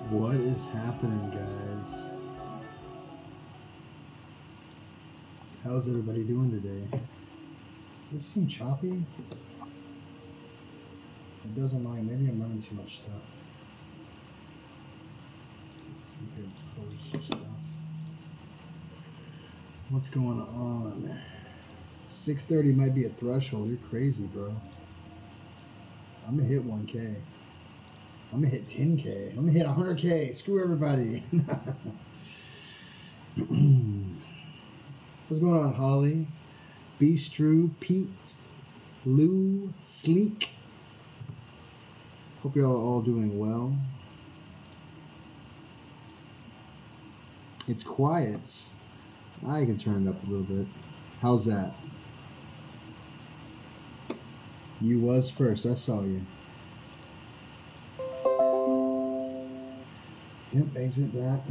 What is happening, guys? How's everybody doing today? Does this seem choppy? It doesn't mind. Maybe I'm running too much stuff. Let's see here. Let's close some stuff. What's going on? 6:30 might be a threshold. You're crazy, bro. I'm gonna hit 1K. I'm gonna hit 10K. I'm gonna hit 100K. Screw everybody. What's going on, Holly? Beast Drew, Pete, Lou, Sleek. Hope y'all are all doing well. It's quiet. I can turn it up a little bit. How's that? You was first. I saw you. Yep, exit that.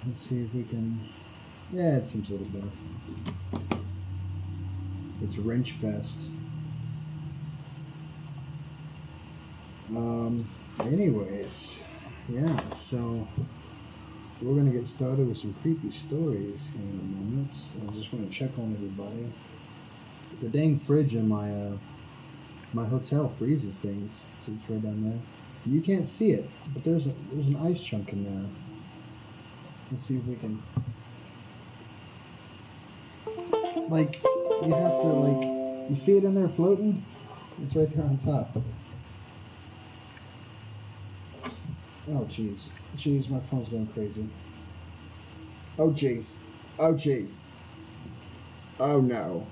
Let's see if we can... Yeah, it seems a little better. It's Wrench Fest. Anyways, yeah, so we're going to get started with some creepy stories in a moment. I just want to check on everybody. The dang fridge in my my hotel freezes things. So it's right down there. You can't see it, but there's an ice chunk in there. Let's see if we can... Like, you have to, like... You see it in there floating? It's right there on top. Oh, jeez. Jeez, my phone's going crazy. Oh, jeez. Oh, jeez. Oh, no.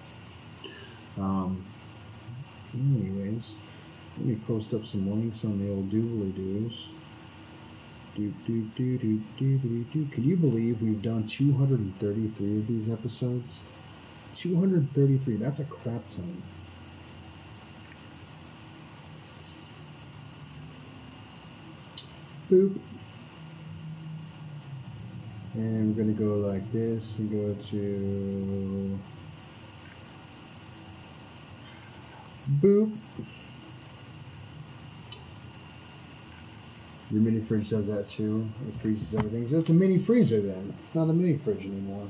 Anyways, let me post up some links on the old doobly-doos. Can you believe we've done 233 of these episodes? 233. That's a crap ton. Boop. And we're going to go like this and go to boop. Your mini fridge does that too. It freezes everything. So it's a mini freezer then. It's not a mini fridge anymore.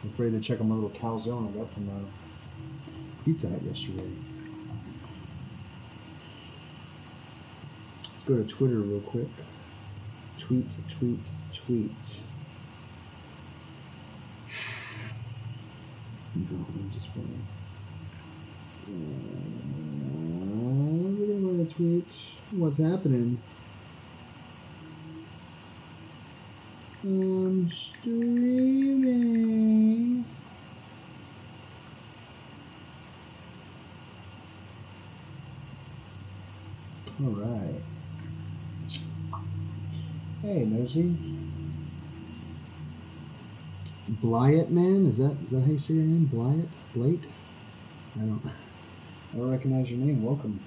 I'm afraid to check on my little calzone I got from Pizza Hut yesterday. Let's go to Twitter real quick. Tweet. No, I'm just playing. We're gonna tweet. What's happening? I'm streaming. All right. Hey, Nosy. Blyett man, is that how you say your name? Blate? I don't recognize your name. Welcome.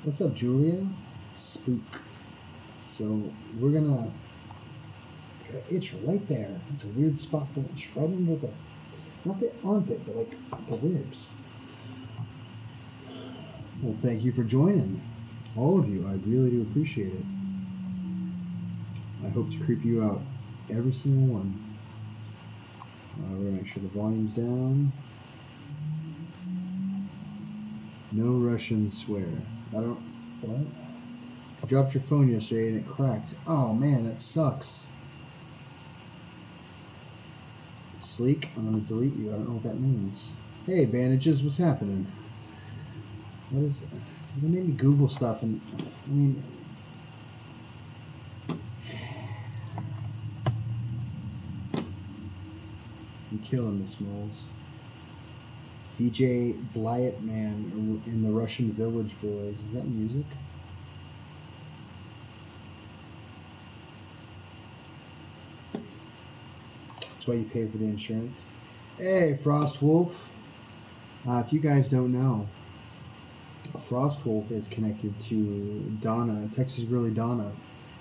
What's up, Julia? Spook. So we're gonna got an itch right there. It's a weird spot for itch right under the, not the armpit, but like the ribs. Well, thank you for joining, all of you. I really do appreciate it. I hope to creep you out, every single one. We're gonna make sure the volume's down. No Russian swear. What? I dropped your phone yesterday and it cracked. Oh man, that sucks. Sleek, I'm gonna delete you. I don't know what that means. Hey, bandages, what's happening? What is it? You made me Google stuff and, I mean... I'm killing the Smalls. DJ Blyett Man in the Russian Village Boys. Is that music? That's why you pay for the insurance. Hey, Frost Wolf. If you guys don't know, Frostwolf is connected to Donna, Texas Girly Donna,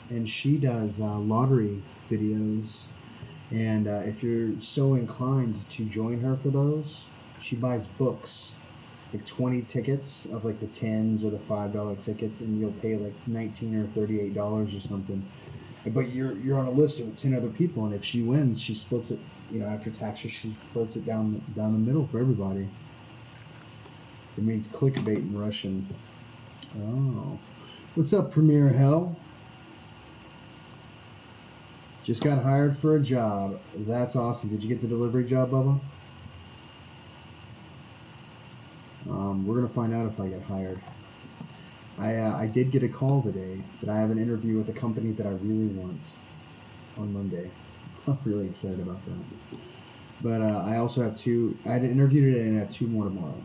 and she does lottery videos. And if you're so inclined to join her for those, she buys books, like 20 tickets of like the tens or the $5 tickets, and you'll pay like $19 or $38 or something. But you're on a list of 10 other people, and if she wins, she splits it. After taxes, she splits it down the middle for everybody. It means clickbait in Russian. Oh, what's up, Premier Hell? Just got hired for a job. That's awesome. Did you get the delivery job, Bubba? We're gonna find out if I get hired. I did get a call today that I have an interview with a company that I really want on Monday. I'm really excited about that. But I also have two. I had an interview today and I have two more tomorrow.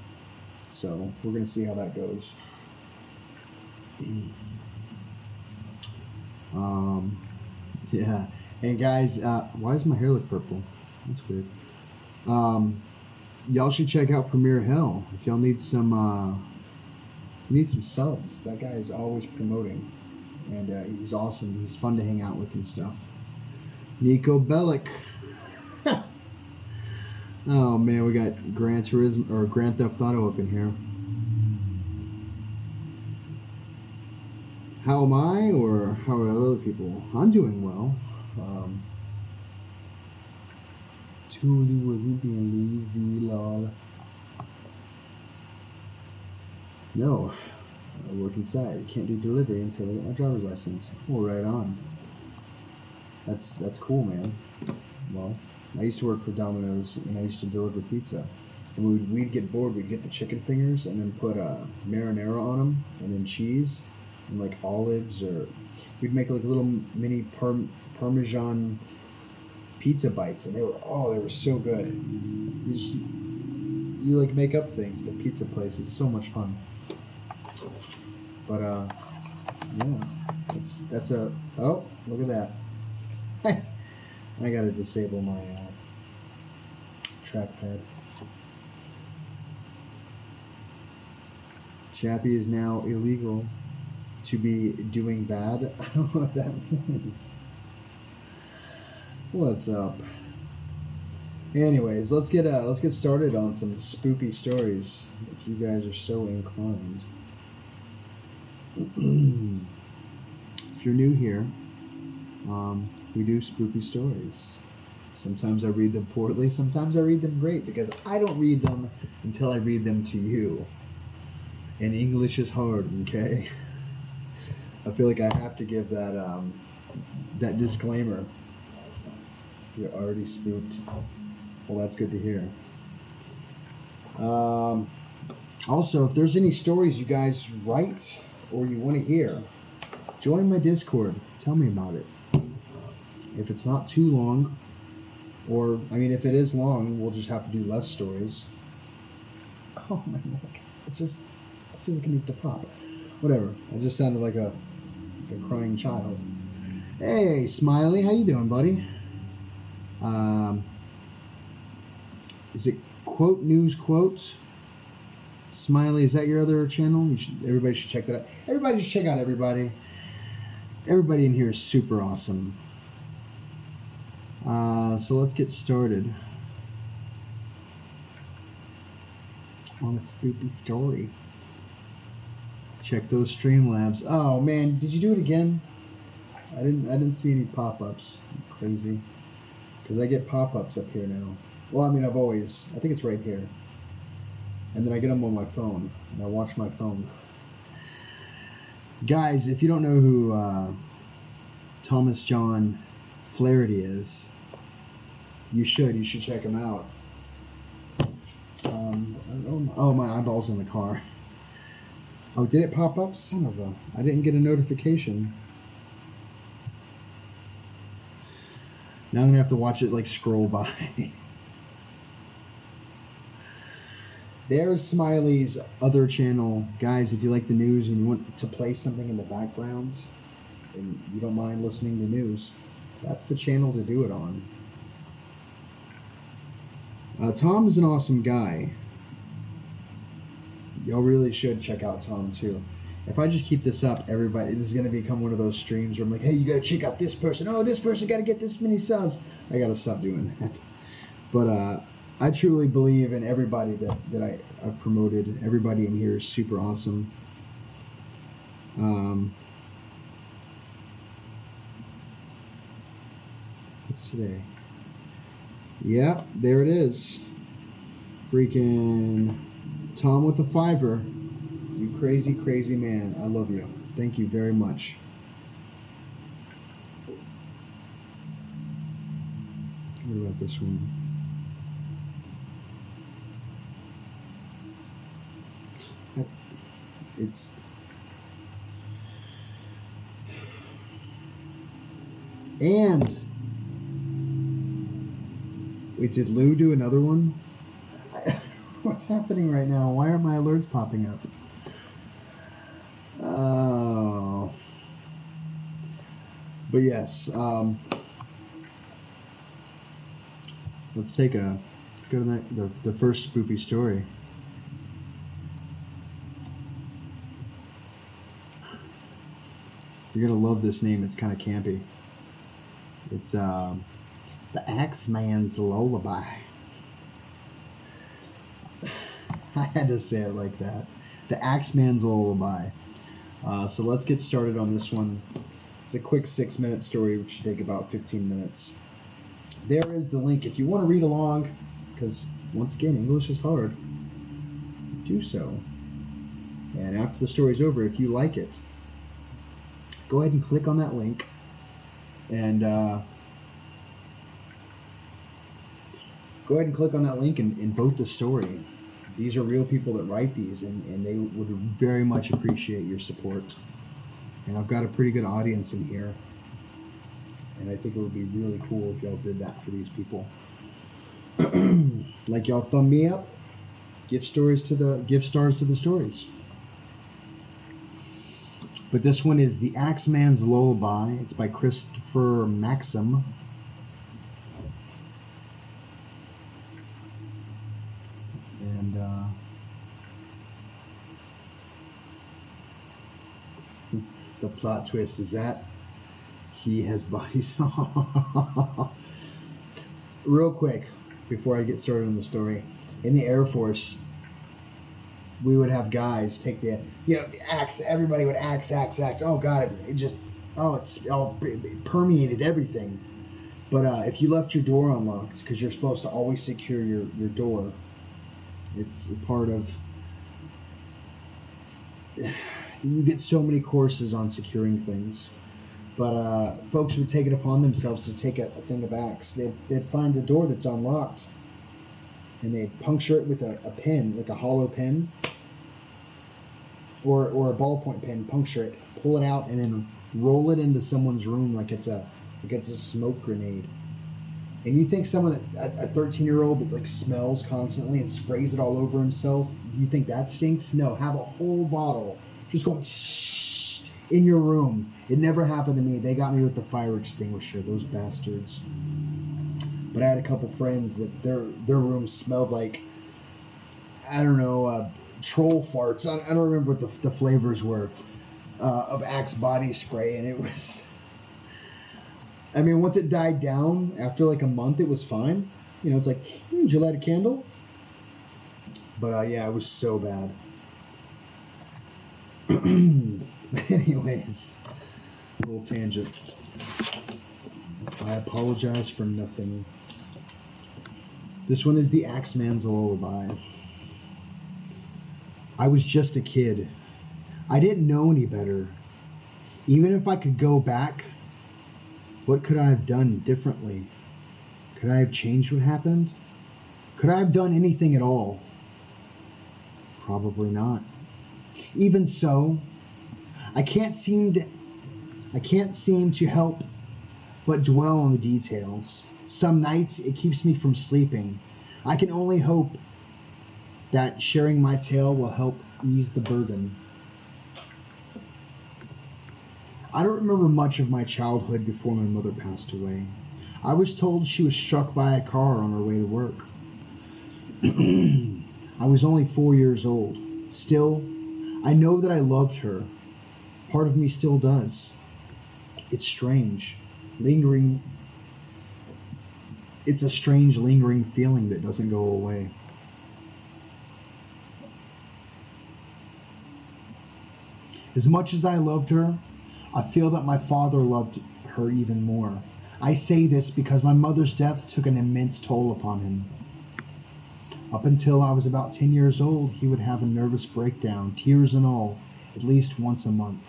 So we're gonna see how that goes. Yeah. And guys, why does my hair look purple? That's weird. Y'all should check out Premier Hell if y'all need some. You need some subs. That guy is always promoting, and he's awesome. He's fun to hang out with and stuff. Nico Bellic. Oh man, we got Grand Theft Auto up in here. How am I, or how are other people? I'm doing well. Truly wasn't being lazy, lol. No, I work inside. You can't do delivery until I get my driver's license. Oh, right on. That's cool, man. Well, I used to work for Domino's, and I used to deliver pizza. And we'd get bored. We'd get the chicken fingers and then put marinara on them, and then cheese, and like olives, or we'd make like little mini Parmesan pizza bites, and they were so good. You like make up things at a pizza place. It's so much fun. But yeah, that's a oh, look at that. I gotta disable my trackpad. Chappy is now illegal to be doing bad. I don't know what that means. What's up? Anyways, let's get started on some spooky stories if you guys are so inclined. If you're new here, we do spooky stories. Sometimes I read them poorly, sometimes I read them great, because I don't read them until I read them to you. And English is hard, okay? I feel like I have to give that disclaimer. You're already spooked. Well, that's good to hear. Also, if there's any stories you guys write or you want to hear, join my Discord. Tell me about it. If it's not too long, or, I mean, if it is long, we'll just have to do less stories. Oh, my neck. I feel like it needs to pop. Whatever. I just sounded like a crying child. Hey, Smiley. How you doing, buddy? Is it Quote News Quotes? Smiley, is that your other channel? Everybody should check that out. Everybody should check out everybody. Everybody in here is super awesome. So let's get started on a spooky story. Check those Streamlabs. Oh man, did you do it again? I didn't see any pop-ups. Crazy. Because I get pop-ups up here now. Well, I mean, I think it's right here. And then I get them on my phone, and I watch my phone. Guys, if you don't know who Thomas John Flaherty is, you should check him out. Oh, my eyeball's in the car. Oh, did it pop up? Son of a... I didn't get a notification. Now I'm going to have to watch it, like, scroll by. There's Smiley's other channel. Guys, if you like the news and you want to play something in the background and you don't mind listening to news, that's the channel to do it on. Tom is an awesome guy. Y'all really should check out Tom too. If I just keep this up, everybody, this is going to become one of those streams where I'm like, hey, you got to check out this person. Oh, this person got to get this many subs. I got to stop doing that. But I truly believe in everybody that I've promoted. Everybody in here is super awesome. What's today? Yeah, there it is. Freaking Tom with the $5. You crazy, crazy man. I love you. Thank you very much. What about this one? It's... And... Wait, did Lou do another one? What's happening right now? Why aren't my alerts popping up? Oh. But yes, let's go to the first spoopy story. You're gonna love this name. It's kind of campy. It's the Axeman's Lullaby. I had to say it like that. The Axeman's Lullaby. So let's get started on this one. It's a quick 6-minute story, which should take about 15 minutes. There is the link. If you want to read along, because once again, English is hard, do so. And after the story's over, if you like it, go ahead and click on that link and vote the story. These are real people that write these, and they would very much appreciate your support. And I've got a pretty good audience in here, and I think it would be really cool if y'all did that for these people. Like y'all thumb me up, give stars to the stories. But this one is The Axeman's Lullaby. It's by Christopher Maxim. And the plot twist is that he has bodies. Real quick, before I get started on the story, in the Air Force, we would have guys take the axe. Everybody would axe. Oh God, it permeated everything. But if you left your door unlocked, because you're supposed to always secure your door, it's a part of. You get so many courses on securing things, but folks would take it upon themselves to take a thing of axe. They'd find a door that's unlocked, and they'd puncture it with a pin, like a hollow pin, or a ballpoint pen. Puncture it, pull it out, and then roll it into someone's room like it's a smoke grenade. And you think someone, a 13-year-old that like smells constantly and sprays it all over himself, you think that stinks? No, have a whole bottle just going in your room. It never happened to me. They got me with the fire extinguisher, those bastards. But I had a couple friends that their room smelled like, I don't know, troll farts. I don't remember what the flavors were of Axe body spray, and it was. I mean, once it died down, after like a month, it was fine. It's like, did you light a candle? But yeah, it was so bad. Anyways, a little tangent. I apologize for nothing. This one is The Axeman's Lullaby. I was just a kid. I didn't know any better. Even if I could go back, what could I have done differently? Could I have changed what happened? Could I have done anything at all? Probably not. Even so, I can't seem to help but dwell on the details. Some nights it keeps me from sleeping. I can only hope that sharing my tale will help ease the burden. I don't remember much of my childhood before my mother passed away. I was told she was struck by a car on her way to work. I was only 4 years old, Still, I know that I loved her. Part of me still does. It's strange, lingering. It's a strange, lingering feeling that doesn't go away. As much as I loved her, I feel that my father loved her even more. I say this because my mother's death took an immense toll upon him. Up until I was about 10 years old, he would have a nervous breakdown, tears and all, at least once a month.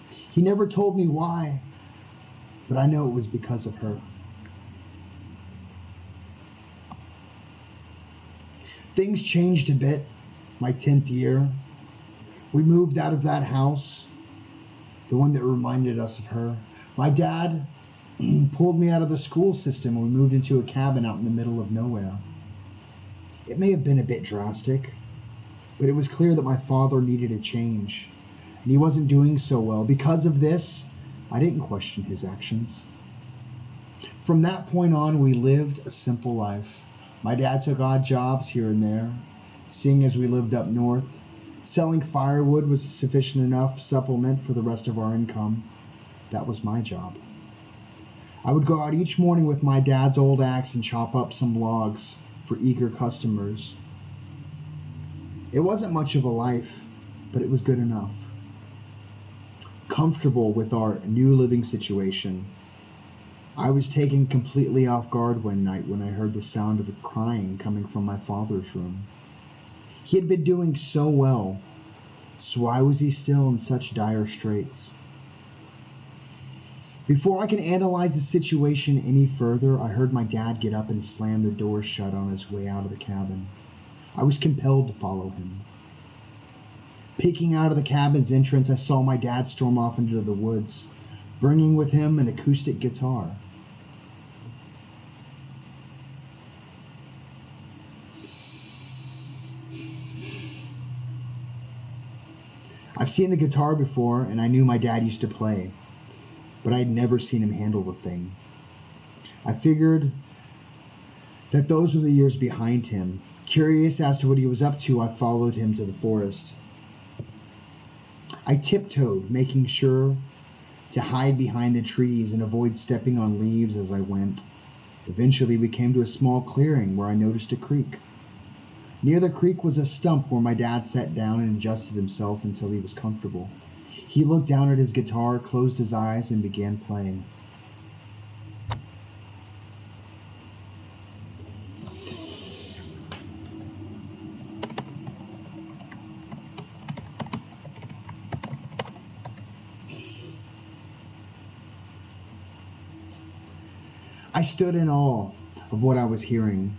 He never told me why, but I know it was because of her. Things changed a bit my 10th year. We moved out of that house, the one that reminded us of her. My dad pulled me out of the school system and we moved into a cabin out in the middle of nowhere. It may have been a bit drastic, but it was clear that my father needed a change, and he wasn't doing so well. Because of this, I didn't question his actions. From that point on, we lived a simple life. My dad took odd jobs here and there, seeing as we lived up north. Selling firewood was sufficient enough supplement for the rest of our income. That was my job. I would go out each morning with my dad's old axe and chop up some logs for eager customers. It wasn't much of a life, but it was good enough. Comfortable with our new living situation. I was taken completely off guard one night when I heard the sound of crying coming from my father's room. He had been doing so well, so why was he still in such dire straits? Before I could analyze the situation any further, I heard my dad get up and slam the door shut on his way out of the cabin. I was compelled to follow him. Peeking out of the cabin's entrance, I saw my dad storm off into the woods, bringing with him an acoustic guitar. I've seen the guitar before, and I knew my dad used to play, but I'd never seen him handle the thing. I figured that those were the years behind him. Curious as to what he was up to, I followed him to the forest. I tiptoed, making sure to hide behind the trees and avoid stepping on leaves as I went. Eventually, we came to a small clearing where I noticed a creek. Near the creek was a stump where my dad sat down and adjusted himself until he was comfortable. He looked down at his guitar, closed his eyes, and began playing. I stood in awe of what I was hearing.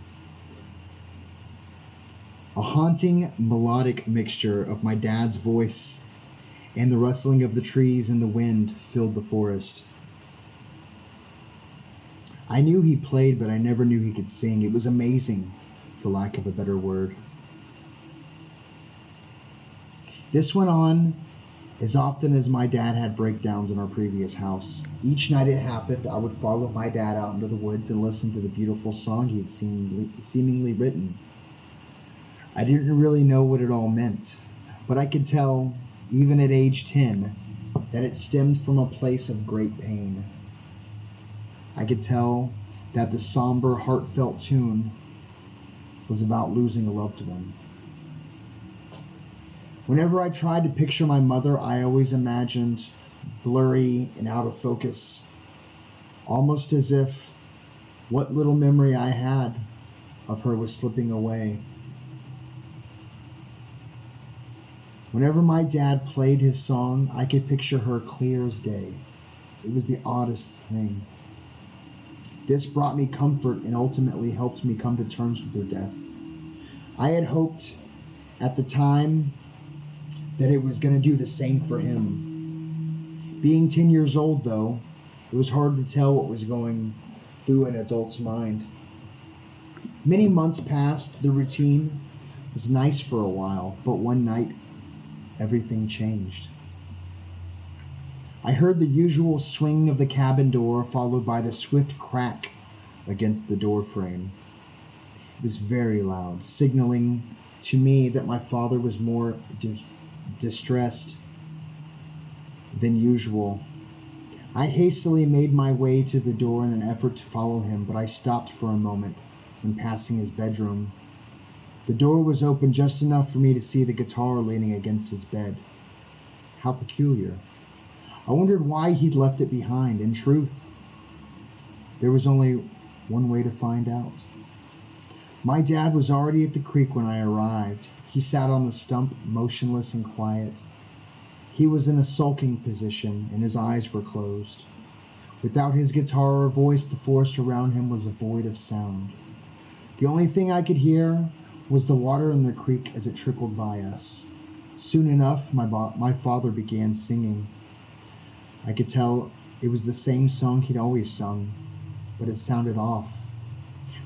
A haunting, melodic mixture of my dad's voice and the rustling of the trees and the wind filled the forest. I knew he played, but I never knew he could sing. It was amazing, for lack of a better word. This went on as often as my dad had breakdowns in our previous house. Each night it happened, I would follow my dad out into the woods and listen to the beautiful song he had seemingly written. I didn't really know what it all meant, but I could tell, even at age 10, that it stemmed from a place of great pain. I could tell that the somber, heartfelt tune was about losing a loved one. Whenever I tried to picture my mother, I always imagined blurry and out of focus, almost as if what little memory I had of her was slipping away. Whenever my dad played his song, I could picture her clear as day. It was the oddest thing. This brought me comfort and ultimately helped me come to terms with her death. I had hoped at the time that it was going to do the same for him. Being 10 years old, though, it was hard to tell what was going through an adult's mind. Many months passed. The routine was nice for a while, but one night, everything changed. I heard the usual swing of the cabin door, followed by the swift crack against the door frame. It was very loud, signaling to me that my father was more distressed than usual. I hastily made my way to the door in an effort to follow him, but I stopped for a moment when passing his bedroom. The door was open just enough for me to see the guitar leaning against his bed. How peculiar. I wondered why he'd left it behind. In truth, there was only one way to find out. My dad was already at the creek when I arrived. He sat on the stump, motionless and quiet. He was in a sulking position, and his eyes were closed. Without his guitar or voice, the forest around him was a void of sound. The only thing I could hear was the water in the creek as it trickled by us. Soon enough, my father began singing. I could tell it was the same song he'd always sung, but it sounded off.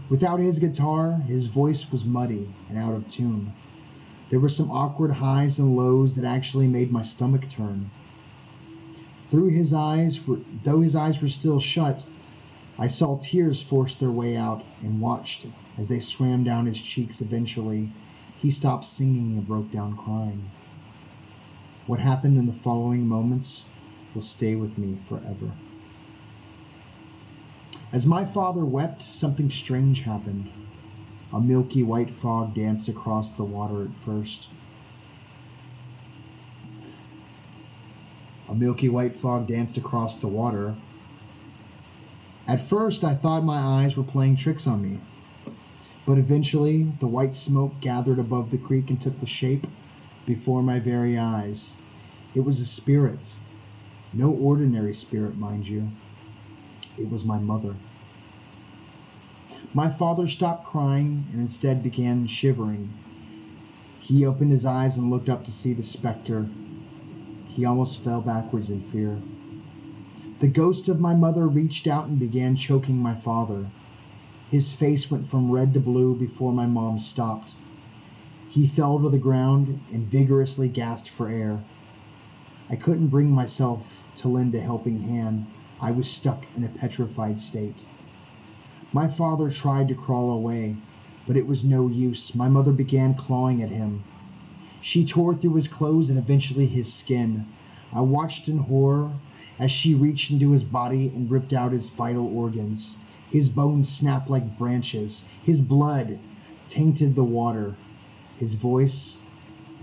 Without his guitar, his voice was muddy and out of tune. There were some awkward highs and lows that actually made my stomach turn. Though his eyes were still shut, I saw tears force their way out and watched as they swam down his cheeks. Eventually, he stopped singing and broke down crying. What happened in the following moments will stay with me forever. As my father wept, something strange happened. A milky white fog danced across the water at first. At first, I thought my eyes were playing tricks on me. But eventually, the white smoke gathered above the creek and took the shape before my very eyes. It was a spirit. No ordinary spirit, mind you. It was my mother. My father stopped crying and instead began shivering. He opened his eyes and looked up to see the specter. He almost fell backwards in fear. The ghost of my mother reached out and began choking my father. His face went from red to blue before my mom stopped. He fell to the ground and vigorously gasped for air. I couldn't bring myself to lend a helping hand. I was stuck in a petrified state. My father tried to crawl away, but it was no use. My mother began clawing at him. She tore through his clothes and eventually his skin. I watched in horror as she reached into his body and ripped out his vital organs. His bones snapped like branches. His blood tainted the water. His voice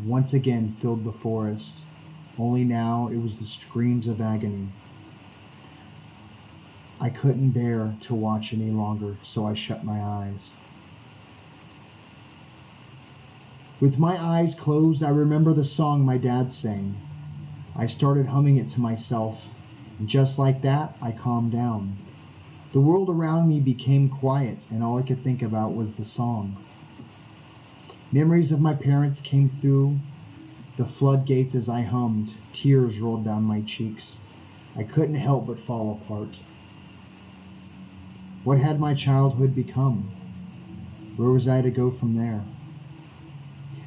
once again filled the forest. Only now it was the screams of agony. I couldn't bear to watch any longer, so I shut my eyes. With my eyes closed, I remember the song my dad sang. I started humming it to myself, and just like that, I calmed down. The world around me became quiet, and all I could think about was the song. Memories of my parents came through the floodgates as I hummed. Tears rolled down my cheeks. I couldn't help but fall apart. What had my childhood become? Where was I to go from there?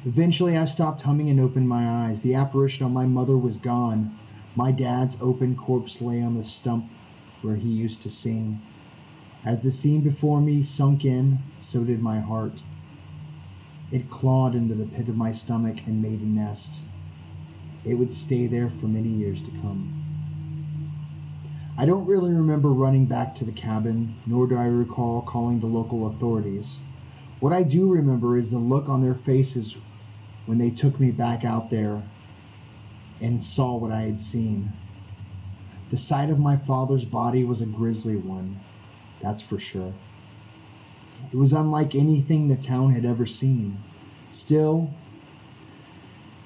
Eventually, I stopped humming and opened my eyes. The apparition of my mother was gone. My dad's open corpse lay on the stump where he used to sing. As the scene before me sunk in, so did my heart. It clawed into the pit of my stomach and made a nest. It would stay there for many years to come. I don't really remember running back to the cabin, nor do I recall calling the local authorities. What I do remember is the look on their faces when they took me back out there and saw what I had seen. The sight of my father's body was a grisly one, that's for sure. It was unlike anything the town had ever seen. Still,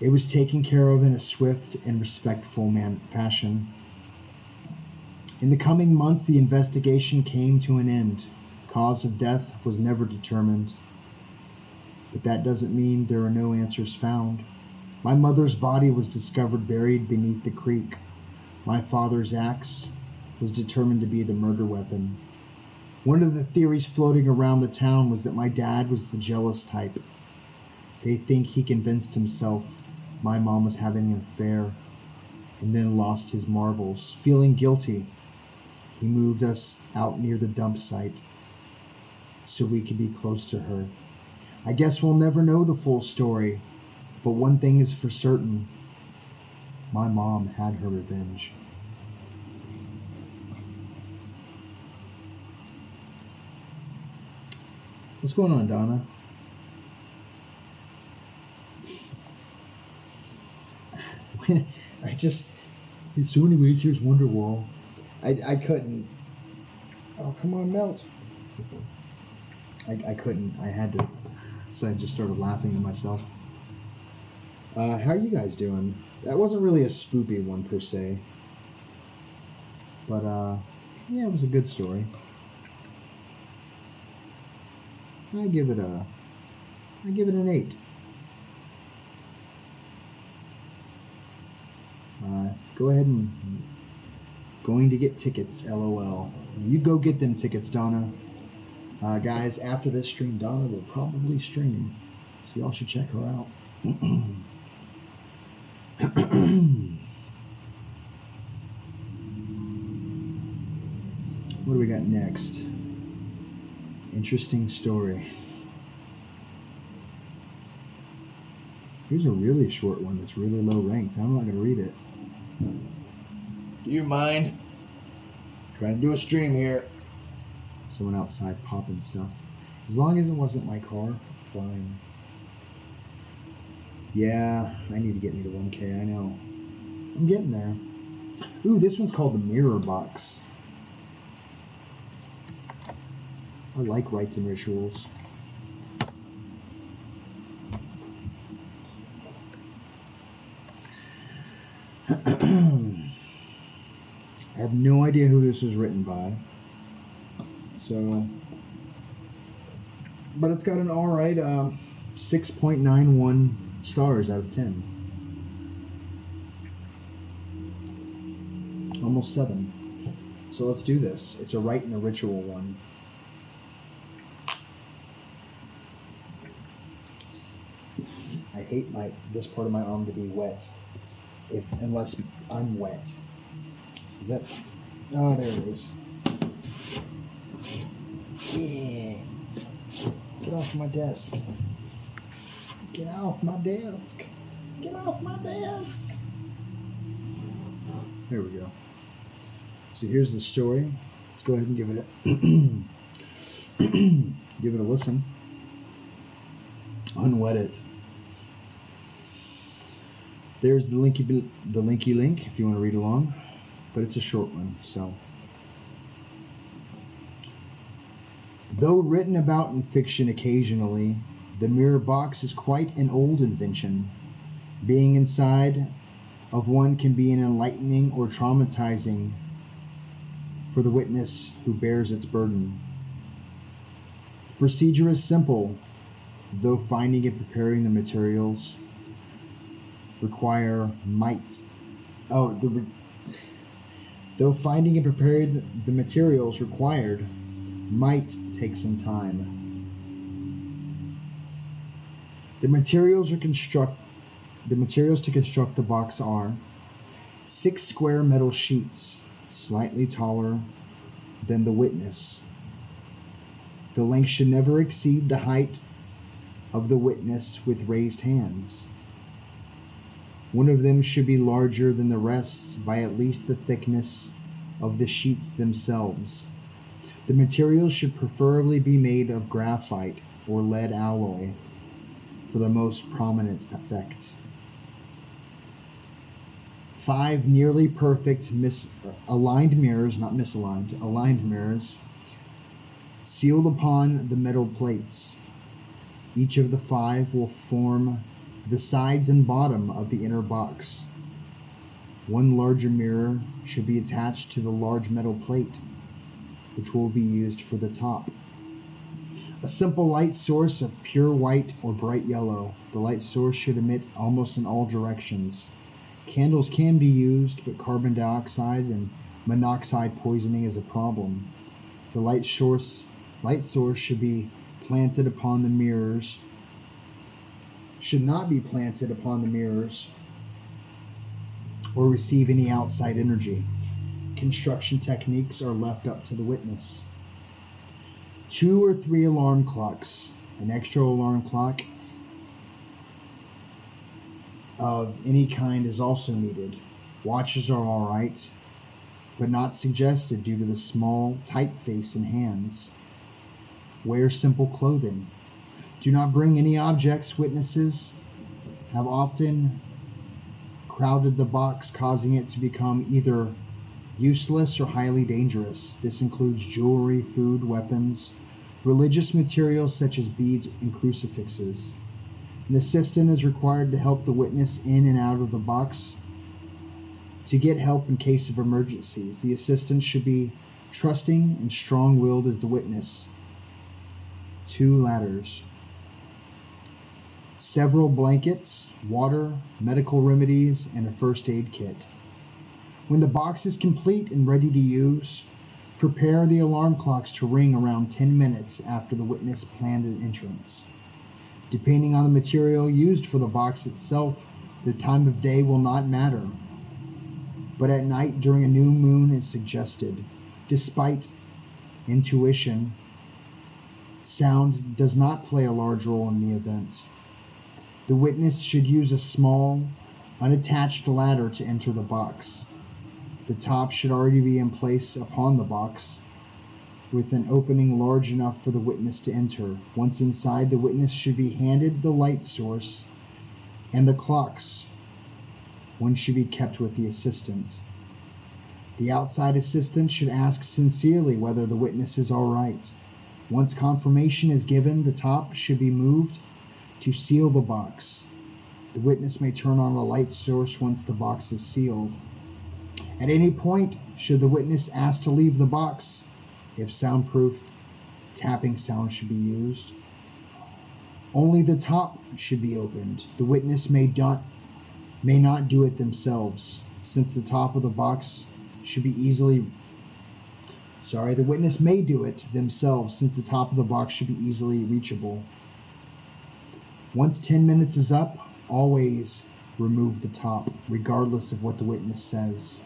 it was taken care of in a swift and respectful fashion. In the coming months, the investigation came to an end. Cause of death was never determined. But that doesn't mean there are no answers found. My mother's body was discovered buried beneath the creek. My father's axe was determined to be the murder weapon. One of the theories floating around the town was that my dad was the jealous type. They think he convinced himself my mom was having an affair and then lost his marbles. Feeling guilty, he moved us out near the dump site so we could be close to her. I guess we'll never know the full story, but one thing is for certain. My mom had her revenge. What's going on, Donna? So anyways, here's Wonderwall. I couldn't. Oh, come on, melt. I couldn't. I had to. So I just started laughing to myself. How are you guys doing? That wasn't really a spoopy one per se. But, yeah, it was a good story. I give it an 8. Go ahead and going to get tickets, LOL. You go get them tickets, Donna. Guys, after this stream, Donna will probably stream. So y'all should check her out. What do we got next? Interesting story. Here's a really short one that's really low ranked. I'm not going to read it. Do you mind? Trying to do a stream here. Someone outside popping stuff. As long as it wasn't my car, fine. Yeah, I need to get me to 1K, I know. I'm getting there. Ooh, this one's called the Mirror Box. I like rites and rituals. I have no idea who this was written by. So, but it's got an alright 6.91 stars out of 10. Almost 7. So let's do this. It's a rite and a ritual one. I hate this part of my arm to be wet. Unless I'm wet. Is that? Oh, there it is. Yeah. Get off my desk. Get off my desk. Get off my desk. There we go. So here's the story. Let's go ahead and give it a listen. Unwet it. There's the linky link if you want to read along, but it's a short one. So, though written about in fiction occasionally, the mirror box is quite an old invention. Being inside of one can be an enlightening or traumatizing for the witness who bears its burden. The procedure is simple, though finding and preparing the materials require might. Though finding and preparing the materials required might take some time. The materials to construct the box are 6 square metal sheets, slightly taller than the witness. The length should never exceed the height of the witness with raised hands. One of them should be larger than the rest by at least the thickness of the sheets themselves. The materials should preferably be made of graphite or lead alloy for the most prominent effect. 5 nearly perfect aligned mirrors, not misaligned, aligned mirrors, sealed upon the metal plates. Each of the 5 will form the sides and bottom of the inner box. One larger mirror should be attached to the large metal plate, which will be used for the top. A simple light source of pure white or bright yellow. The light source should emit almost in all directions. Candles can be used, but carbon dioxide and monoxide poisoning is a problem. The light source should be planted upon the mirrors. Should not be planted upon the mirrors or receive any outside energy. Construction techniques are left up to the witness. 2 or 3 alarm clocks An extra alarm clock of any kind is also needed. Watches are alright, but not suggested due to the small, tight face and hands. Wear simple clothing. Do not bring any objects. Witnesses have often crowded the box, causing it to become either useless or highly dangerous. This includes jewelry, food, weapons, religious materials such as beads and crucifixes. An assistant is required to help the witness in and out of the box to get help in case of emergencies. The assistant should be trusting and strong-willed as the witness. 2 ladders. Several blankets, water, medical remedies, and a first aid kit. When the box is complete and ready to use, prepare the alarm clocks to ring around 10 minutes after the witness planned an entrance. Depending on the material used for the box itself, the time of day will not matter, but at night during a new moon is suggested. Despite intuition, sound does not play a large role in the event. The witness should use a small, unattached ladder to enter the box. The top should already be in place upon the box, with an opening large enough for the witness to enter. Once inside, the witness should be handed the light source and the clocks. One should be kept with the assistant. The outside assistant should ask sincerely whether the witness is all right. Once confirmation is given, the top should be moved to seal the box. The witness may turn on a light source once the box is sealed. At any point, should the witness ask to leave the box, if soundproof, tapping sound should be used. Only the top should be opened. The witness may not do it themselves, since the top of the box should be the witness may do it themselves, since the top of the box should be easily reachable. Once 10 minutes is up, always remove the top, regardless of what the witness says.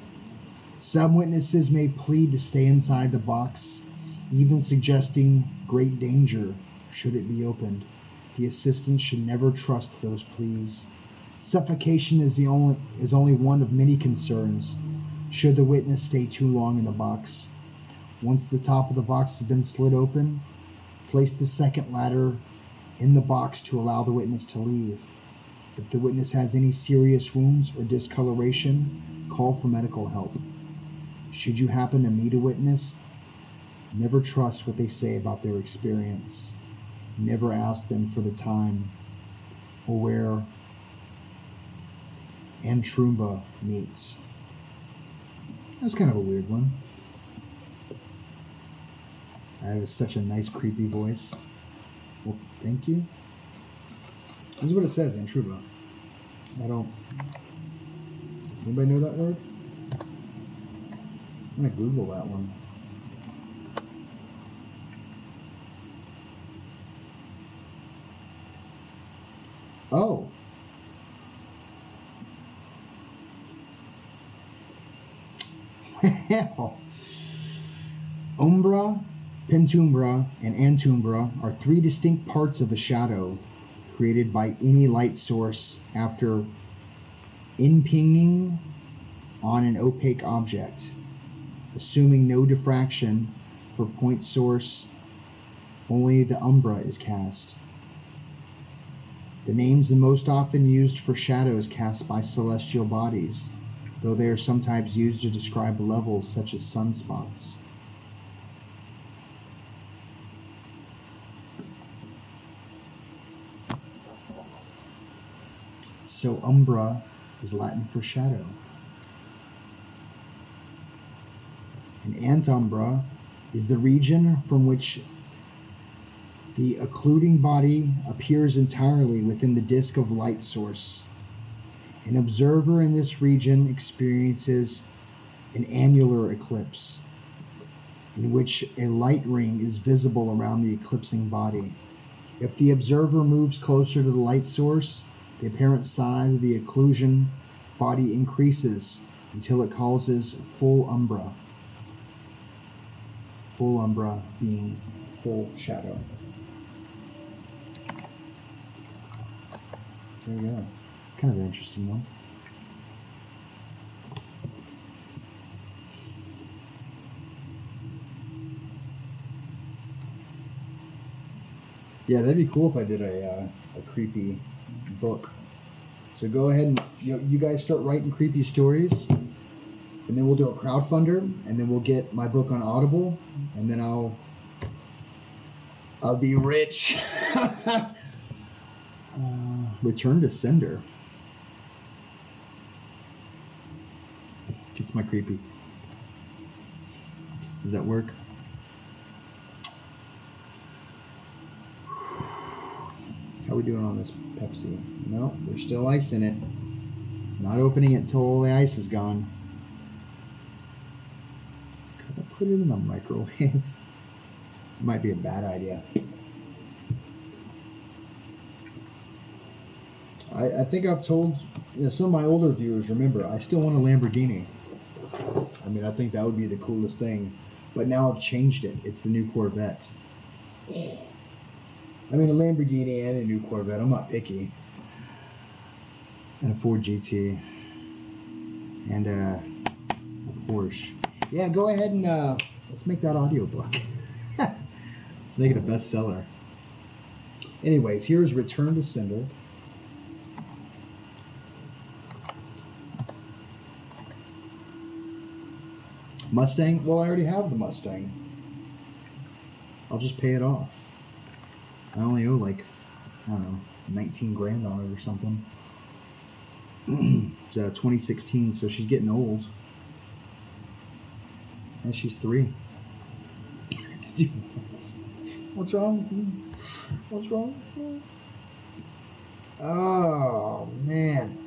Some witnesses may plead to stay inside the box, even suggesting great danger should it be opened. The assistant should never trust those pleas. Suffocation is only one of many concerns should the witness stay too long in the box. Once the top of the box has been slid open, place the second ladder in the box to allow the witness to leave. If the witness has any serious wounds or discoloration, call for medical help. Should you happen to meet a witness, never trust what they say about their experience. Never ask them for the time or where Antrumba meets. That's kind of a weird one. That was such a nice, creepy voice. Well, thank you. This is what it says, Antrumba. Anybody know that word? I'm going to Google that one. Oh. Well. Umbra, Pentumbra, and Antumbra are 3 distinct parts of a shadow created by any light source after impinging on an opaque object. Assuming no diffraction for point source, only the umbra is cast. The names are most often used for shadows cast by celestial bodies, though they are sometimes used to describe levels such as sunspots. So umbra is Latin for shadow. And antumbra is the region from which the occluding body appears entirely within the disk of light source. An observer in this region experiences an annular eclipse, in which a light ring is visible around the eclipsing body. If the observer moves closer to the light source, the apparent size of the occlusion body increases until it causes full umbra. Full umbra being full shadow. There you go. It's kind of an interesting one. Yeah, that'd be cool if I did a creepy book. So go ahead and you guys start writing creepy stories, and then we'll do a crowdfunder, and then we'll get my book on Audible, and then I'll be rich. Return to sender. It's my creepy. Does that work? How are we doing on this Pepsi? No, there's still ice in it. Not opening it until all the ice is gone. Could I put it in the microwave? Might be a bad idea. I think I've told some of my older viewers, remember, I still want a Lamborghini. I mean, I think that would be the coolest thing. But now I've changed it. It's the new Corvette. I mean, a Lamborghini and a new Corvette. I'm not picky. And a Ford GT. And a Porsche. Yeah, go ahead and let's make that audiobook. Let's make it a bestseller. Anyways, here's Return to Sender. Mustang? Well, I already have the Mustang. I'll just pay it off. I only owe like, I don't know, 19 grand on it or something. It's 2016, so she's getting old. And she's 3. What's wrong with you? What's wrong with you? Oh, man.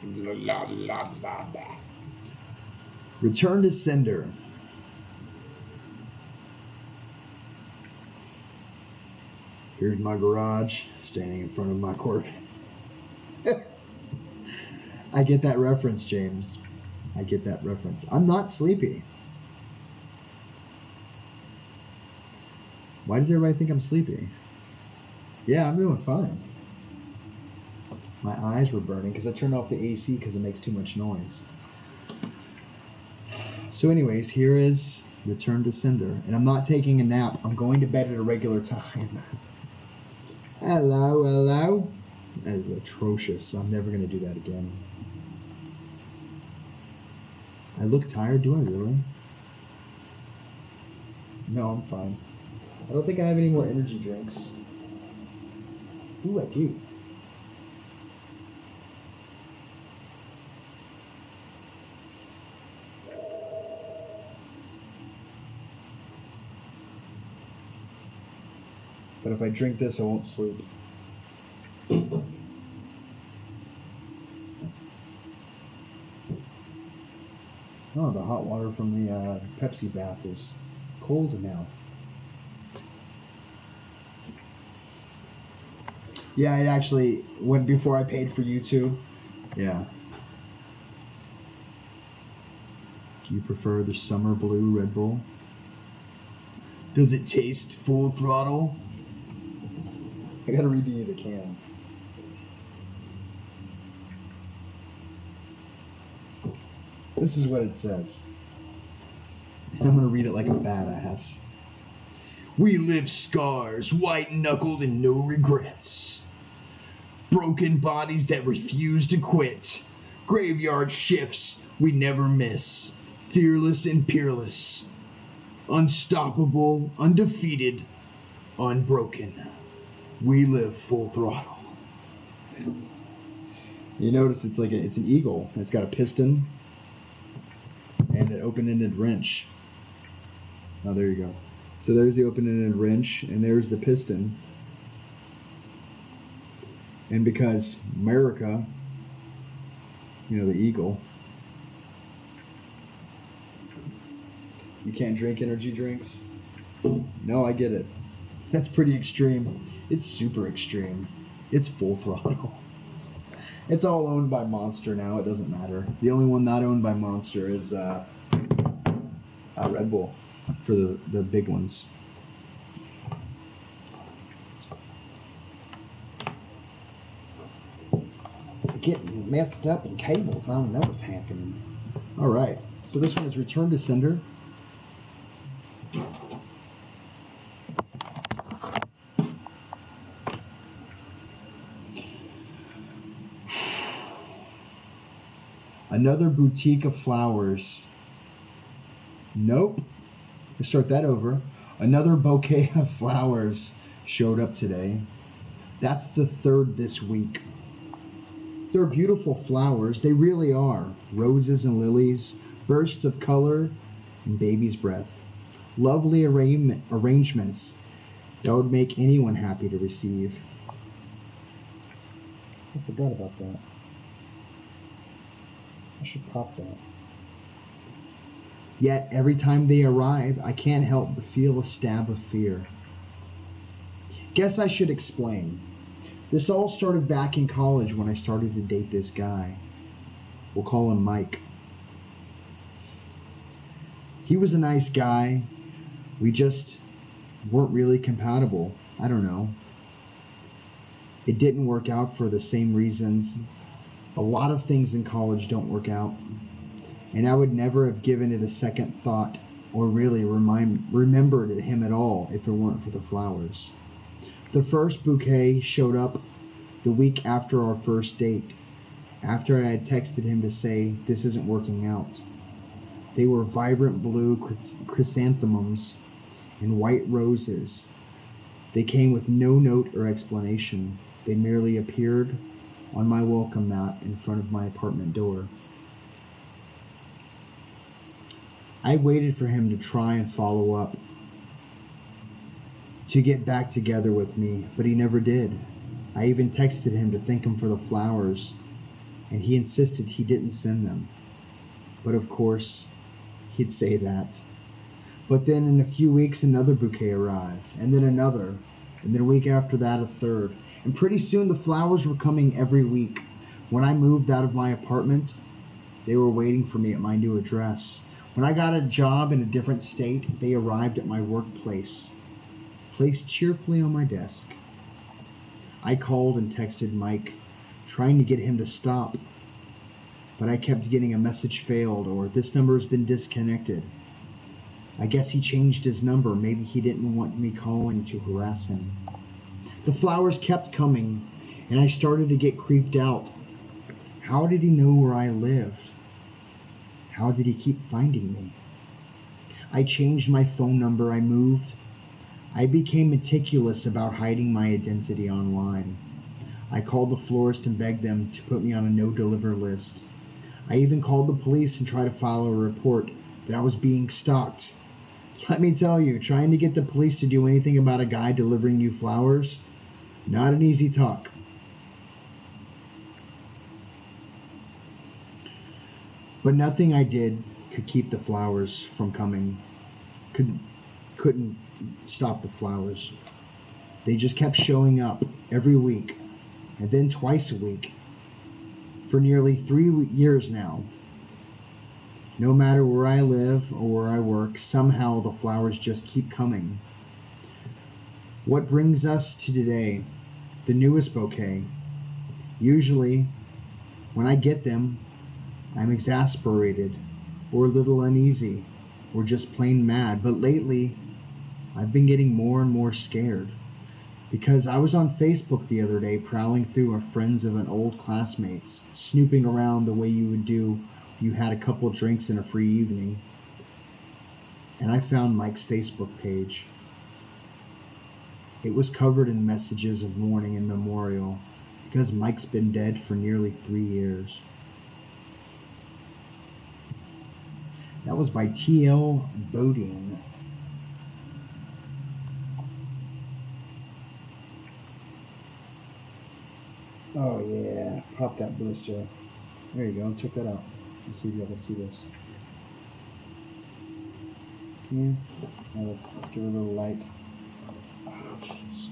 La, la, la, la. Return to sender. Here's my garage, standing in front of my Corvette. I get that reference, James. I get that reference. I'm not sleepy. Why does everybody think I'm sleepy? Yeah, I'm doing fine. My eyes were burning because I turned off the AC because it makes too much noise. So anyways, here is Return to Sender. And I'm not taking a nap. I'm going to bed at a regular time. Hello, hello. That is atrocious. I'm never going to do that again. I look tired, do I really? No, I'm fine. I don't think I have any more energy drinks. Ooh, I do. But if I drink this, I won't sleep. Oh, the hot water from the Pepsi bath is cold now. Yeah, it actually went before I paid for YouTube. Yeah. Do you prefer the summer blue Red Bull? Does it taste full throttle? I gotta read you the can. This is what it says. I'm gonna read it like a badass. We live scars, white-knuckled and no regrets. Broken bodies that refuse to quit. Graveyard shifts we never miss. Fearless and peerless. Unstoppable, undefeated, unbroken. We live full throttle. You notice it's like it's an eagle. It's got a piston and an open-ended wrench. Oh, there you go. So there's the open-ended wrench, and there's the piston. And because America, the eagle, you can't drink energy drinks. No, I get it. That's pretty extreme. It's super extreme. It's full throttle. It's all owned by Monster now. It doesn't matter. The only one not owned by Monster is Red Bull for the big ones. getting messed up in cables. I don't know what's happening. All right. So this one is return to sender. Another bouquet of flowers. Nope. Let's start that over. Another bouquet of flowers showed up today. That's the third this week. They're beautiful flowers. They really are. Roses and lilies, bursts of color, and baby's breath. Lovely arrangements that would make anyone happy to receive. I forgot about that. I should pop that. Yet, every time they arrive, I can't help but feel a stab of fear. Guess I should explain. This all started back in college when I started to date this guy. We'll call him Mike. He was a nice guy. We just weren't really compatible. I don't know. It didn't work out for the same reasons. A lot of things in college don't work out. And I would never have given it a second thought or really remembered him at all if it weren't for the flowers. The first bouquet showed up the week after our first date, after I had texted him to say this isn't working out. They were vibrant blue chrysanthemums and white roses. They came with no note or explanation. They merely appeared on my welcome mat in front of my apartment door. I waited for him to try and follow up, to get back together with me, but he never did. I even texted him to thank him for the flowers, and he insisted he didn't send them. But of course, he'd say that. But then in a few weeks, another bouquet arrived, and then another, and then a week after that, a third. And pretty soon the flowers were coming every week. When I moved out of my apartment, they were waiting for me at my new address. When I got a job in a different state, they arrived at my workplace, placed cheerfully on my desk. I called and texted Mike, trying to get him to stop, but I kept getting a message failed or this number has been disconnected. I guess he changed his number. Maybe he didn't want me calling to harass him. The flowers kept coming, and I started to get creeped out. How did he know where I lived? How did he keep finding me? I changed my phone number. I moved. I became meticulous about hiding my identity online. I called the florist and begged them to put me on a no-deliver list. I even called the police and tried to file a report that I was being stalked. Let me tell you, trying to get the police to do anything about a guy delivering you flowers, not an easy talk. But nothing I did could keep the flowers from coming. Couldn't stop the flowers. They just kept showing up every week, and then twice a week, for nearly 3 years now. No matter where I live or where I work, somehow the flowers just keep coming. What brings us to today, the newest bouquet. Usually, when I get them, I'm exasperated, or a little uneasy, or just plain mad. But lately, I've been getting more and more scared. Because I was on Facebook the other day, prowling through our friends of an old classmates, snooping around the way you would do you had a couple drinks and a free evening. And I found Mike's Facebook page. It was covered in messages of mourning and memorial, because Mike's been dead for nearly 3 years. That was by T.L. Bodine. Oh yeah, pop that blister. There you go, check that out. Let's see if you can see this. Yeah. Now let's give it a little light. Oh jeez.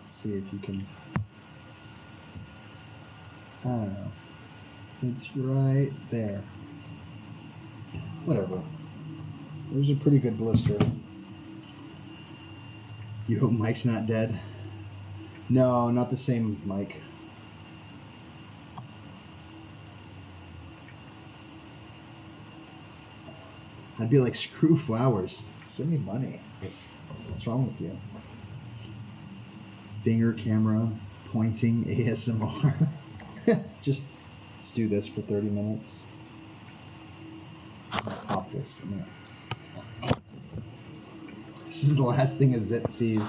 See if you can, I don't know. It's right there. Whatever. It was a pretty good blister. You hope Mike's not dead? No, not the same Mike. I'd be like, screw flowers. Send me money. What's wrong with you? Finger camera, pointing, ASMR. Just let's do this for 30 minutes. Pop this. This is the last thing a Zit sees.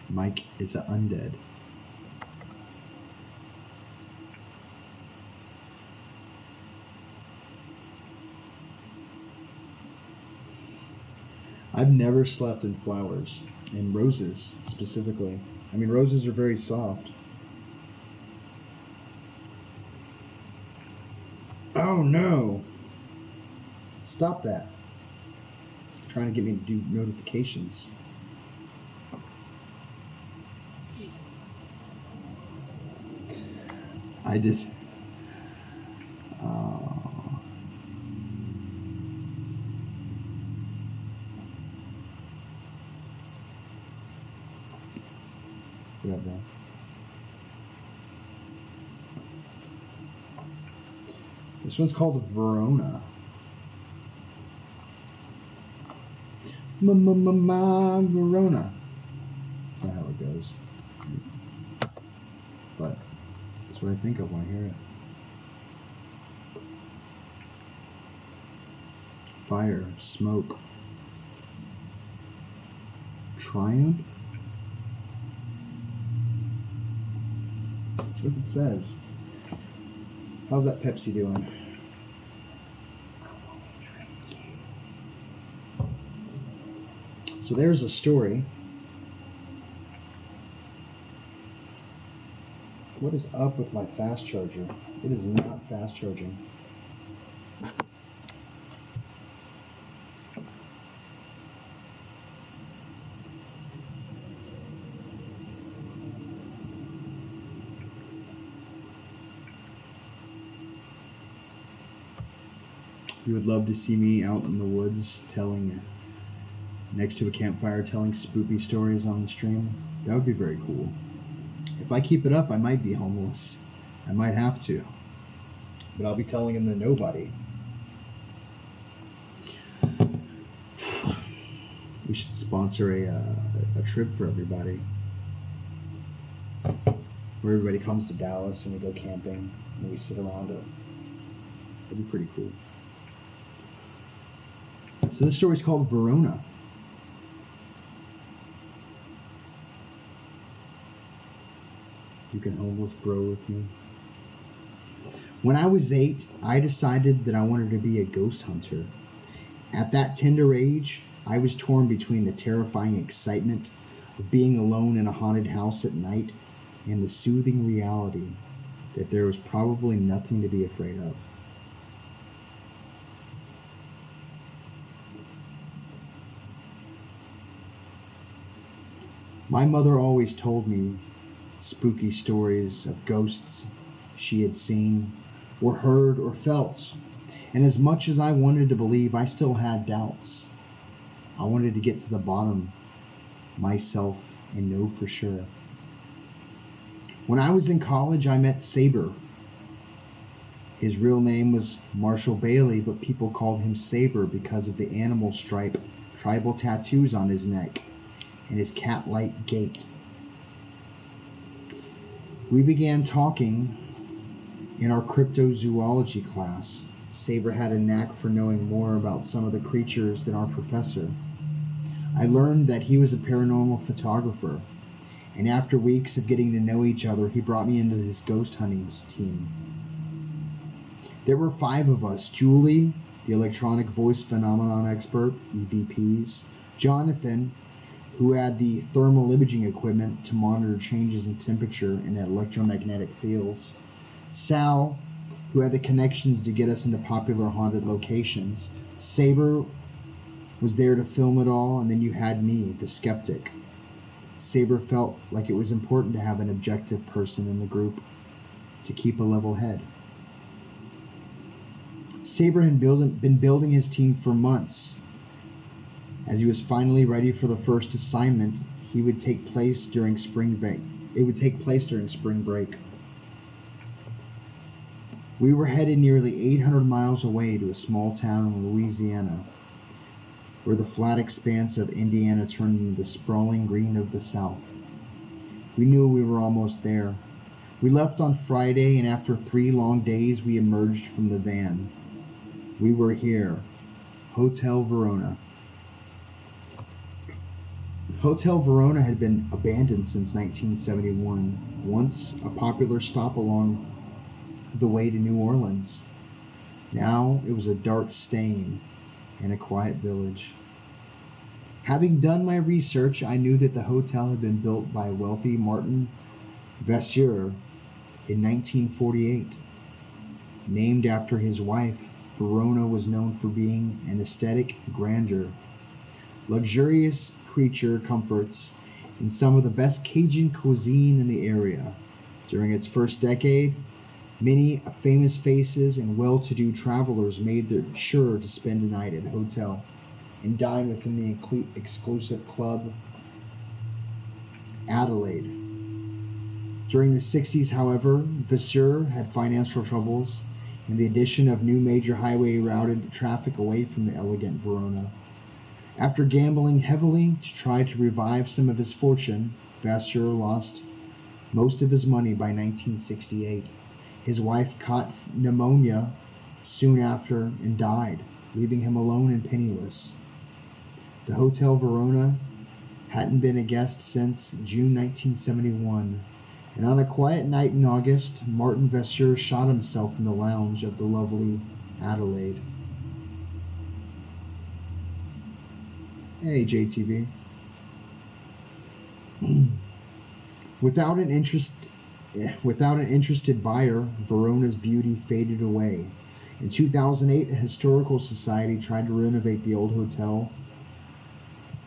Mike is an undead. I've never slept in flowers, in roses specifically. I mean, roses are very soft. Oh no! Stop that. Trying to get me to do notifications. I did. Whatever. This one's called Verona. Verona. That's not how it goes. But that's what I think of when I hear it. Fire, smoke. Triumph? That's what it says. How's that Pepsi doing? So there's a story. What is up with my fast charger? It is not fast charging. You would love to see me out in the woods next to a campfire telling spooky stories on the stream. That would be very cool. If I keep it up, I might be homeless. I might have to. But I'll be telling them to nobody. We should sponsor a trip for everybody. Where everybody comes to Dallas and we go camping and we sit around it. That'd be pretty cool. So this story's called Verona. You can homeless bro with me. When I was 8, I decided that I wanted to be a ghost hunter. At that tender age, I was torn between the terrifying excitement of being alone in a haunted house at night and the soothing reality that there was probably nothing to be afraid of. My mother always told me spooky stories of ghosts she had seen or heard or felt. And as much as I wanted to believe, I still had doubts. I wanted to get to the bottom myself and know for sure. When I was in college, I met Saber. His real name was Marshall Bailey, but people called him Saber because of the animal stripe tribal tattoos on his neck and his cat-like gait. We began talking in our cryptozoology class. Saber had a knack for knowing more about some of the creatures than our professor. I learned that he was a paranormal photographer, and after weeks of getting to know each other, he brought me into his ghost hunting team. There were 5 of us: Julie, the electronic voice phenomenon expert, EVPs; Jonathan, who had the thermal imaging equipment to monitor changes in temperature and electromagnetic fields; Sal, who had the connections to get us into popular haunted locations; Saber was there to film it all, and then you had me, the skeptic. Saber felt like it was important to have an objective person in the group to keep a level head. Saber had been building his team for months. As he was finally ready for the first assignment, it would take place during spring break. We were headed nearly 800 miles away to a small town in Louisiana, where the flat expanse of Indiana turned into the sprawling green of the South. We knew we were almost there. We left on Friday, and after 3 long days, we emerged from the van. We were here. Hotel Verona. Hotel Verona had been abandoned since 1971, once a popular stop along the way to New Orleans. Now it was a dark stain in a quiet village. Having done my research, I knew that the hotel had been built by wealthy Martin Vasseur in 1948. Named after his wife, Verona was known for being an aesthetic grandeur, luxurious creature comforts, and some of the best Cajun cuisine in the area. During its first decade, many famous faces and well-to-do travelers made sure to spend a night at the hotel and dine within the exclusive club Adelaide. During the 60s, however, Vasseur had financial troubles, and the addition of new major highway routed traffic away from the elegant Verona. After gambling heavily to try to revive some of his fortune, Vasseur lost most of his money by 1968. His wife caught pneumonia soon after and died, leaving him alone and penniless. The Hotel Verona hadn't been a guest since June 1971, and on a quiet night in August, Martin Vasseur shot himself in the lounge of the lovely Adelaide. Hey, JTV. Without an interested buyer, Verona's beauty faded away. In 2008, a historical society tried to renovate the old hotel,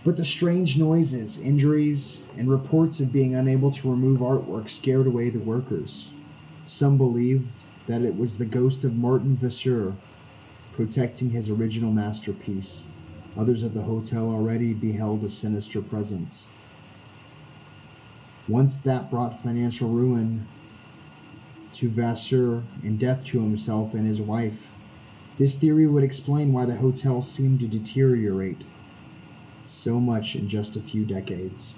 but the strange noises, injuries, and reports of being unable to remove artwork scared away the workers. Some believed that it was the ghost of Martin Vasseur protecting his original masterpiece. Others of the hotel already beheld a sinister presence. Once that brought financial ruin to Vasseur and death to himself and his wife. This theory would explain why the hotel seemed to deteriorate so much in just a few decades.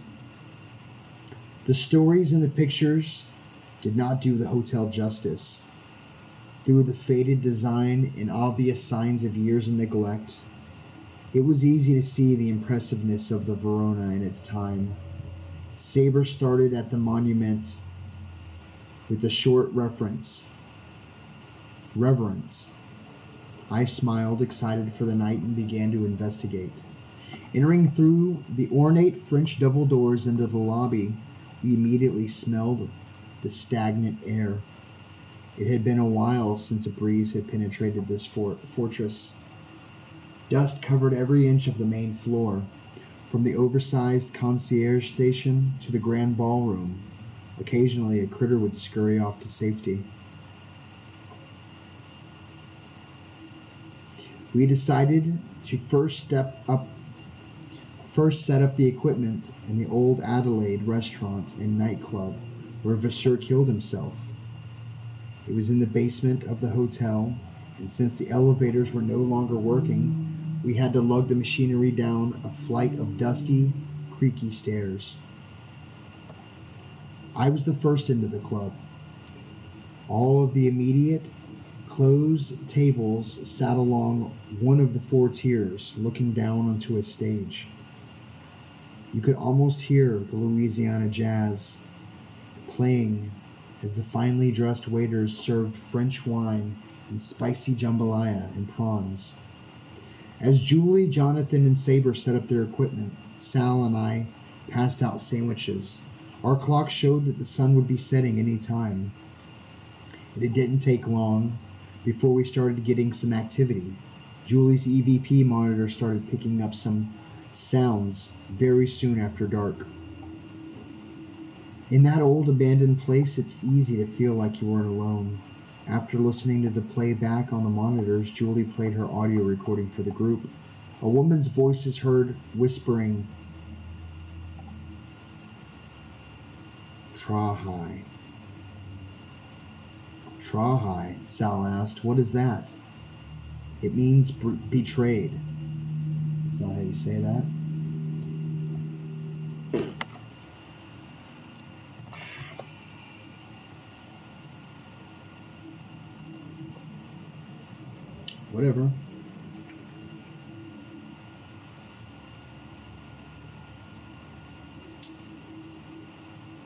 The stories and the pictures did not do the hotel justice. Through the faded design and obvious signs of years of neglect, it was easy to see the impressiveness of the Verona in its time. Saber started at the monument with a short reverence. I smiled, excited for the night, and began to investigate. Entering through the ornate French double doors into the lobby, we immediately smelled the stagnant air. It had been a while since a breeze had penetrated this fortress. Dust covered every inch of the main floor, from the oversized concierge station to the grand ballroom. Occasionally, a critter would scurry off to safety. We decided to first set up the equipment in the old Adelaide restaurant and nightclub where Vasseur killed himself. It was in the basement of the hotel, and since the elevators were no longer working, we had to lug the machinery down a flight of dusty, creaky stairs. I was the first into the club. All of the immediate closed tables sat along one of the 4 tiers, looking down onto a stage. You could almost hear the Louisiana jazz playing as the finely dressed waiters served French wine and spicy jambalaya and prawns. As Julie, Jonathan, and Saber set up their equipment, Sal and I passed out sandwiches. Our clock showed that the sun would be setting any time. And it didn't take long before we started getting some activity. Julie's EVP monitor started picking up some sounds very soon after dark. In that old abandoned place, it's easy to feel like you weren't alone. After listening to the playback on the monitors, Julie played her audio recording for the group. A woman's voice is heard whispering, Trahai. Trahai, Sal asked. What is that? It means betrayed. That's not how you say that. Whatever.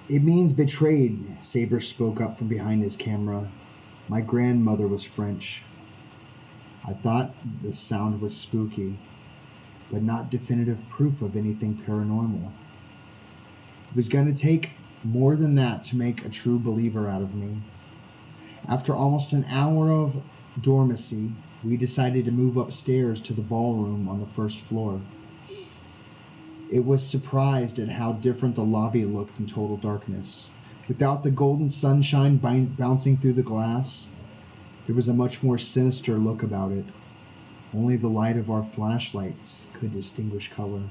It means betrayed, Saber spoke up from behind his camera. My grandmother was French. I thought the sound was spooky, but not definitive proof of anything paranormal. It was going to take more than that to make a true believer out of me. After almost an hour of dormancy, we decided to move upstairs to the ballroom on the first floor. It was surprised at how different the lobby looked in total darkness. Without the golden sunshine bouncing through the glass, there was a much more sinister look about it. Only the light of our flashlights could distinguish color.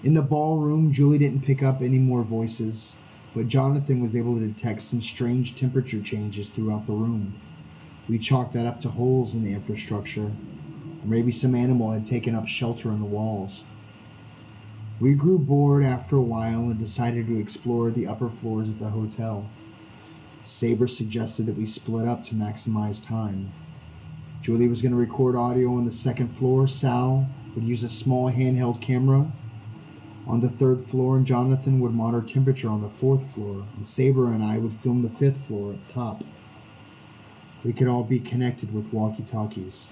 In the ballroom, Julie didn't pick up any more voices, but Jonathan was able to detect some strange temperature changes throughout the room. We chalked that up to holes in the infrastructure, or maybe some animal had taken up shelter in the walls. We grew bored after a while and decided to explore the upper floors of the hotel. Saber suggested that we split up to maximize time. Julie was going to record audio on the second floor. Sal would use a small handheld camera on the third floor, and Jonathan would monitor temperature on the fourth floor, and Saber and I would film the fifth floor up top. We could all be connected with walkie-talkies.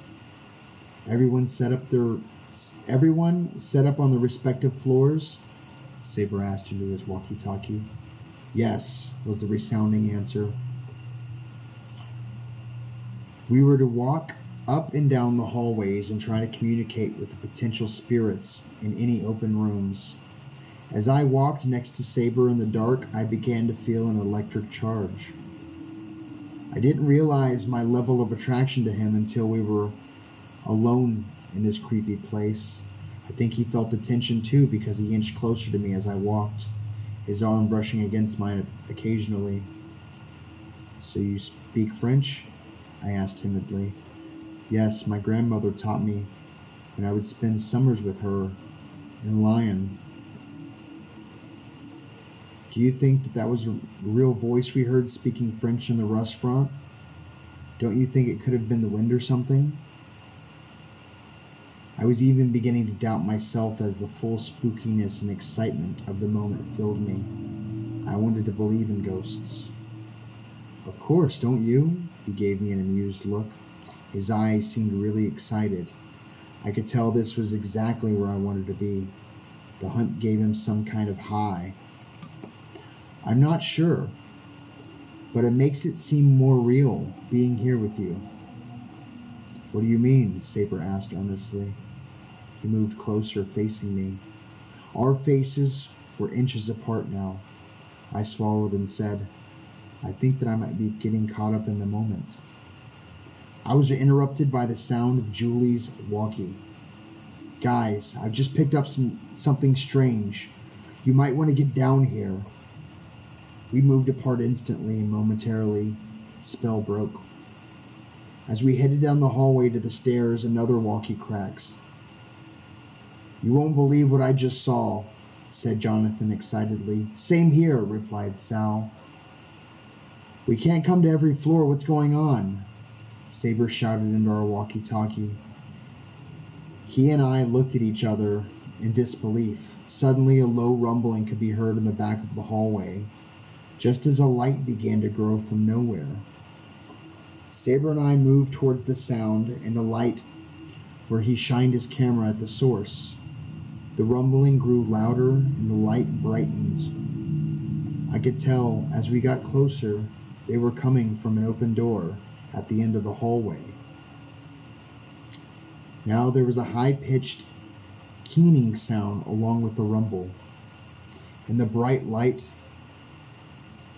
Everyone set up on the respective floors? Saber asked into his walkie-talkie. Yes, was the resounding answer. We were to walk up and down the hallways and try to communicate with the potential spirits in any open rooms. As I walked next to Saber in the dark, I began to feel an electric charge. I didn't realize my level of attraction to him until we were alone in this creepy place. I think he felt the tension too, because he inched closer to me as I walked, his arm brushing against mine occasionally. So you speak French? I asked timidly. Yes, my grandmother taught me when I would spend summers with her in Lyon. Do you think that was a real voice we heard speaking French in the restaurant? Don't you think it could have been the wind or something? I was even beginning to doubt myself as the full spookiness and excitement of the moment filled me. I wanted to believe in ghosts. Of course, don't you? He gave me an amused look. His eyes seemed really excited. I could tell this was exactly where I wanted to be. The hunt gave him some kind of high. I'm not sure, but it makes it seem more real being here with you. What do you mean? Saber asked earnestly. He moved closer, facing me. Our faces were inches apart now. I swallowed and said, I think that I might be getting caught up in the moment. I was interrupted by the sound of Julie's walkie. Guys, I've just picked up something strange. You might want to get down here. We moved apart instantly and momentarily. Spell broke. As we headed down the hallway to the stairs, another walkie cracks. You won't believe what I just saw, said Jonathan excitedly. Same here, replied Sal. We can't come to every floor. What's going on? Saber shouted into our walkie-talkie. He and I looked at each other in disbelief. Suddenly, a low rumbling could be heard in the back of the hallway, just as a light began to grow from nowhere. Saber and I moved towards the sound and the light where he shined his camera at the source. The rumbling grew louder and the light brightened. I could tell as we got closer they were coming from an open door at the end of the hallway. Now there was a high-pitched keening sound along with the rumble. In the bright light,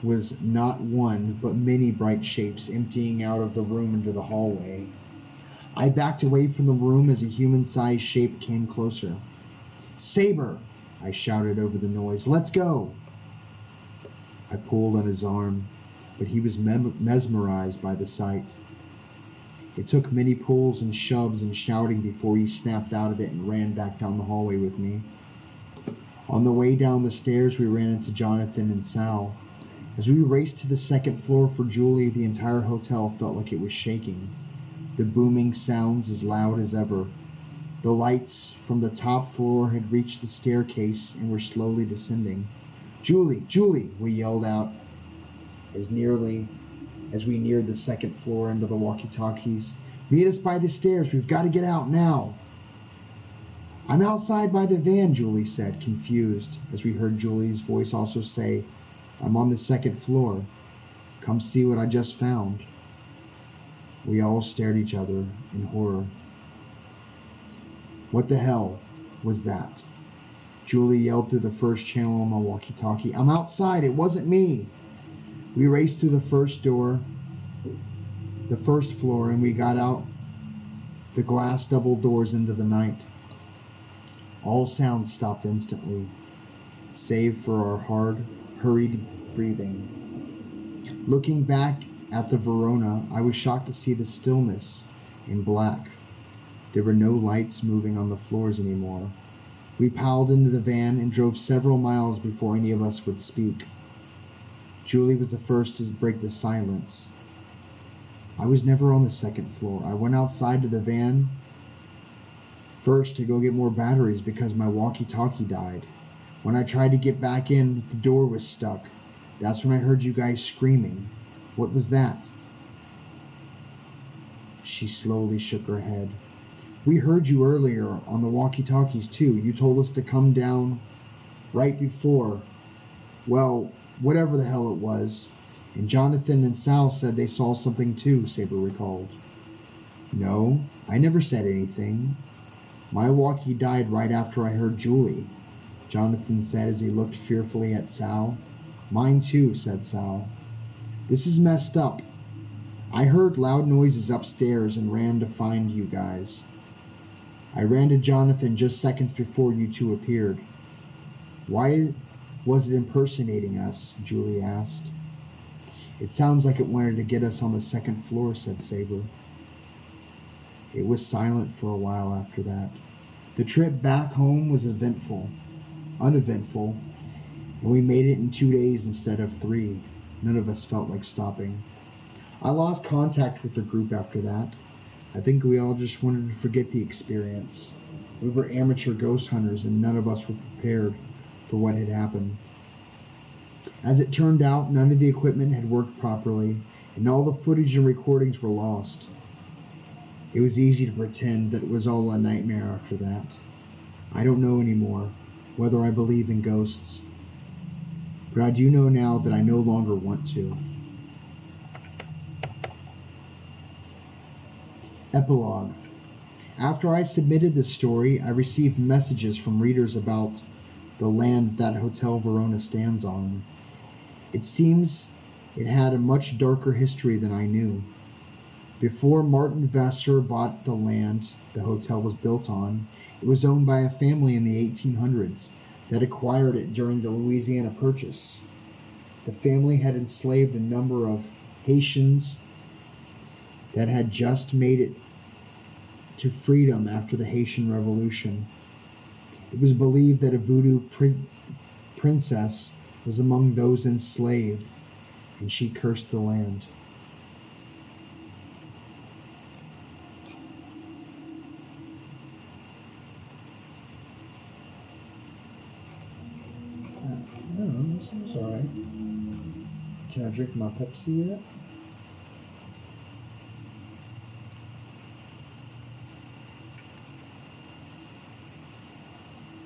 was not one, but many bright shapes emptying out of the room into the hallway. I backed away from the room as a human-sized shape came closer. "Saber!" I shouted over the noise. "Let's go!" I pulled on his arm, but he was mesmerized by the sight. It took many pulls and shoves and shouting before he snapped out of it and ran back down the hallway with me. On the way down the stairs, we ran into Jonathan and Sal. As we raced to the second floor for Julie, the entire hotel felt like it was shaking. The booming sounds as loud as ever. The lights from the top floor had reached the staircase and were slowly descending. "Julie! Julie!" we yelled out as we neared the second floor into the walkie-talkies. "Meet us by the stairs. We've got to get out now." "I'm outside by the van," Julie said, confused, as we heard Julie's voice also say, "I'm on the second floor. Come see what I just found." We all stared at each other in horror. "What the hell was that?" Julie yelled through the first channel on my walkie-talkie. "I'm outside. It wasn't me." We raced through the first floor, and we got out the glass double doors into the night. All sounds stopped instantly, save for our hurried breathing. Looking back at the Verona, I was shocked to see the stillness in black. There were no lights moving on the floors anymore. We piled into the van and drove several miles before any of us would speak. Julie was the first to break the silence. "I was never on the second floor. I went outside to the van first to go get more batteries because my walkie-talkie died. When I tried to get back in, the door was stuck. That's when I heard you guys screaming. What was that?" She slowly shook her head. "We heard you earlier on the walkie-talkies too. You told us to come down right before, well, whatever the hell it was. And Jonathan and Sal said they saw something too," Saber recalled. "No, I never said anything. My walkie died right after I heard Julie," Jonathan said as he looked fearfully at Sal. "Mine too," said Sal. "This is messed up. I heard loud noises upstairs and ran to find you guys. I ran to Jonathan just seconds before you two appeared." "Why was it impersonating us?" Julie asked. "It sounds like it wanted to get us on the second floor," said Saber. It was silent for a while after that. The trip back home was uneventful, and we made it in 2 days instead of 3. None of us felt like stopping. I lost contact with the group after that. I think we all just wanted to forget the experience. We were amateur ghost hunters, and none of us were prepared for what had happened. As it turned out, none of the equipment had worked properly, and all the footage and recordings were lost. It was easy to pretend that it was all a nightmare after that. I don't know anymore whether I believe in ghosts, but I do know now that I no longer want to. Epilogue. After I submitted the story, I received messages from readers about the land that Hotel Verona stands on. It seems it had a much darker history than I knew. Before Martin Vasseur bought the land the hotel was built on, it was owned by a family in the 1800s that acquired it during the Louisiana Purchase. The family had enslaved a number of Haitians that had just made it to freedom after the Haitian Revolution. It was believed that a voodoo princess was among those enslaved, and she cursed the land. No, this is all right. Can I drink my Pepsi yet?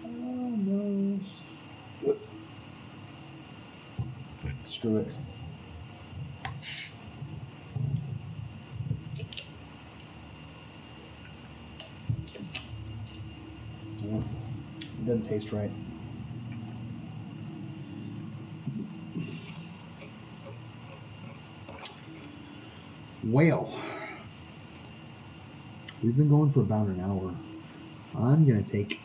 Almost. Screw it. Yeah, it doesn't taste right. Well, we've been going for about an hour. I'm gonna take.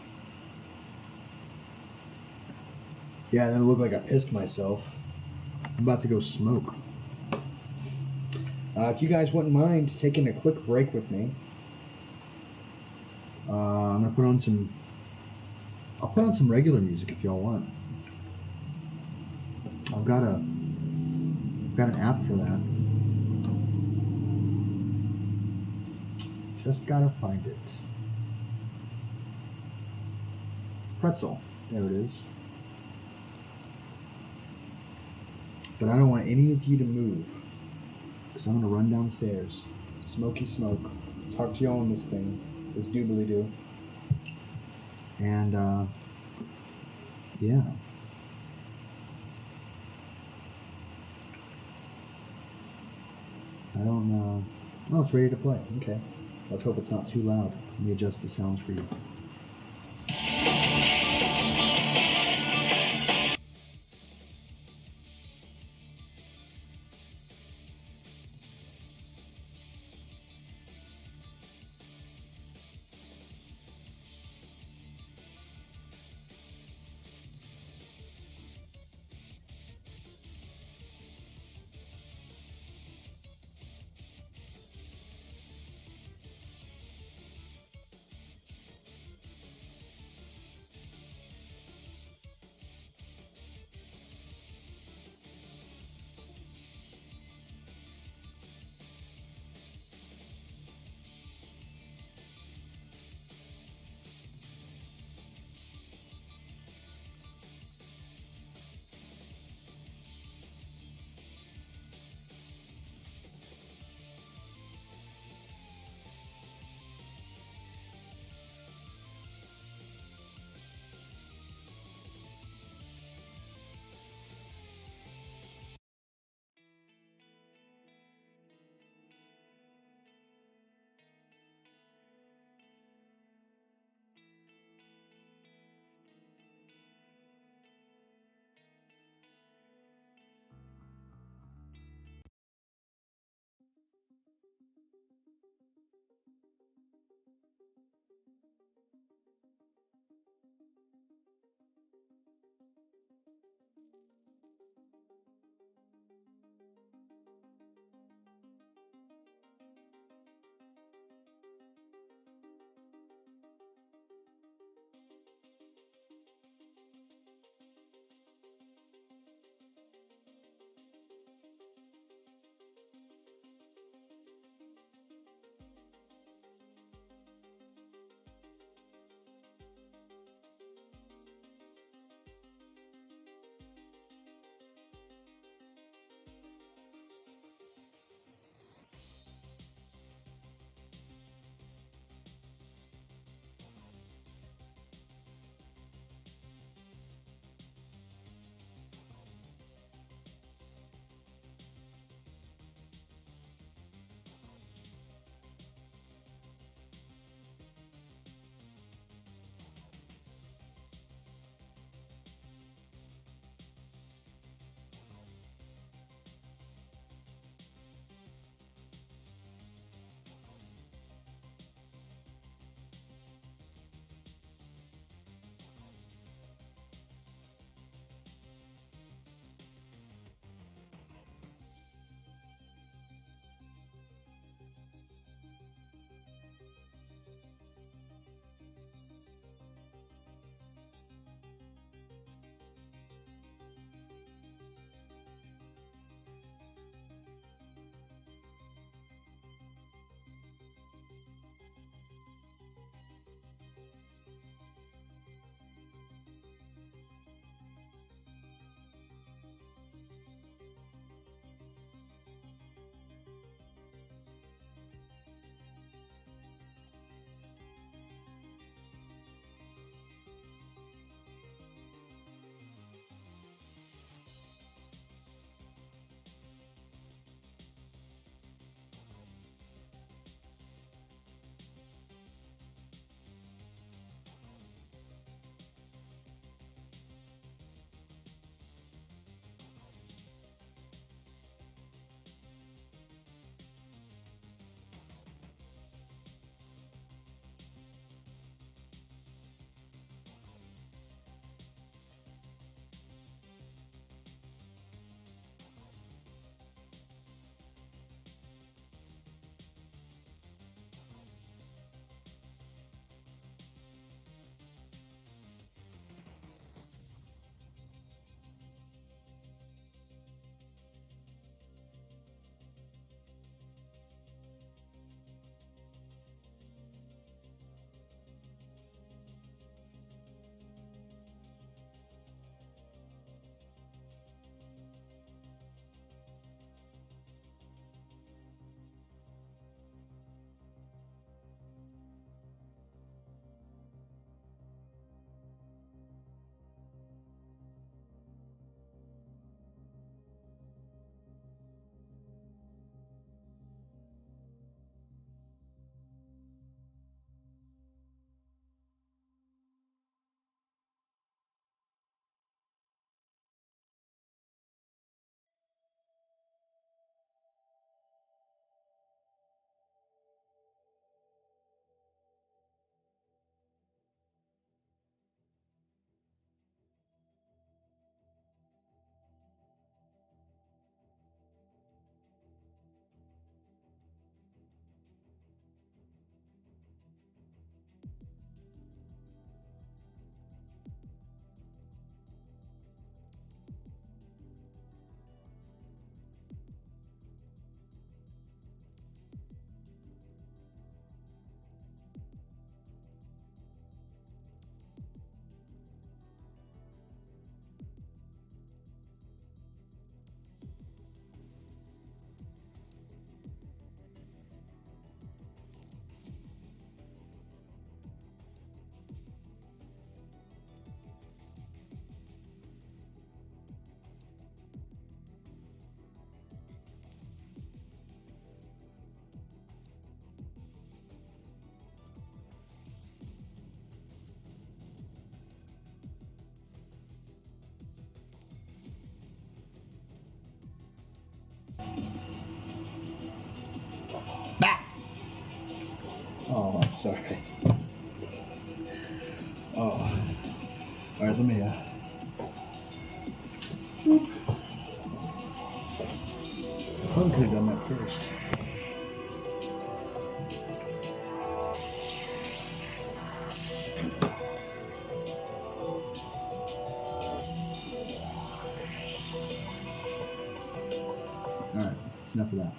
Yeah, then it looked like I pissed myself. I'm about to go smoke. If you guys wouldn't mind taking a quick break with me, I'm gonna put on some. I'll put on some regular music if y'all want. I've got an app for that. Just gotta find it. Pretzel. There it is. But I don't want any of you to move, because I'm gonna run downstairs, smoky smoke, talk to y'all on this thing, this doobly doo, and yeah. I don't. Oh, it's ready to play. Okay. Let's hope it's not too loud. Let me adjust the sounds for you. Back! Oh, I'm sorry. Oh. Alright, let me, Boop. Probably could have done that first. Alright, it's enough of that.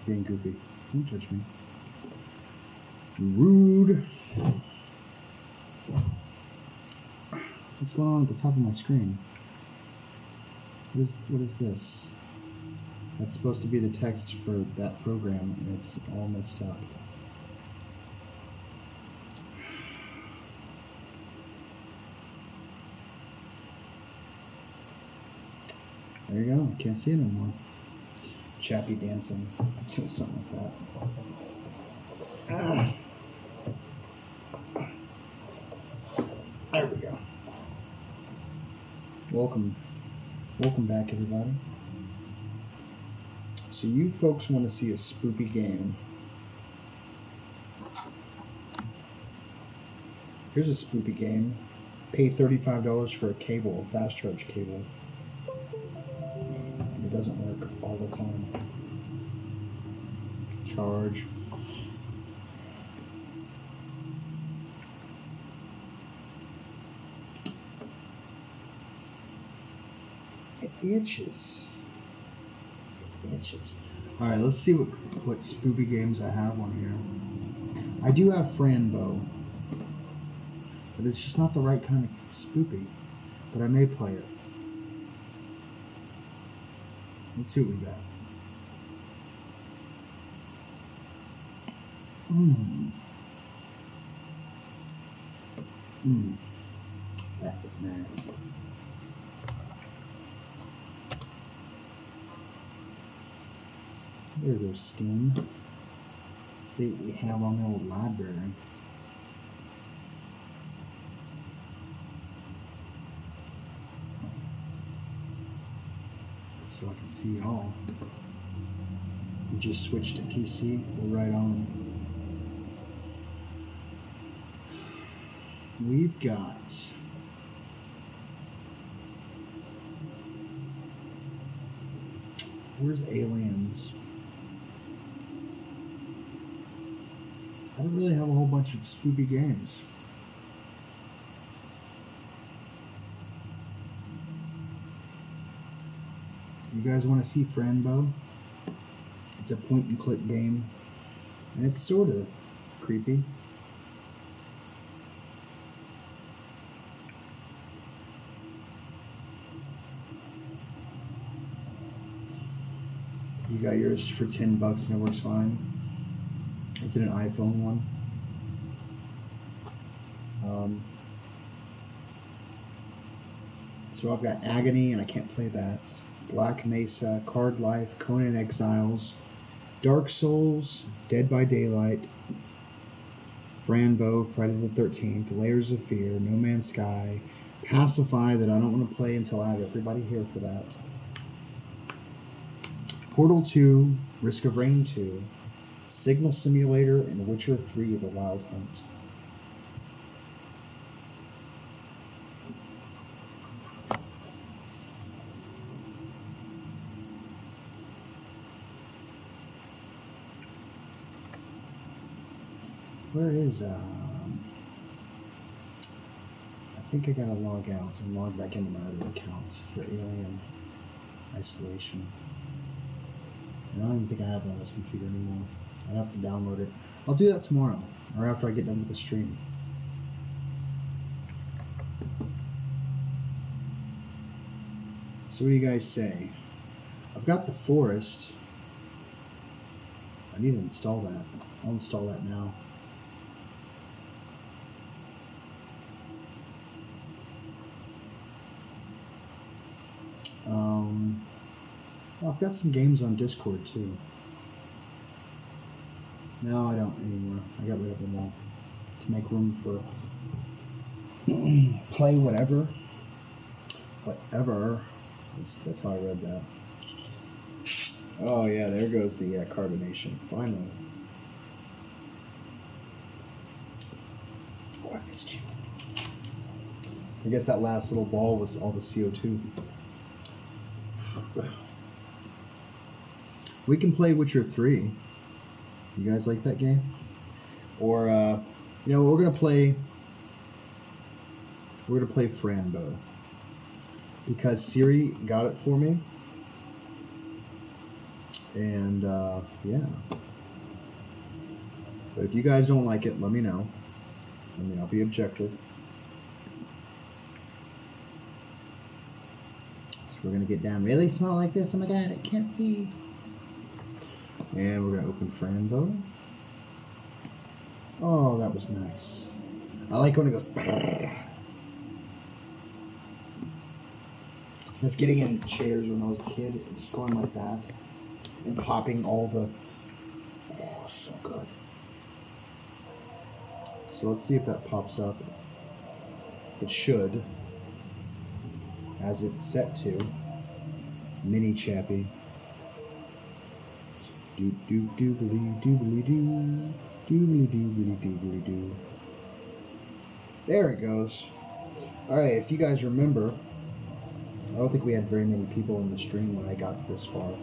Being goofy. Don't judge me. Rude. What's going on at the top of my screen? What is this? That's supposed to be the text for that program, and it's all messed up. There you go. Can't see it anymore. Chappy dancing. Something like that. There we go. Welcome back, everybody. So you folks want to see a spoopy game. Here's a spoopy game. Pay $35 for a cable, a fast charge cable. And it doesn't work all the time. Charge. It itches. It itches. Alright, let's see what spoopy games I have on here. I do have Franbo, but it's just not the right kind of spoopy. But I may play it. Let's see what we got. That is nice. There goes Steam. Let's see what we have on the old library. So I can see y'all. We just switched to PC. We're right on. We've got where's Aliens? I don't really have a whole bunch of spoopy games. You guys want to see Franbo? It's a point and click game, and it's sort of creepy. You got yours for $10 and it works fine. Is it an iPhone one? So I've got Agony, and I can't play that. Black Mesa, Card Life, Conan Exiles, Dark Souls, Dead by Daylight, Franbo, Friday the 13th, Layers of Fear, No Man's Sky, Pacify that I don't want to play until I have everybody here for that. Portal 2, Risk of Rain 2, Signal Simulator, and Witcher 3, The Wild Hunt. Where is, I think I gotta log out and log back into my other account for Alien Isolation. And I don't even think I have it on this computer anymore. I'd have to download it. I'll do that tomorrow, or after I get done with the stream. So what do you guys say? I've got the Forest. I need to install that. I'll install that now. Well, I've got some games on Discord too. No, I don't anymore. I got rid of them all to make room for play whatever. Whatever. That's how I read that. Oh yeah, there goes the carbonation. Finally. Oh, I missed you. I guess that last little ball was all the CO2. We can play Witcher 3. You guys like that game? Or, we're gonna play Franbo. Because Siri got it for me. And, yeah. But if you guys don't like it, let me know. I mean, I'll be objective. So we're gonna get down really small like this. Oh my god, I can't see. And we're gonna open Franbo. Oh, that was nice. I like when it goes. I was getting in chairs when I was a kid, just going like that, and popping all the. Oh, so good. So let's see if that pops up. It should, as it's set to. Mini Chappy. Doop doop doobly doobly doo. Doobly doobly doobly doo. There it goes. Alright, if you guys remember, I don't think we had very many people in the stream when I got this far.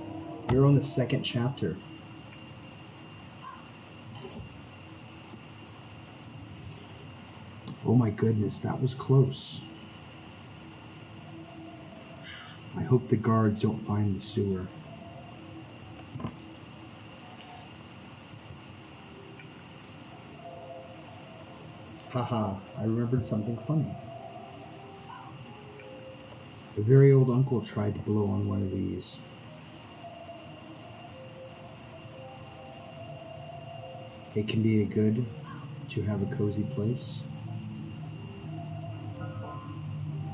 We were on the second chapter. Oh my goodness, that was close. I hope the guards don't find the sewer. Haha, I remembered something funny. A very old uncle tried to blow on one of these. It can be good to have a cozy place.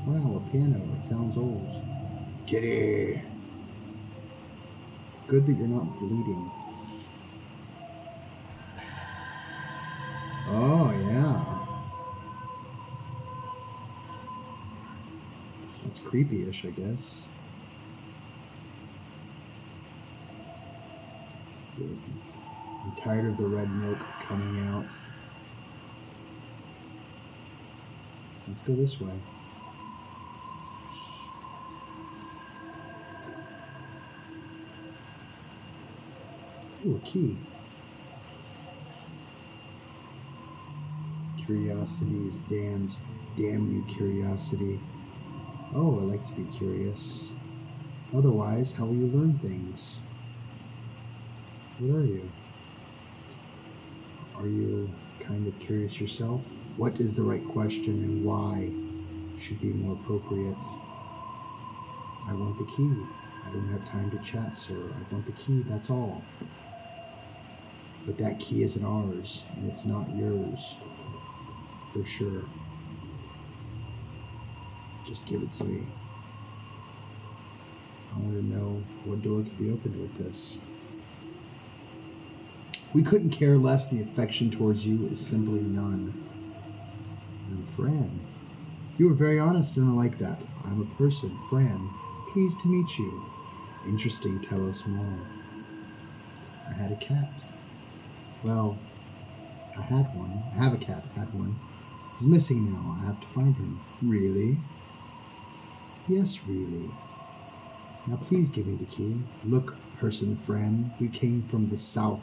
Wow, a piano. It sounds old. Kitty! Good that you're not bleeding. Oh, yeah. That's creepy-ish, I guess. I'm tired of the red milk coming out. Let's go this way. Ooh, a key. Curiosity is damned. Damn you, curiosity. Oh, I like to be curious. Otherwise, how will you learn things? What are you? Are you kind of curious yourself? What is the right question and why should be more appropriate? I want the key. I don't have time to chat, sir. I want the key, that's all. But that key isn't ours, and it's not yours. For sure. Just give it to me. I want to know what door could be opened with this. We couldn't care less. The affection towards you is simply none. And Fran, you were very honest and I like that. I'm a person, Fran. Pleased to meet you. Interesting, tell us more. I had a cat. Well, I had one. I have a cat, had one. He's missing now. I have to find him. Really? Yes, really. Now please give me the key. Look, person friend, we came from the south.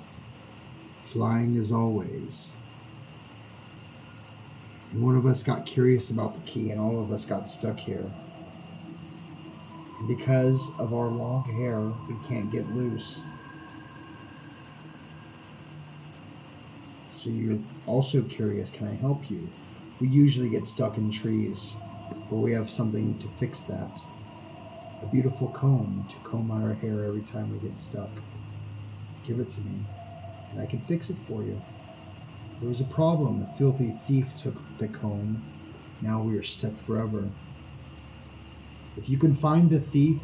Flying as always. And one of us got curious about the key and all of us got stuck here. And because of our long hair, we can't get loose. So you're also curious, can I help you? We usually get stuck in trees, but we have something to fix that. A beautiful comb to comb out our hair every time we get stuck. Give it to me, and I can fix it for you. There was a problem. A filthy thief took the comb. Now we are stuck forever. If you can find the thief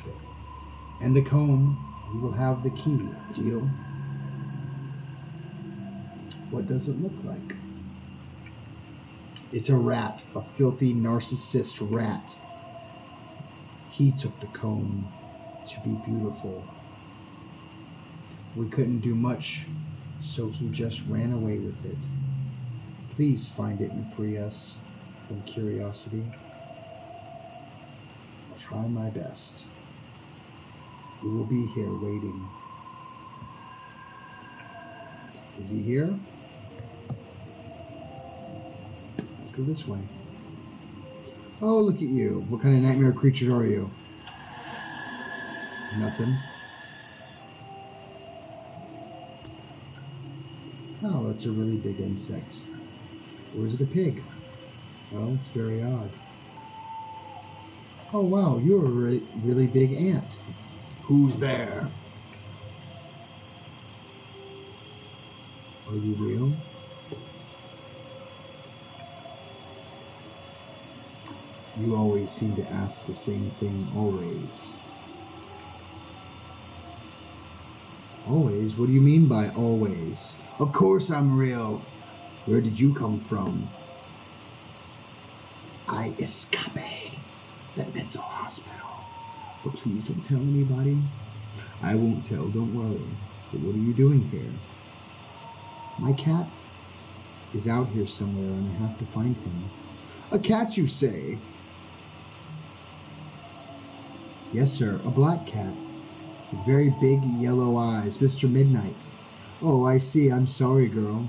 and the comb, you will have the key. Deal? What does it look like? It's a rat, a filthy narcissist rat. He took the comb to be beautiful. We couldn't do much, so he just ran away with it. Please find it and free us from curiosity. I'll try my best. We will be here waiting. Is he here? Let's go this way. Oh, look at you. What kind of nightmare creatures are you? Nothing. Oh, that's a really big insect. Or is it a pig? Well, it's very odd. Oh, wow, you're a really big ant. Who's there? Are you real? You always seem to ask the same thing, always. Always? What do you mean by always? Of course I'm real. Where did you come from? I escaped the mental hospital. But please don't tell anybody. I won't tell, don't worry. But what are you doing here? My cat is out here somewhere and I have to find him. A cat, you say? Yes, sir, a black cat. With very big yellow eyes. Mr. Midnight. Oh, I see. I'm sorry, girl.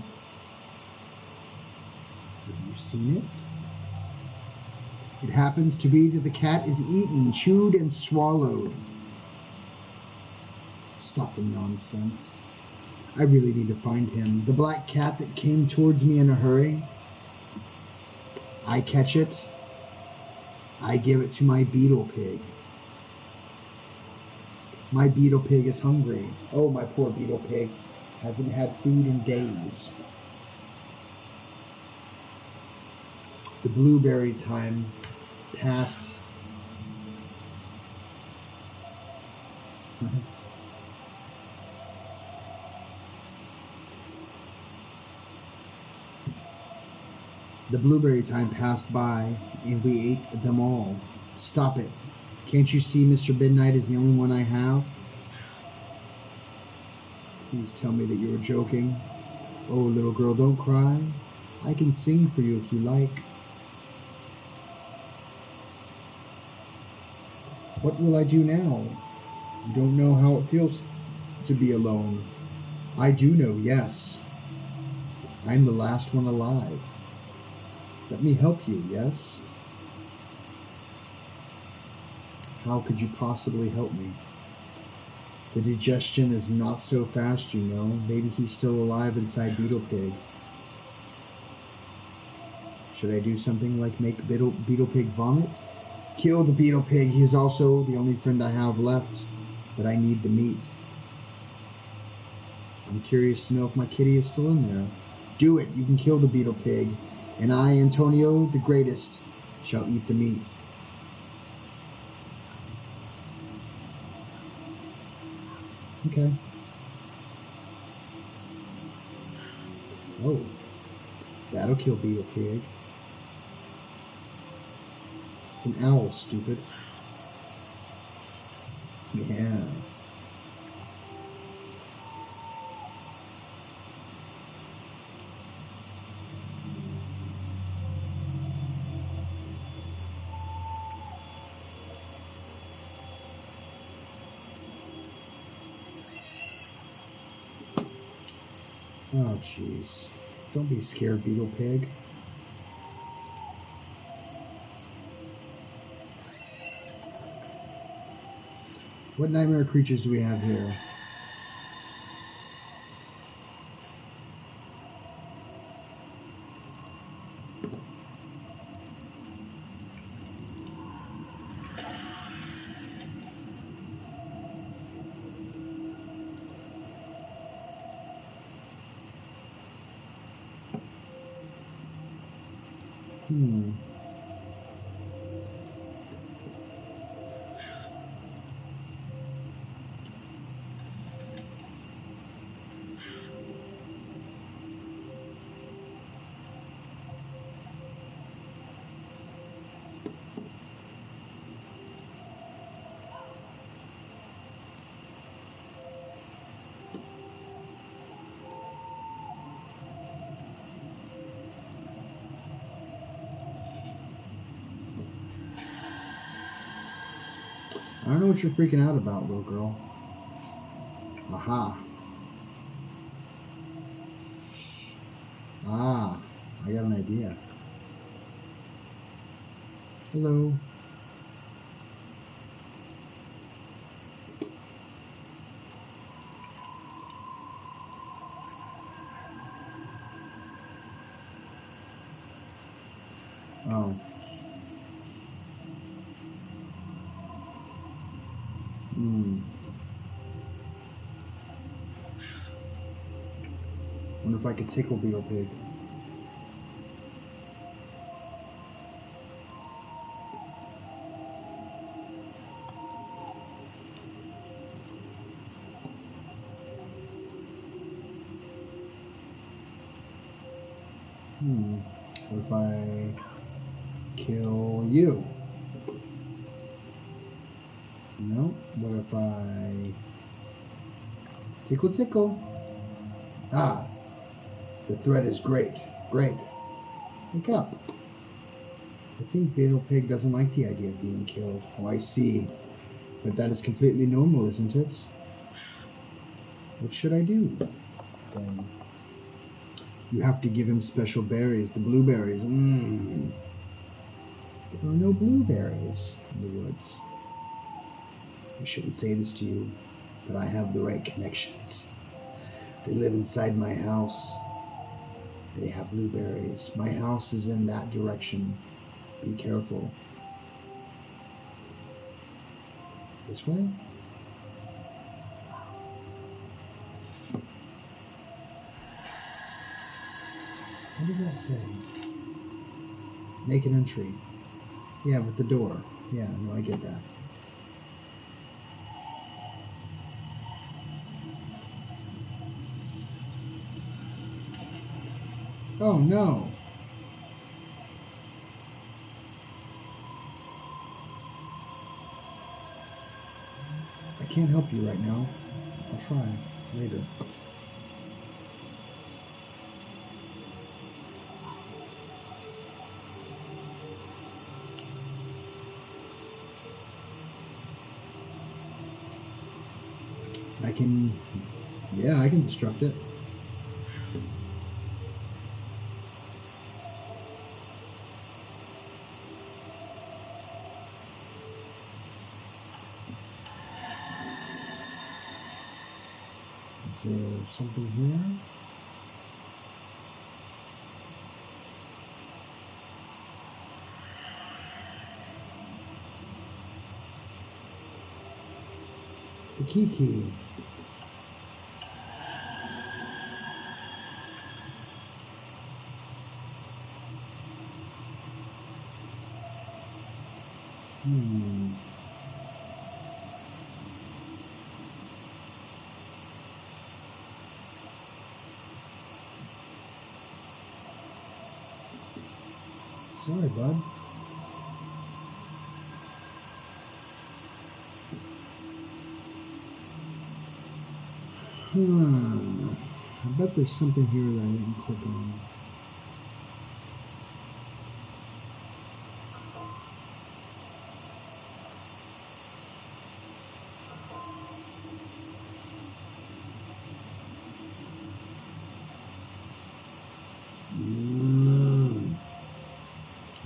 Have you seen it? It happens to be that the cat is eaten, chewed, and swallowed. Stop the nonsense. I really need to find him. The black cat that came towards me in a hurry. I catch it. I give it to my beetle pig. My beetle pig is hungry. Oh, my poor beetle pig hasn't had food in days. The blueberry time passed. The blueberry time passed by, and we ate them all. Stop it. Can't you see Mr. Midnight is the only one I have? Please tell me that you are joking. Oh, little girl, don't cry. I can sing for you if you like. What will I do now? You don't know how it feels to be alone. I do know, yes. I'm the last one alive. Let me help you, yes? How could you possibly help me? The digestion is not so fast, you know. Maybe he's still alive inside Beetle Pig. Should I do something like make Beetle Pig vomit? Kill the Beetle Pig. He is also the only friend I have left, but I need the meat. I'm curious to know if my kitty is still in there. Do it. You can kill the Beetle Pig, and I, Antonio, the greatest, shall eat the meat. Okay. Oh, that'll kill Beetle Pig. It's an owl, stupid. Yeah. Oh, jeez. Don't be scared, Beetle Pig. What nightmare creatures do we have here? I don't know what you're freaking out about, little girl. Aha. Ah, I got an idea. Hello. Oh. Wonder if I could tickle Beetle Pig. What if I kill you? No. What if I tickle tickle? Ah, the threat is great. Great. Wake up. I think Beetle Pig doesn't like the idea of being killed. Oh, I see. But that is completely normal, isn't it? What should I do then? You have to give him special berries, the blueberries. There are no blueberries in the woods. I shouldn't say this to you, but I have the right connections. They live inside my house. They have blueberries. My house is in that direction. Be careful. This way? What does that say? Make an entry. Yeah, with the door. Yeah, no, I get that. Oh no! I can't help you right now. I'll try later. I can destruct it. Is there something here? The key. Sorry, bud. I bet there's something here that I didn't click on.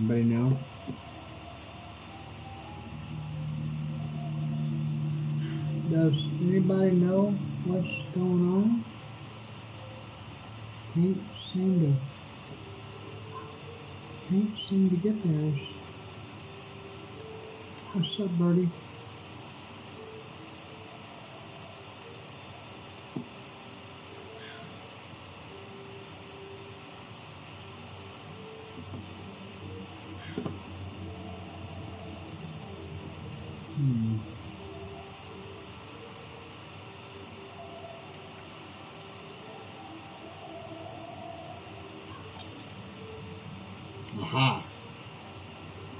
Anybody know? Does anybody know what's going on? Can't seem to get there. What's up, birdie?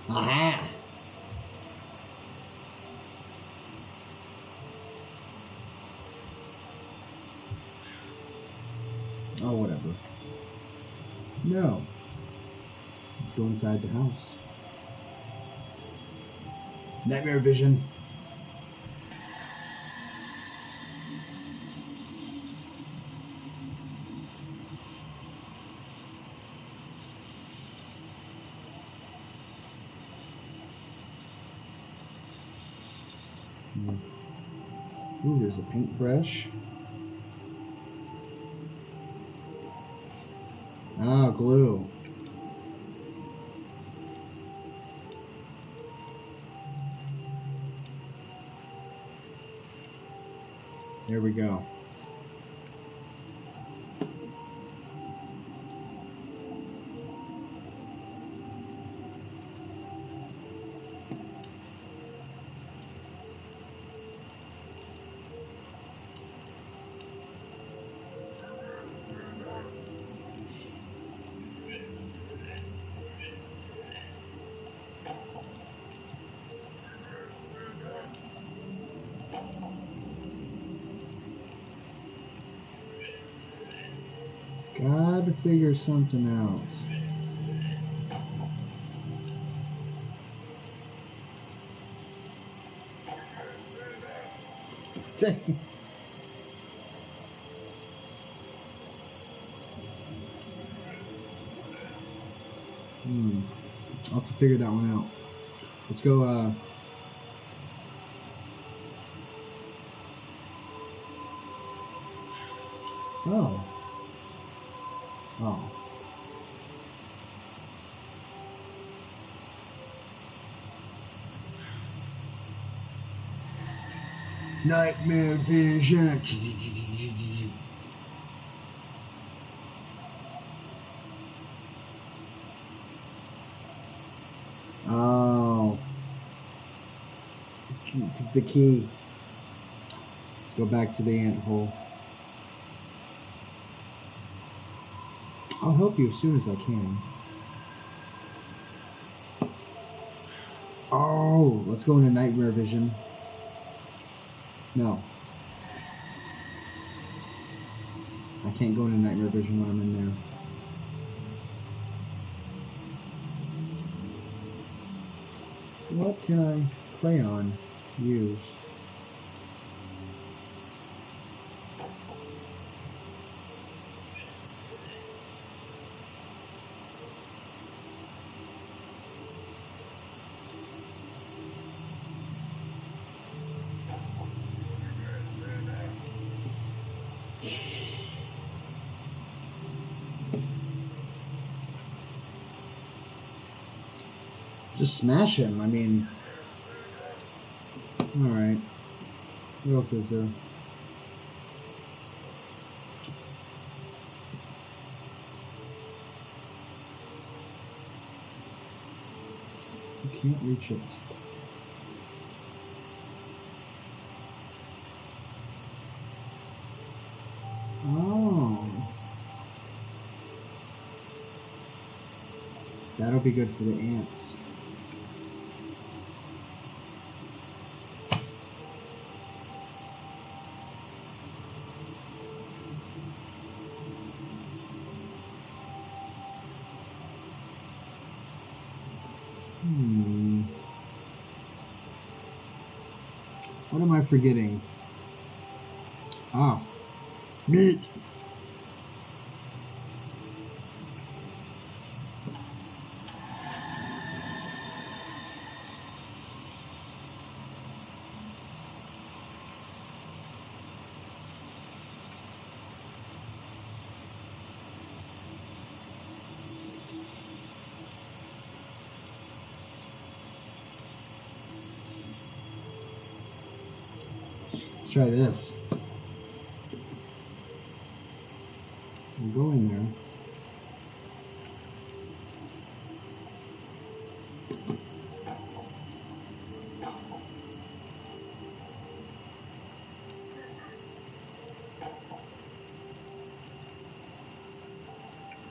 Aha. Oh, whatever. No. Let's go inside the house. Nightmare vision. Ooh, there's a paintbrush. Ah, glue. There we go. Gotta figure something out. I'll have to figure that one out. Let's go, oh. Oh. Nightmare vision. Oh. The key. Let's go back to the ant hole. I'll help you as soon as I can. Oh, let's go into nightmare vision. No. I can't go into nightmare vision when I'm in there. What can I crayon use? Just smash him, I mean... Alright. What else is there? I can't reach it. Oh. That'll be good for the ants. What am I forgetting? Ah, meat. Let's try this. We'll go in there.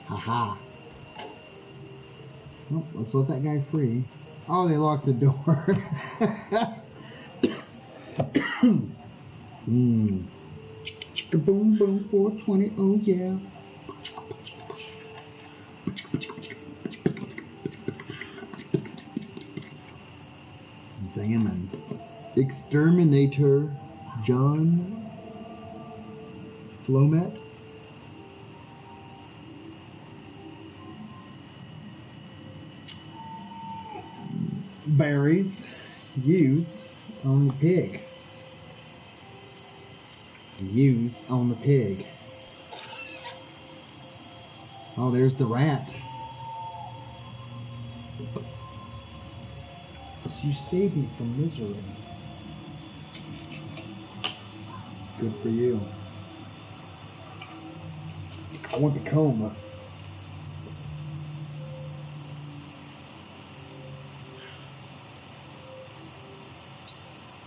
Haha. Nope, let's let that guy free. Oh, they locked the door. Chicka boom boom 420, oh yeah. Examine. Exterminator John Flomet. Berries used on the pig. use on the pig. Oh, there's the rat. So you saved me from misery. Good for you. I want the comb.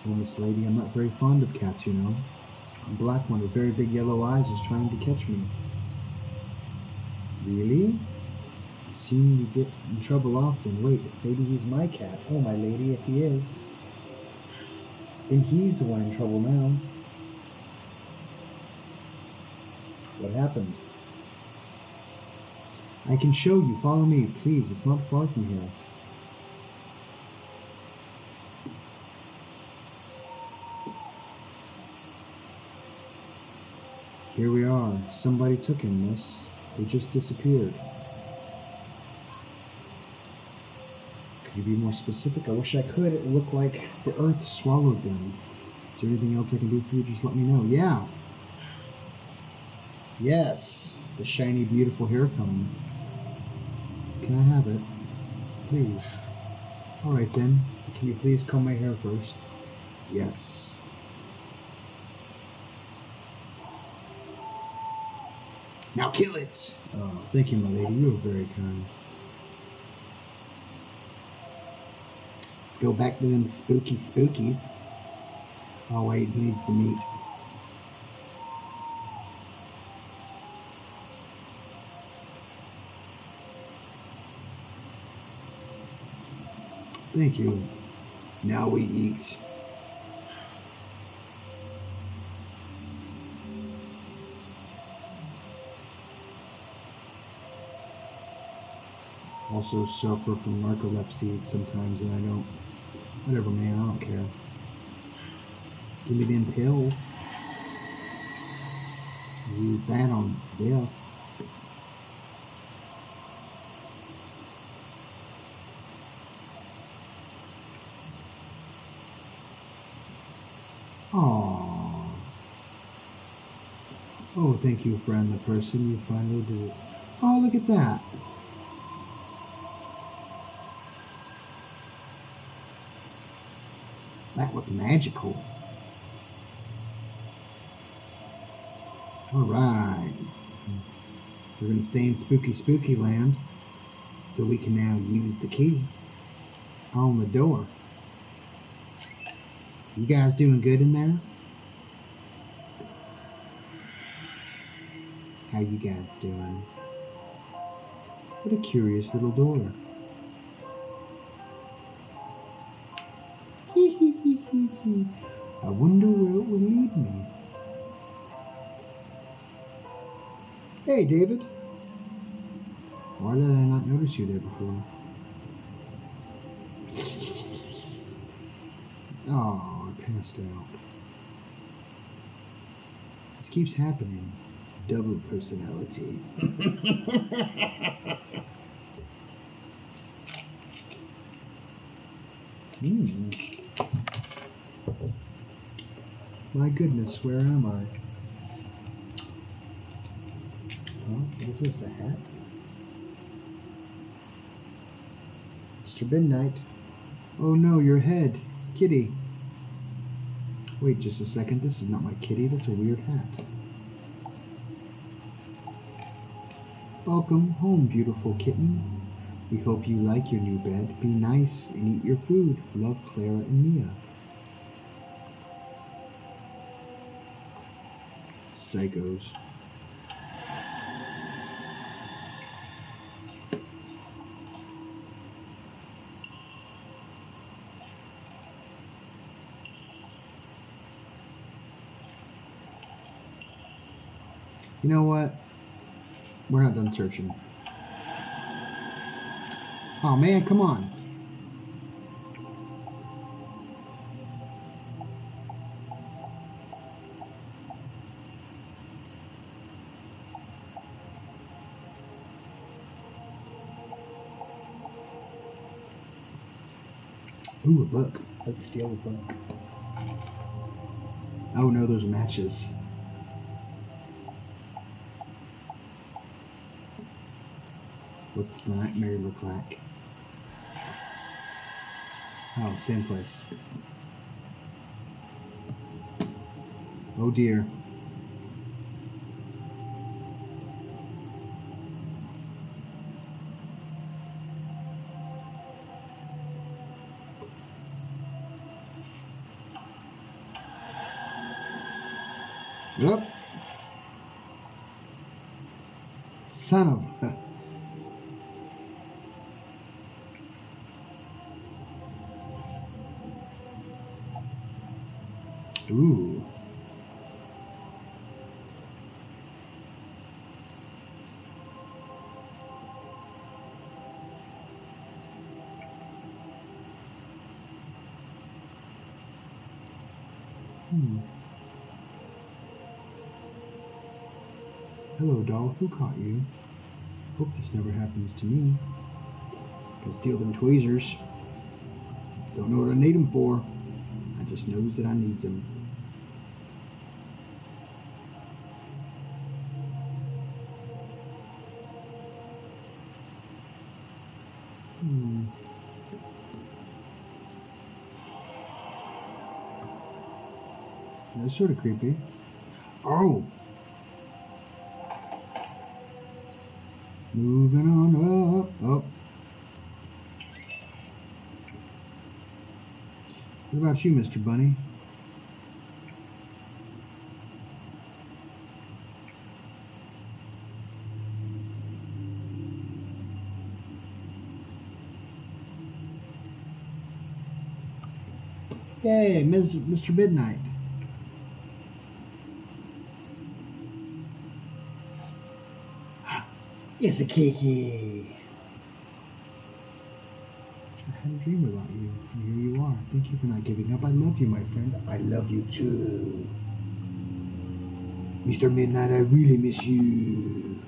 Well, Miss Lady, I'm not very fond of cats, you know. A black one with very big yellow eyes is trying to catch me. Really? I seem you get in trouble often. Wait, maybe he's my cat. Oh, my lady, if he is. Then he's the one in trouble now. What happened? I can show you. Follow me, please. It's not far from here. Here we are. Somebody took him, miss. They just disappeared. Could you be more specific? I wish I could. It looked like the earth swallowed them. Is there anything else I can do for you? Just let me know. Yeah. Yes. The shiny, beautiful hair comb. Can I have it? Please. Alright then. Can you please comb my hair first? Yes. Now kill it! Oh, thank you, my lady. You were very kind. Let's go back to them spooky spookies. Oh, wait, he needs the meat. Thank you. Now we eat. Also suffer from narcolepsy sometimes, and I don't. Whatever, man, I don't care. Give me them pills. Use that on this. Aww. Oh, thank you, friend, the person. You finally did it. Oh, look at that. That was magical. Alright. We're going to stay in spooky land. So we can now use the key on the door. You guys doing good in there? How you guys doing? What a curious little door. I wonder where it will lead me. Hey, David. Why did I not notice you there before? Oh, I passed out. This keeps happening. Double personality. My goodness, where am I? Oh, what is this, a hat? Mr. Midnight. Oh no, your head. Kitty. Wait just a second, this is not my kitty, that's a weird hat. Welcome home, beautiful kitten. We hope you like your new bed. Be nice and eat your food. Love, Clara and Mia. Psychos. You know what? We're not done searching. Oh man, come on. Ooh, a book. Let's steal a book. Oh no, those matches. What's the nightmare look like? Oh, same place. Oh dear. Yep. Son of a... Ooh. Hello, doll. Who caught you? Hope this never happens to me. Can steal them tweezers. Don't know what I need them for. I just knows that I needs them. That's sort of creepy. Oh! Moving on up, up. What about you, Mr. Bunny? Yay, Mr. Midnight. It's a kiki. I had a dream about you, and here you are. Thank you for not giving up. I love you, my friend. I love you too. Mr. Midnight, I really miss you.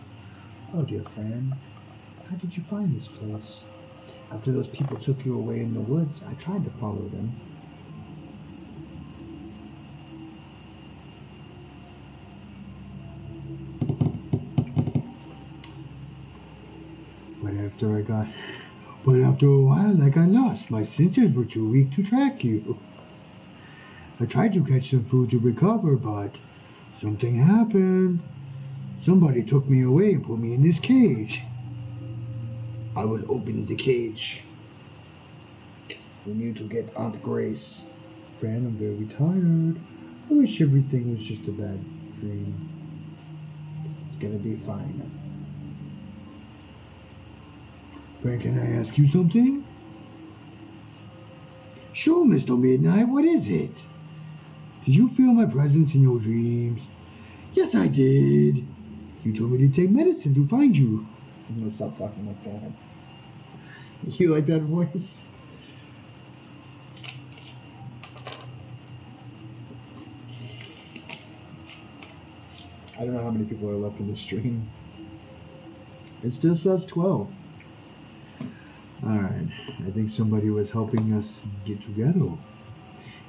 Oh, dear friend. How did you find this place? After those people took you away in the woods, I tried to follow them. But after a while, I got lost. My senses were too weak to track you. I tried to catch some food to recover, but something happened. Somebody took me away and put me in this cage. I will open the cage. We need to get Aunt Grace. Friend, I'm very tired. I wish everything was just a bad dream. It's gonna be fine. Friend, can I ask you something? Sure, Mr. Midnight, what is it? Did you feel my presence in your dreams? Yes, I did. You told me to take medicine to find you. I'm gonna stop talking like that. You like that voice? I don't know how many people are left in the stream. It still says 12. Alright, I think somebody was helping us get together.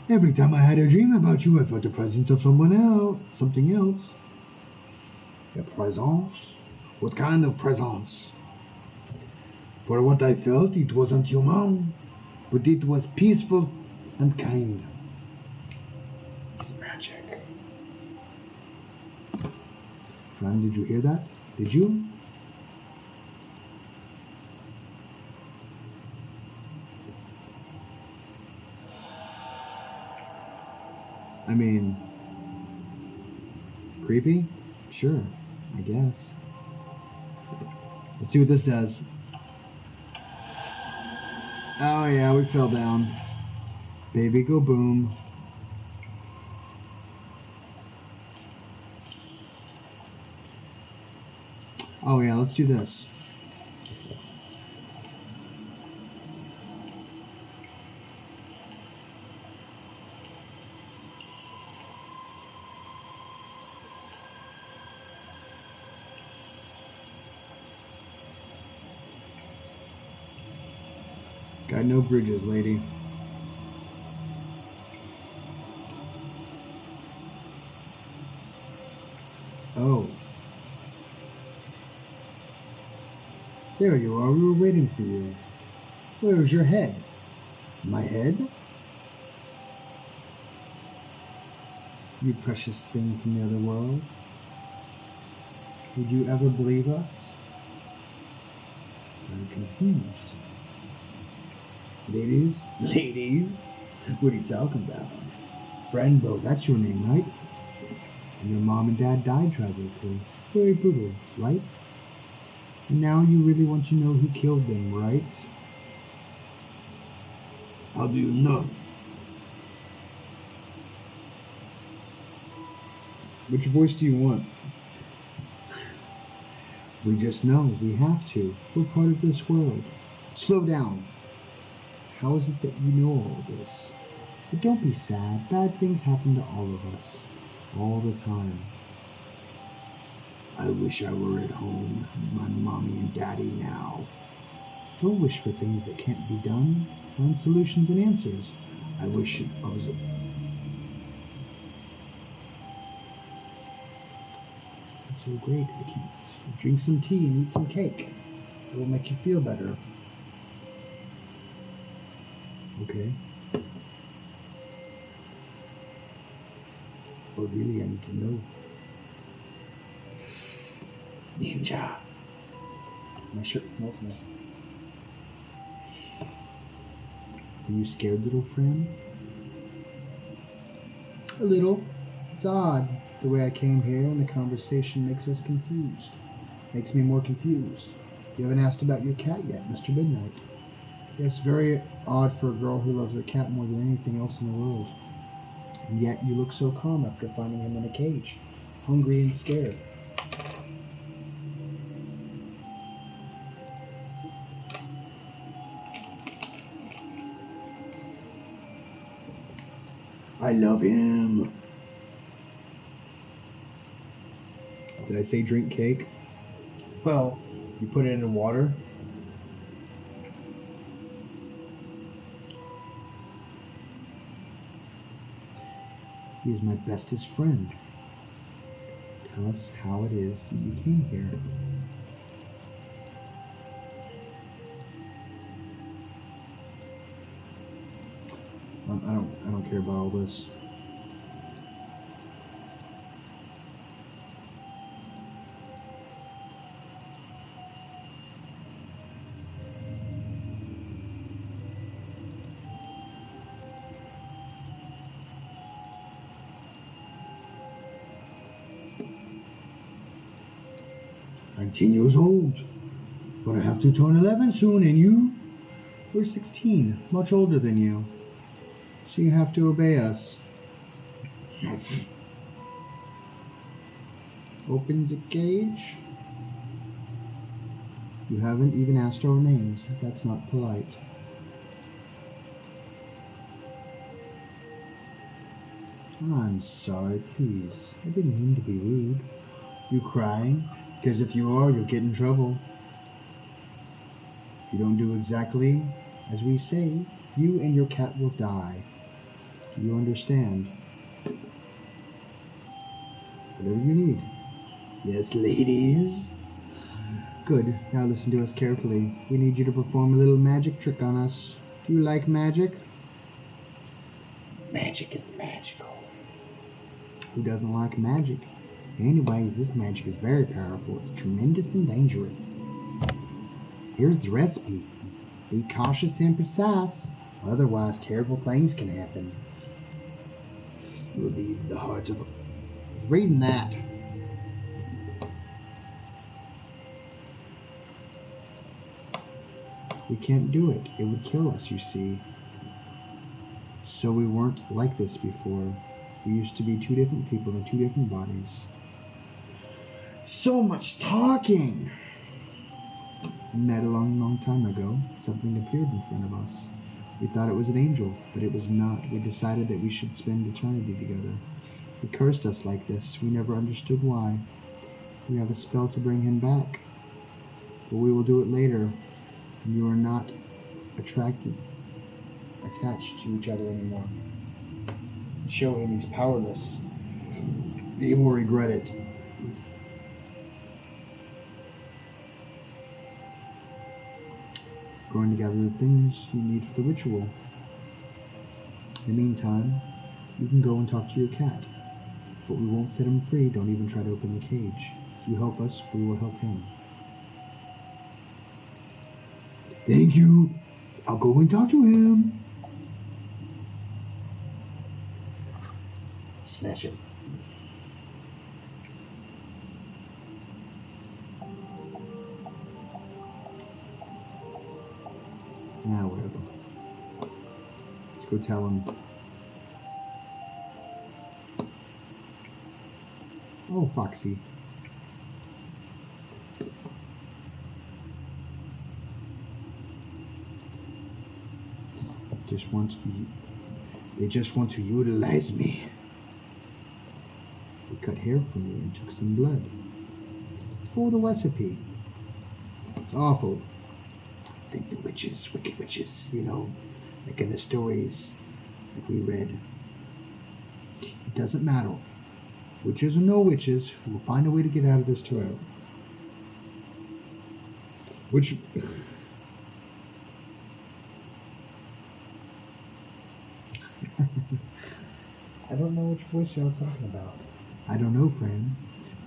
Every time I had a dream about you, I felt the presence of something else. A presence? What kind of presence? For what I felt, it wasn't human, but it was peaceful and kind. It's magic. Fran, did you hear that? Did you? I mean, creepy? Sure, I guess. Let's see what this does. Oh yeah, we fell down. Baby, go boom. Oh yeah, let's do this. Got no bridges, lady. Oh. There you are. We were waiting for you. Where is your head? My head? You precious thing from the other world. Would you ever believe us? I'm confused. Ladies? Ladies? What are you talking about? Frenbo, that's your name, right? And your mom and dad died tragically. Very brutal, right? And now you really want to know who killed them, right? How do you know? Which voice do you want? We just know. We have to. We're part of this world. Slow down. How is it that you know all this? But don't be sad. Bad things happen to all of us. All the time. I wish I were at home with my mommy and daddy now. Don't wish for things that can't be done. Find solutions and answers. I wish I was That's so great. I can drink some tea and eat some cake. It will make you feel better. Okay. But really, I need to know. Ninja. My shirt smells nice. Are you scared, little friend? A little. It's odd. The way I came here and the conversation makes us confused. Makes me more confused. You haven't asked about your cat yet, Mr. Midnight. Yes, very odd for a girl who loves her cat more than anything else in the world. And yet you look so calm after finding him in a cage, hungry and scared. I love him. Did I say drink cake? Well, you put it in water. He is my bestest friend. Tell us how it is that you came here. I don't care about all this. I'm 10 years old, but I have to turn 11 soon, and you? We're 16, much older than you. So you have to obey us. Opens a cage. You haven't even asked our names. That's not polite. I'm sorry, please. I didn't mean to be rude. You crying? Because if you are, you'll get in trouble. If you don't do exactly as we say, you and your cat will die. Do you understand? Whatever you need. Yes, ladies? Good. Now listen to us carefully. We need you to perform a little magic trick on us. Do you like magic? Magic is magical. Who doesn't like magic? Anyways, this magic is very powerful. It's tremendous and dangerous. Here's the recipe. Be cautious and precise, otherwise terrible things can happen. You'll need the heart of... Reading that. We can't do it. It would kill us, you see. So we weren't like this before. We used to be two different people in two different bodies. So much talking! We met a long, long time ago. Something appeared in front of us. We thought it was an angel, but it was not. We decided that we should spend eternity together. He cursed us like this. We never understood why. We have a spell to bring him back. But we will do it later. You are not attached to each other anymore. Show him he's powerless. He will regret it. going to gather the things you need for the ritual. In the meantime, you can go and talk to your cat. But we won't set him free. Don't even try to open the cage. If you help us, we will help him. Thank you. I'll go and talk to him. Snatch it. Now whatever. Let's go tell him. Oh, Foxy. They just want to utilize me. They cut hair from me and took some blood. It's for the recipe. It's awful. I think the witches, wicked witches, like in the stories that we read. It doesn't matter. Witches or no witches, we'll find a way to get out of this trail. Which... I don't know which voice y'all talking about. I don't know, Fran.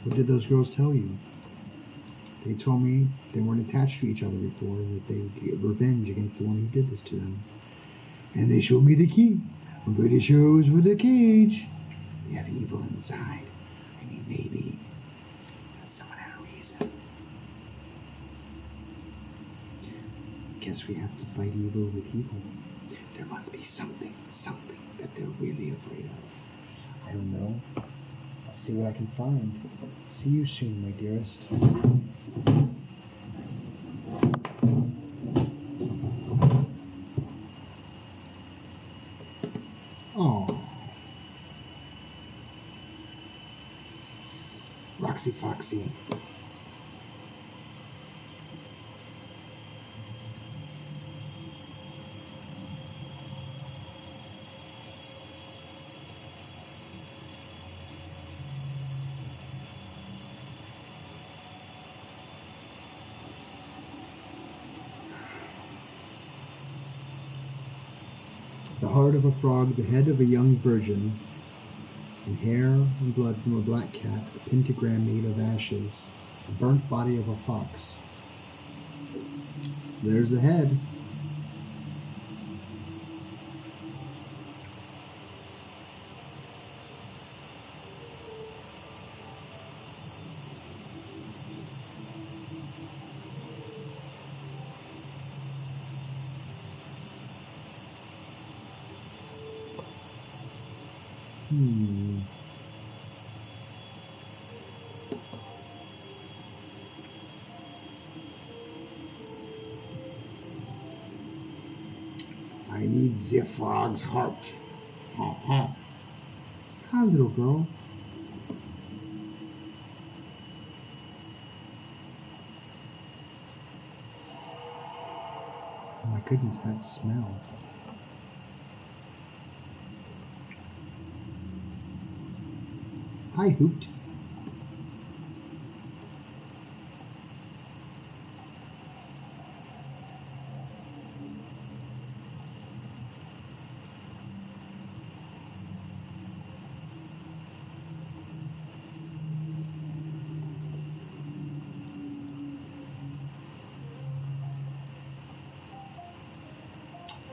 What did those girls tell you? They told me they weren't attached to each other before, that they would get revenge against the one who did this to them. And they showed me the key. I'm pretty sure it was for the cage. They have evil inside. I mean, maybe someone had a reason. I guess we have to fight evil with evil. There must be something that they're really afraid of. I don't know. I'll see what I can find. See you soon, my dearest. Oh. Roxy Foxy. The heart of a frog, the head of a young virgin, and hair and blood from a black cat, a pentagram made of ashes, the burnt body of a fox. There's the head. I need the frog's heart. Hi, little girl. Oh my goodness, that smell. Hi, Hoot.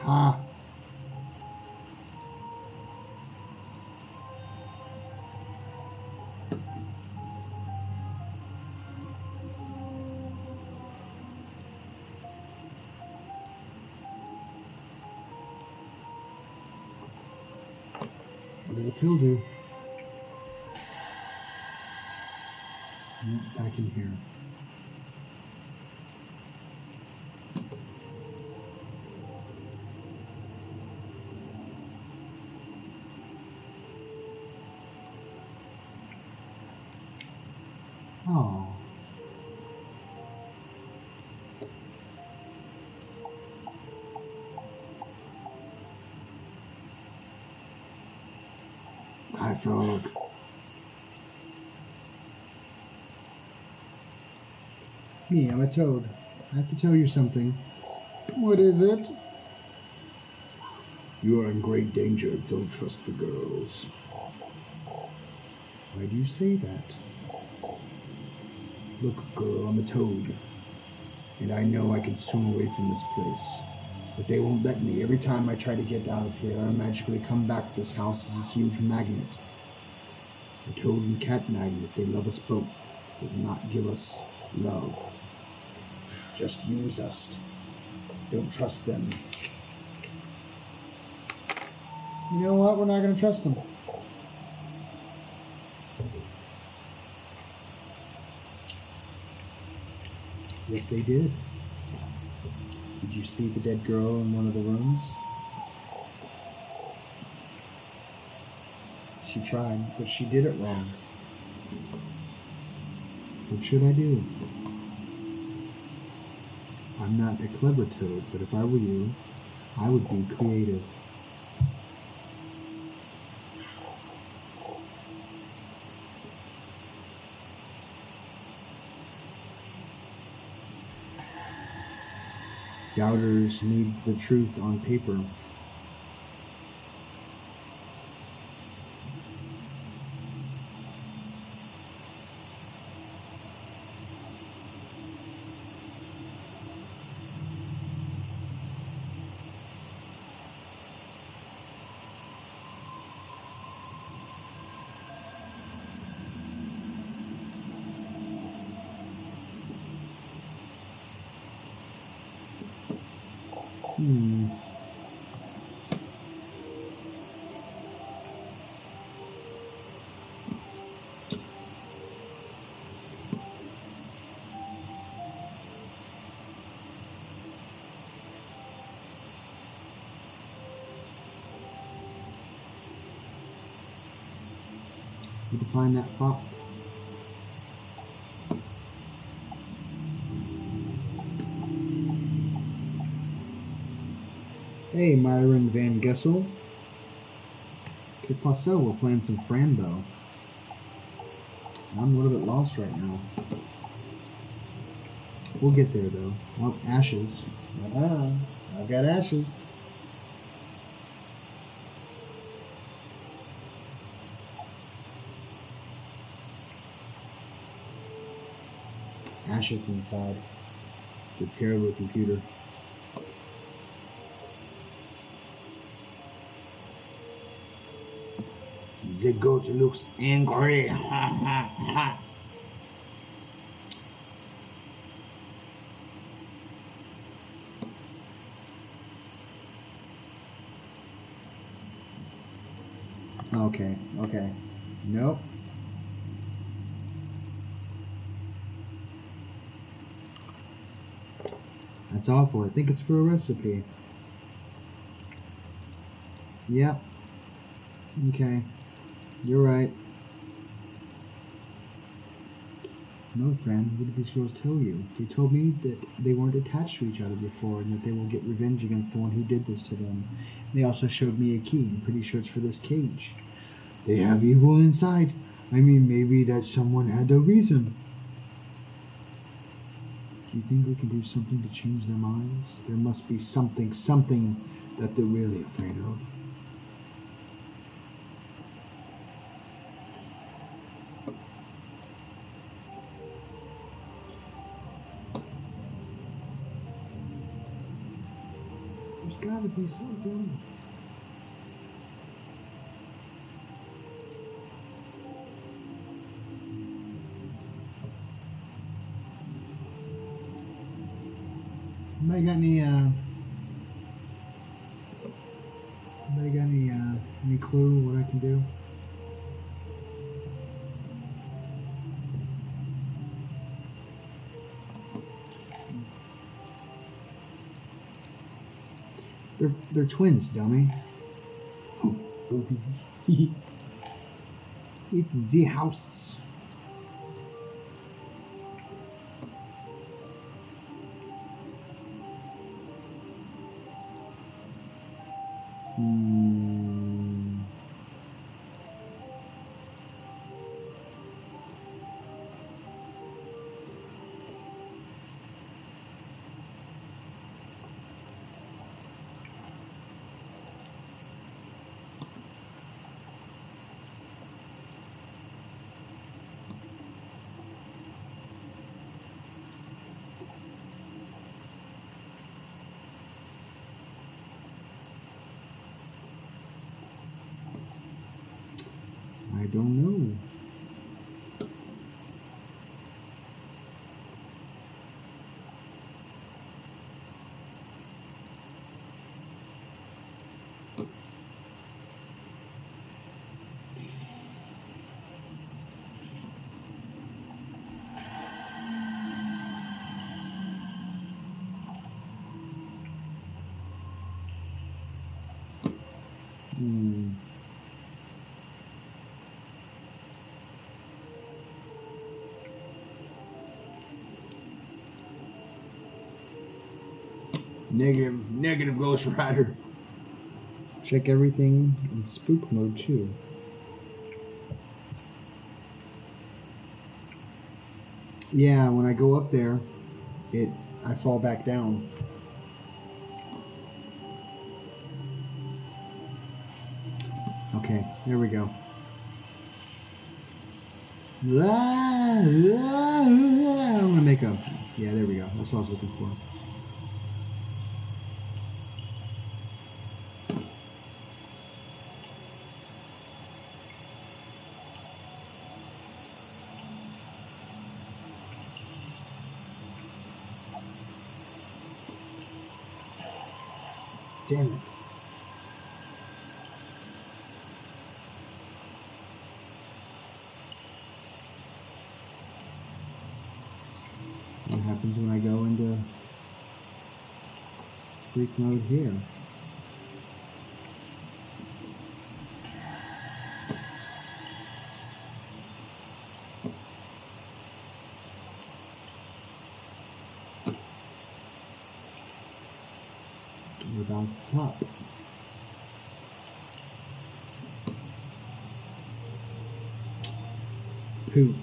Ah. What does the pill do? Back in here. Oh. Hi, frog. Me, I'm a toad. I have to tell you something. What is it? You are in great danger. Don't trust the girls. Why do you say that? Look, girl, I'm a toad. And I know I can swim away from this place. But they won't let me. Every time I try to get out of here, I magically come back to this house as a huge magnet. A toad and cat magnet. They love us both, but will not give us love. Just use us. Don't trust them. You know what? We're not going to trust them. Yes, they did. Did you see the dead girl in one of the rooms? She tried, but she did it wrong. What should I do? I'm not a clever toad, but if I were you, I would be creative. Doubters need the truth on paper. Need to find that fox. Hey, Myron Van Gessel. Que paso? We're playing some Frambo. I'm a little bit lost right now. We'll get there, though. Oh, ashes. I've got ashes. Ashes inside. It's a terrible computer. The goat looks angry. Okay. Nope. That's awful. I think it's for a recipe. Yep. Okay. You're right. No, friend. What did these girls tell you? They told me that they weren't attached to each other before and that they will get revenge against the one who did this to them. They also showed me a key. I'm pretty sure it's for this cage. They have evil inside. I mean, maybe that someone had a reason. Do you think we can do something to change their minds? There must be something that they're really afraid of. There's gotta be something. Anybody got any clue what I can do? They're twins, dummy. Boobies. It's the house. don't know. Negative Ghost Rider. Check everything in spook mode too. Yeah, when I go up there, I fall back down. Okay, there we go. I'm gonna make a. Yeah, there we go. That's what I was looking for. Damn it. What happens when I go into freak mode here? We're about the top. Poop.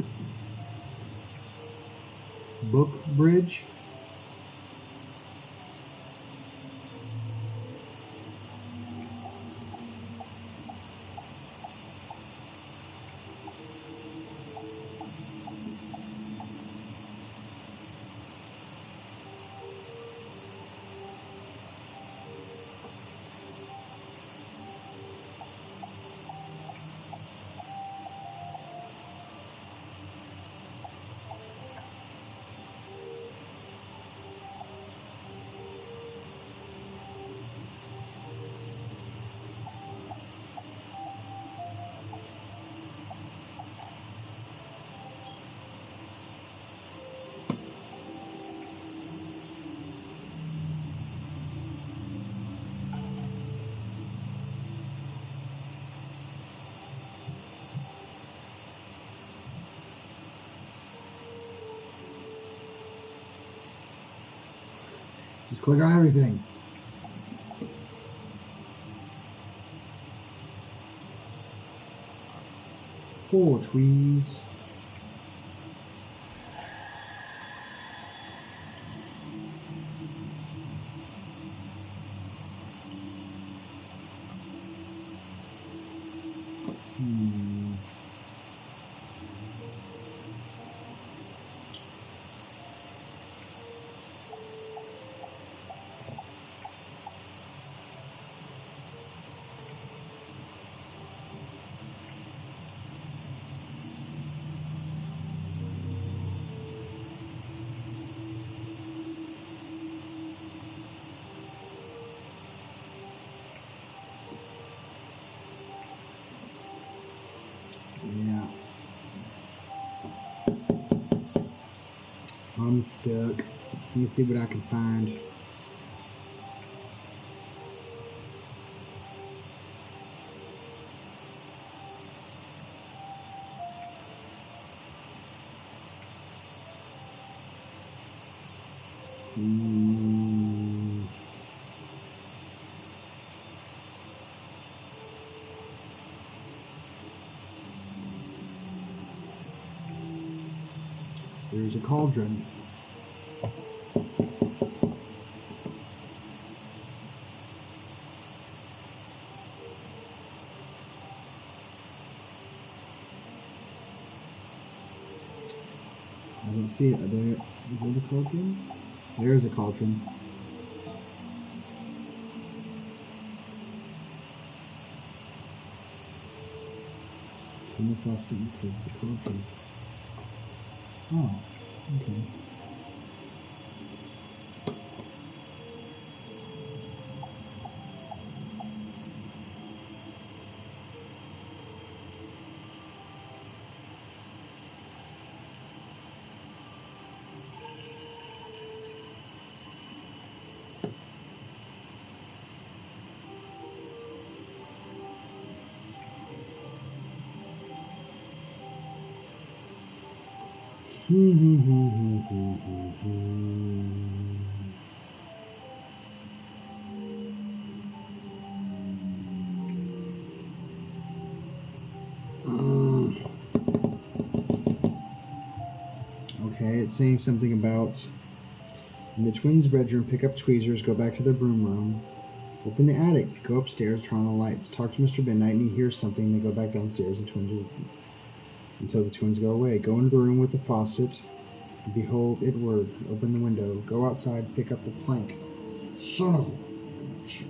Book bridge. Just click on everything. Four trees. Yeah. I'm stuck. Let me see what I can find. There's a cauldron. I don't see it. Is there a cauldron? There's a cauldron. Open the faucet and close the coffee. Oh, okay. Okay, it's saying something about in the twins' bedroom, pick up tweezers, go back to their broom room, open the attic, go upstairs, turn on the lights, talk to Mr. Midnight, and he hears something, they go back downstairs, until the twins go away. Go into the room with the faucet, behold it word, open the window, go outside, pick up the plank. Son of a bitch.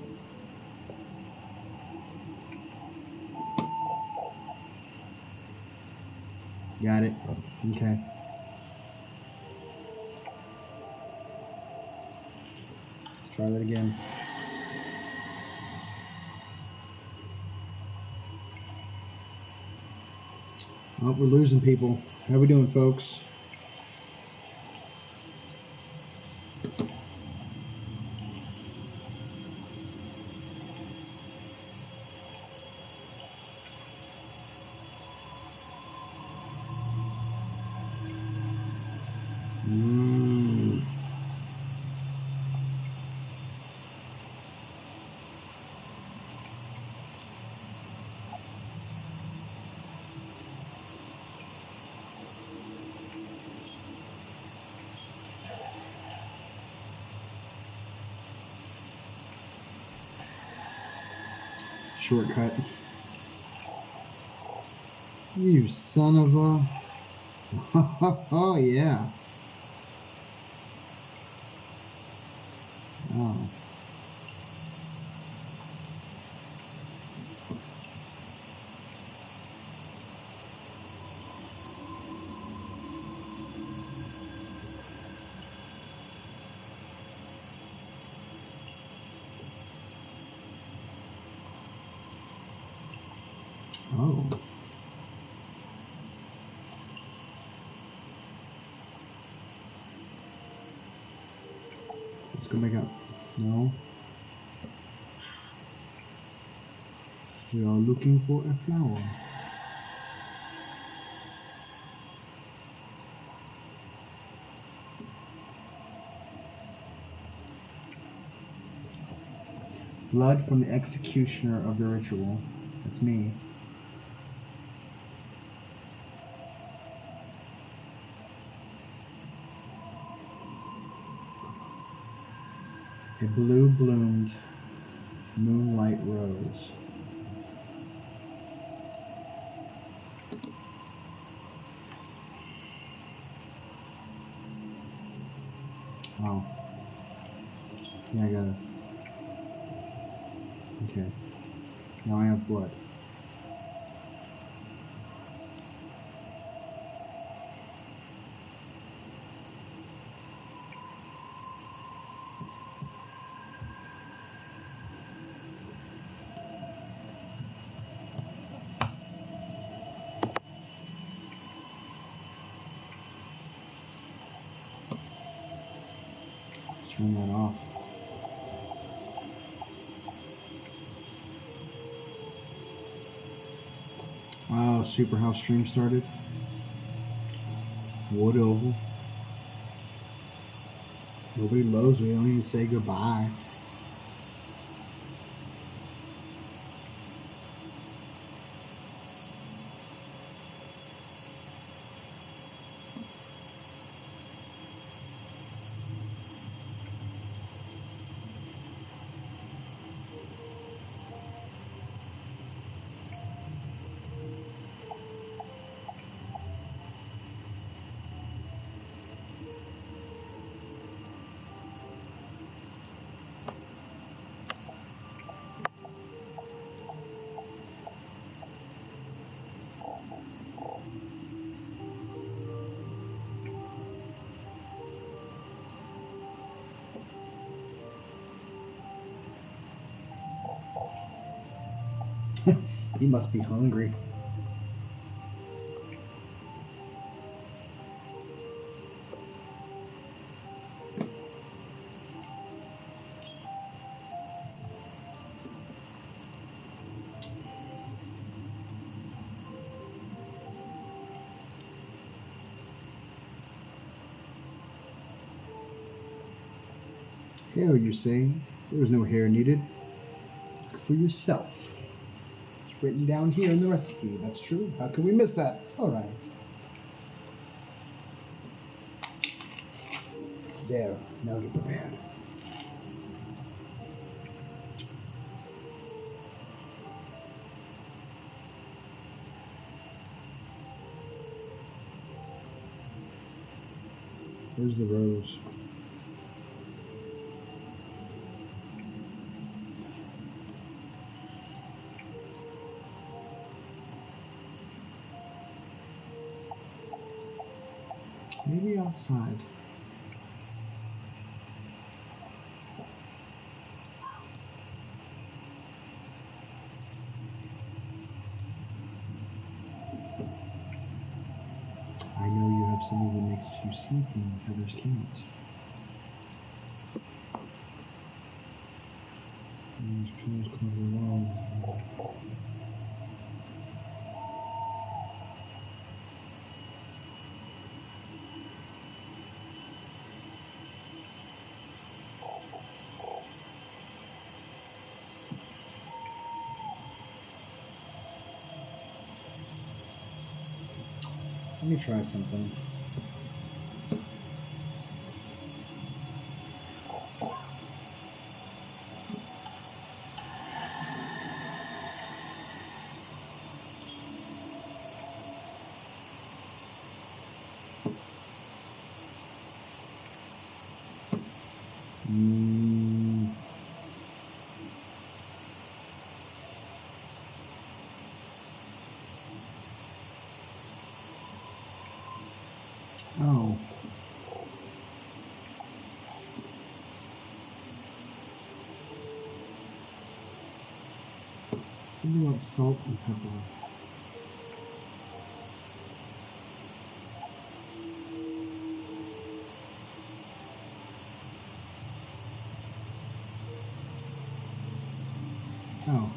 Got it. Okay. Try that again. Oh, we're losing people. How we doing, folks? Shortcut. You son of a... Oh, yeah. Oh. Oh. So let's go back up. No. We are looking for a flower. Blood from the executioner of the ritual. That's me. A blue-bloomed moonlight rose. Oh. Yeah, I got it. Okay. Now I have blood. Let's turn that off. Oh, Superhouse stream started. Whatever. Nobody loves me. I don't even say goodbye. He must be hungry. Hair, you say? There is no hair needed. For yourself. It's written down here in the recipe. That's true. How could we miss that? All right. There. Now get prepared. Where's the rose? Maybe outside. I know you have something that makes you see things others can't. These pills cover well. Let me try something. Oh. Something about salt and pepper. Oh.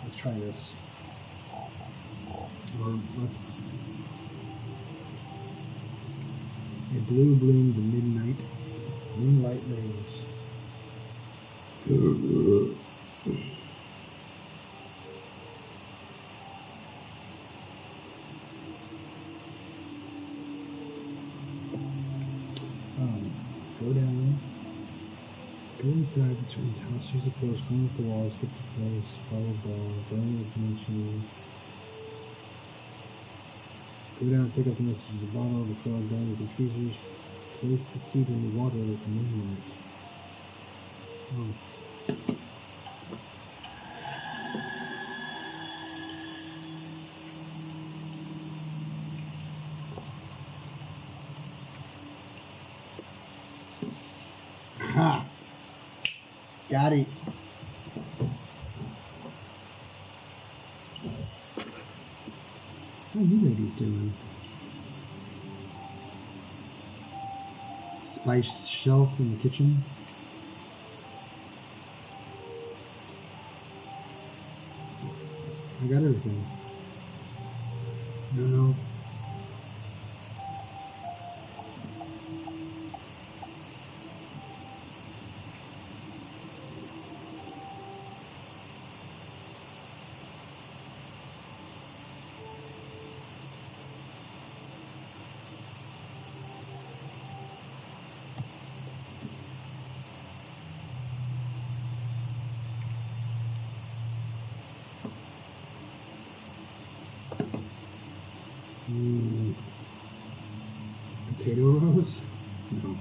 Let's try this. Or let's. A blue bloom the midnight moonlight rose. Go down. Go inside the twins' house. Use the poles, climb up the walls, hit the place, follow ball, burn the connection. Go down, pick up the message in the bottle, the frog down with the tweezers. Place the seed in the water like the moonlight. Oh. Ha! Got it. How are you ladies doing? Spice shelf in the kitchen. I got everything. No. Potato roast? No.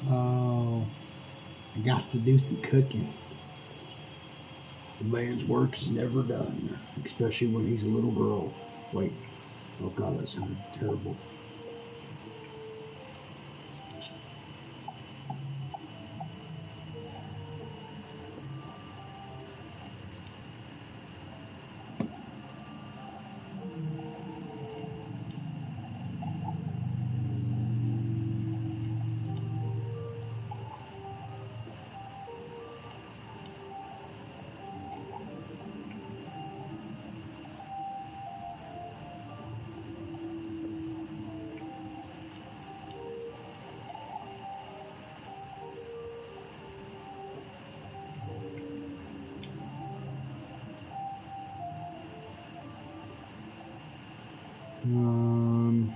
Oh, I got to do some cooking. The man's work is never done, especially when he's a little girl. Wait, oh God, that sounded terrible. Um,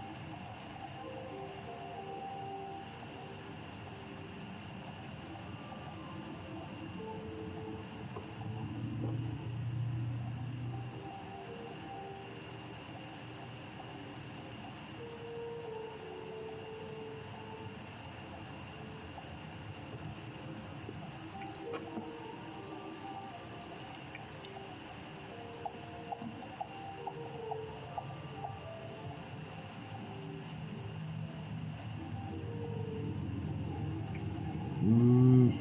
mm,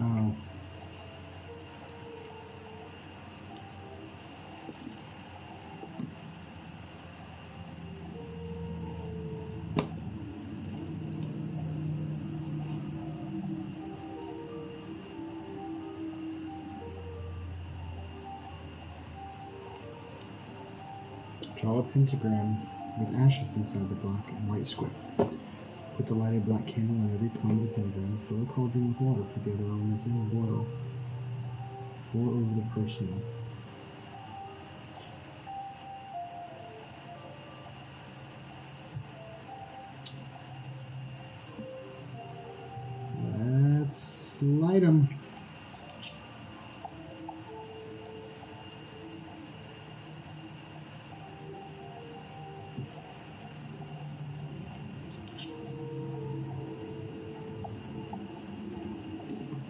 oh. Draw a pentagram with ashes inside the black and white square. Put the lighted black candle on every point of the pentagram. Fill a cauldron with water. Put the other elements in and boil. Pour over the person. Let's light them.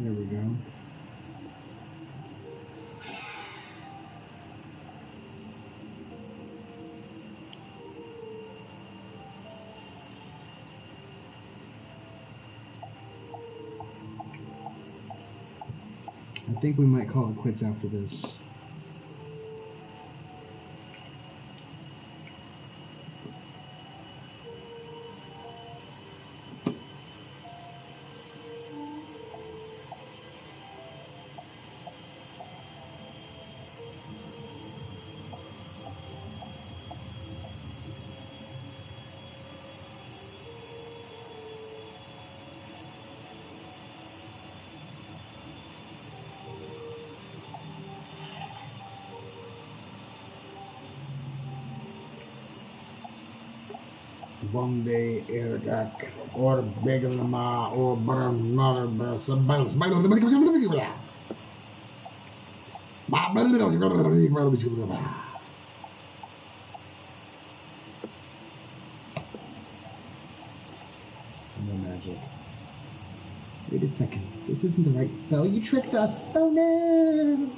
There we go. I think we might call it quits after this. Bombay, Iraq, or Begalama, or no magic. Wait a second. This isn't the right spell. You tricked us. Oh no!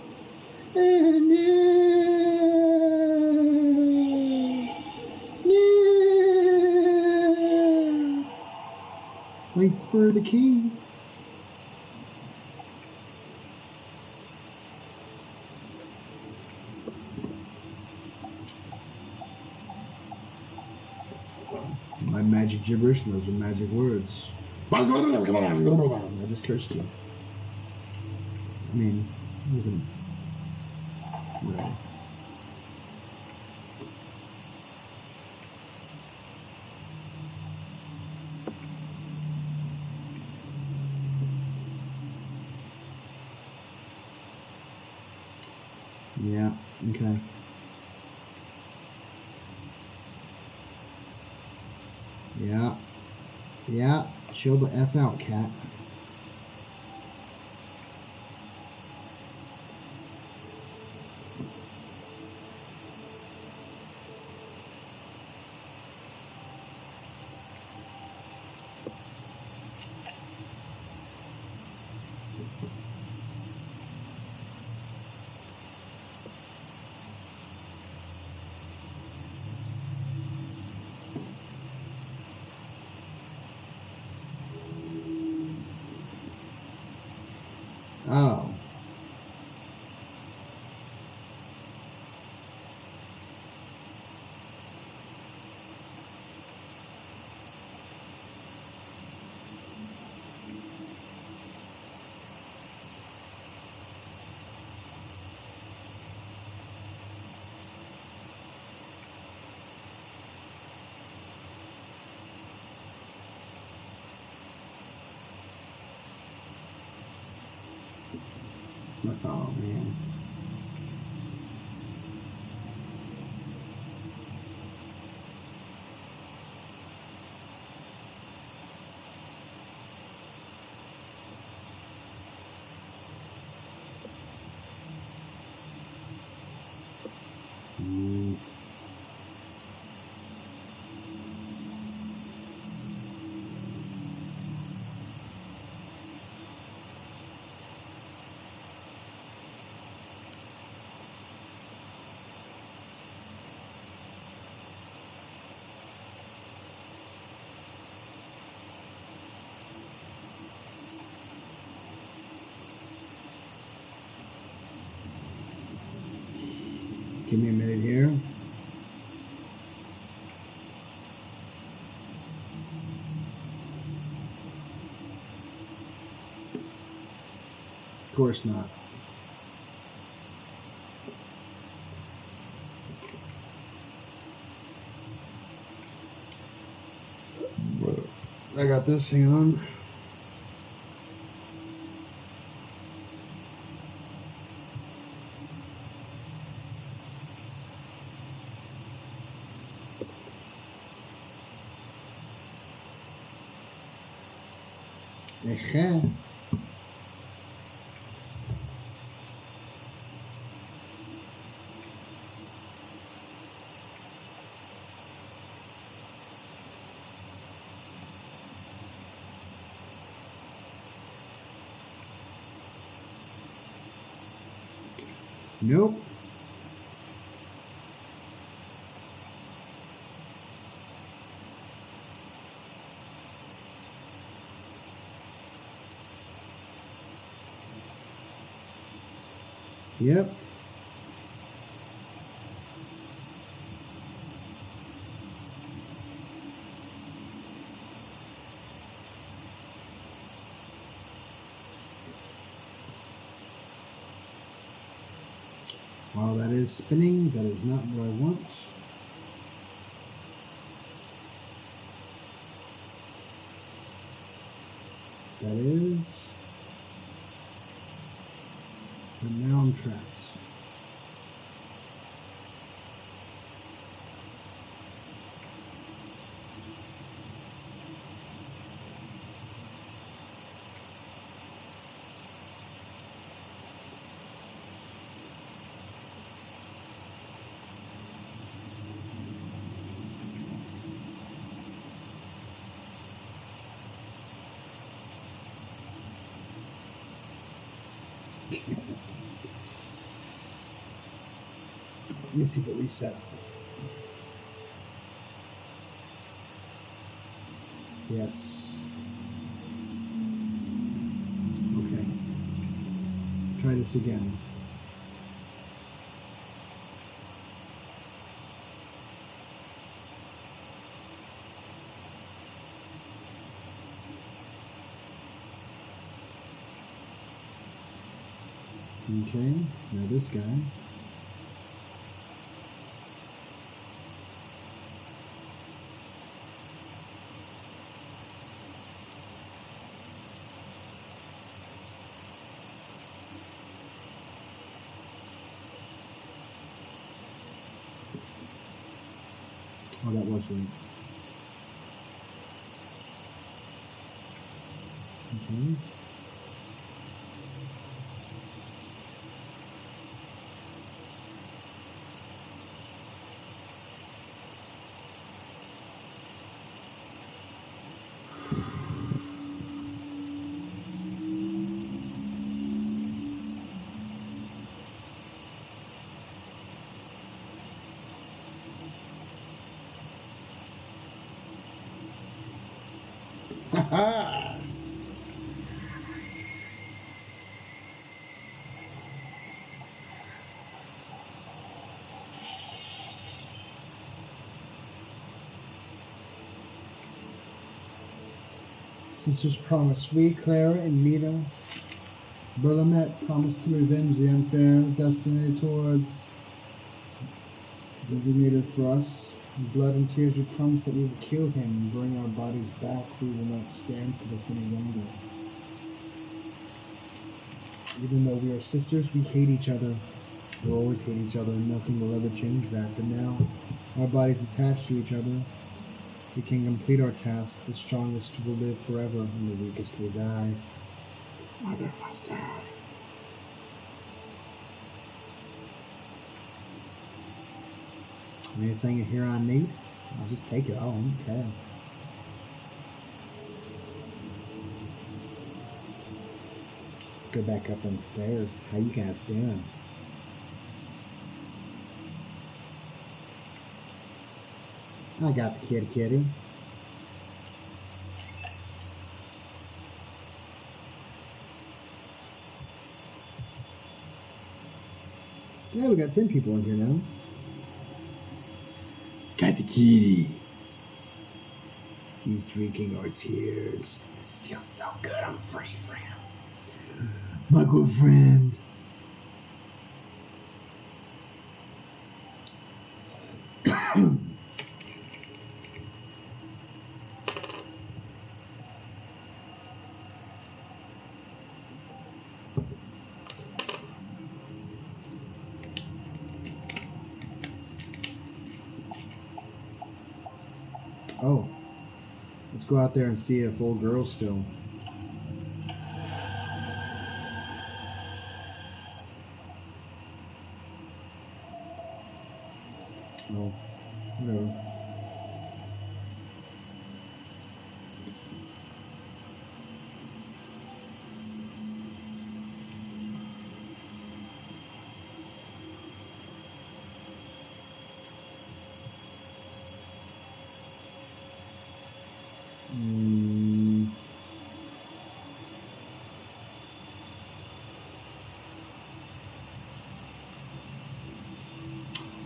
Oh no! No! Like Spur the King. My magic gibberish, those are magic words. I just cursed you. I mean, it wasn't. Whatever. Yeah, okay. Yeah. Yeah. Chill the F out, cat. Oh. Oh, man. Mm. Give me a minute here. Of course not. I got this, hang on. Eje. Nope. Yep. While that is spinning, that is not what I want. That is. And now I'm trapped. Let me see if it resets. Yes. Okay. Try this again. Okay, now this guy. Oh, that was right. Okay. Sisters promised we, Clara and Mita, Burlamette promised to revenge the unfair destiny towards designated for us. In blood and tears we promise that we will kill him and bring our bodies back. We will not stand for this any longer. Even though we are sisters, we hate each other. We'll always hate each other, and nothing will ever change that. But now, our bodies attached to each other, we can complete our task. The strongest will live forever, and the weakest will die. Mother must die. Anything in here I need? I'll just take it all. I don't care. Go back up on the stairs. How you guys doing? I got the kitty. Yeah, we got 10 people in here now. Got the kitty. He's drinking our tears. This feels so good. I'm free for him. My good friend. Oh, let's go out there and see if old girl's still. Oh, whatever.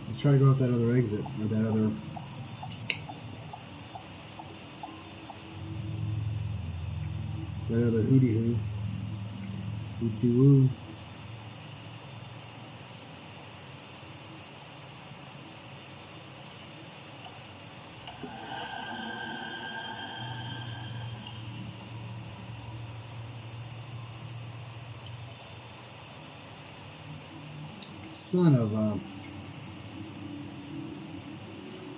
Let's try to go out that other exit, or that other... hooty hoo. Hooty woo. Son of a...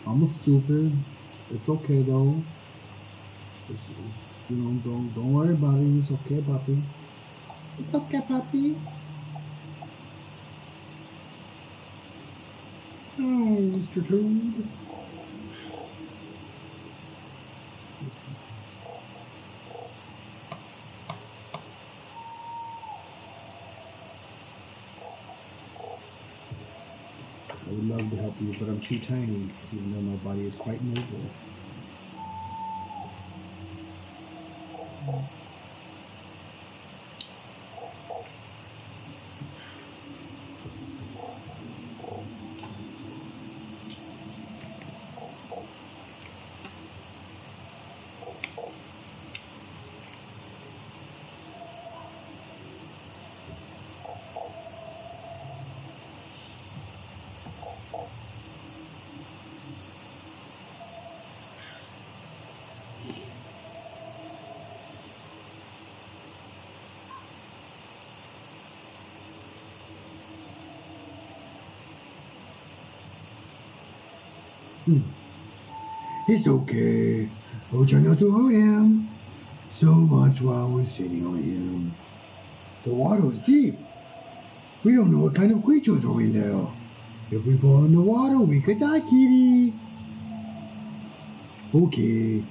I'm stupid. It's okay though. You know, don't worry about it. It's okay, puppy. It's okay, puppy. Oh, Mr. Toad. I would love to help you, but I'm too tiny, even though my body is quite mobile. It's okay. I'll try not to hurt him so much while we're sitting on him. The water's deep. We don't know what kind of creatures are in there. If we fall in the water, we could die, kitty. Okay.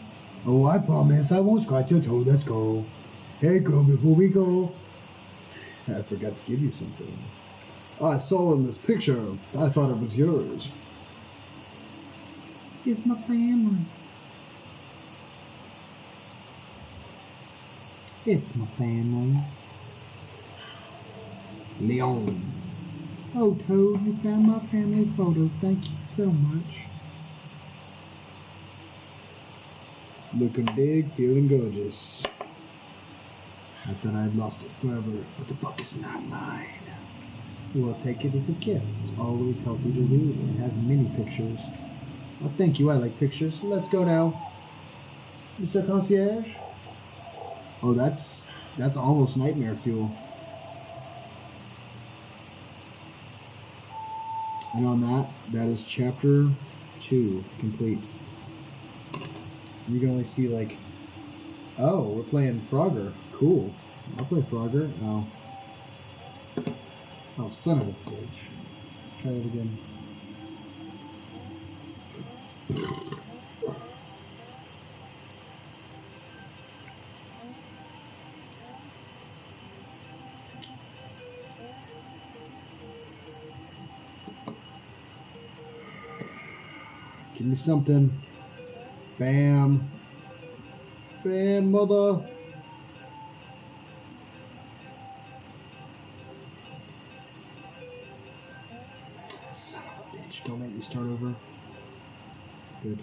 Oh, I promise I won't scratch your toe. Let's go. Hey, girl, before we go. I forgot to give you something. I saw in this picture. I thought it was yours. It's my family. It's my family. Leon. Oh, Toad, you found my family photo. Thank you so much. Looking big, feeling gorgeous. I thought I'd lost it forever, but the book is not mine. Well, take it as a gift. It's always healthy to read. It has many pictures. Oh, thank you. I like pictures. Let's go now. Mr. Concierge? Oh, that's almost nightmare fuel. And on that is chapter 2 complete. You can only see like, oh, we're playing Frogger. Cool. I'll play Frogger. Oh, son of a bitch. Let's try it again. Give me something. Bam. Bam, mother. Son of a bitch. Don't make me start over. Good.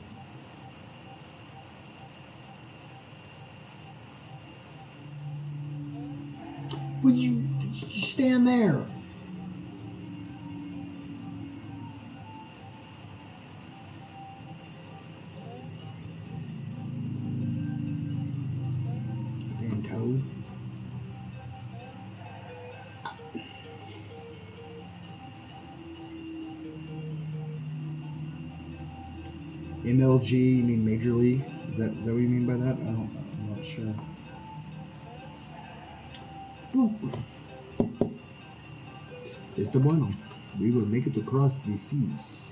Would you stand there? Damn Toad. MLG, you mean Major League? Is that what you mean by that? I'm not sure. Está bueno. We will make it across the seas.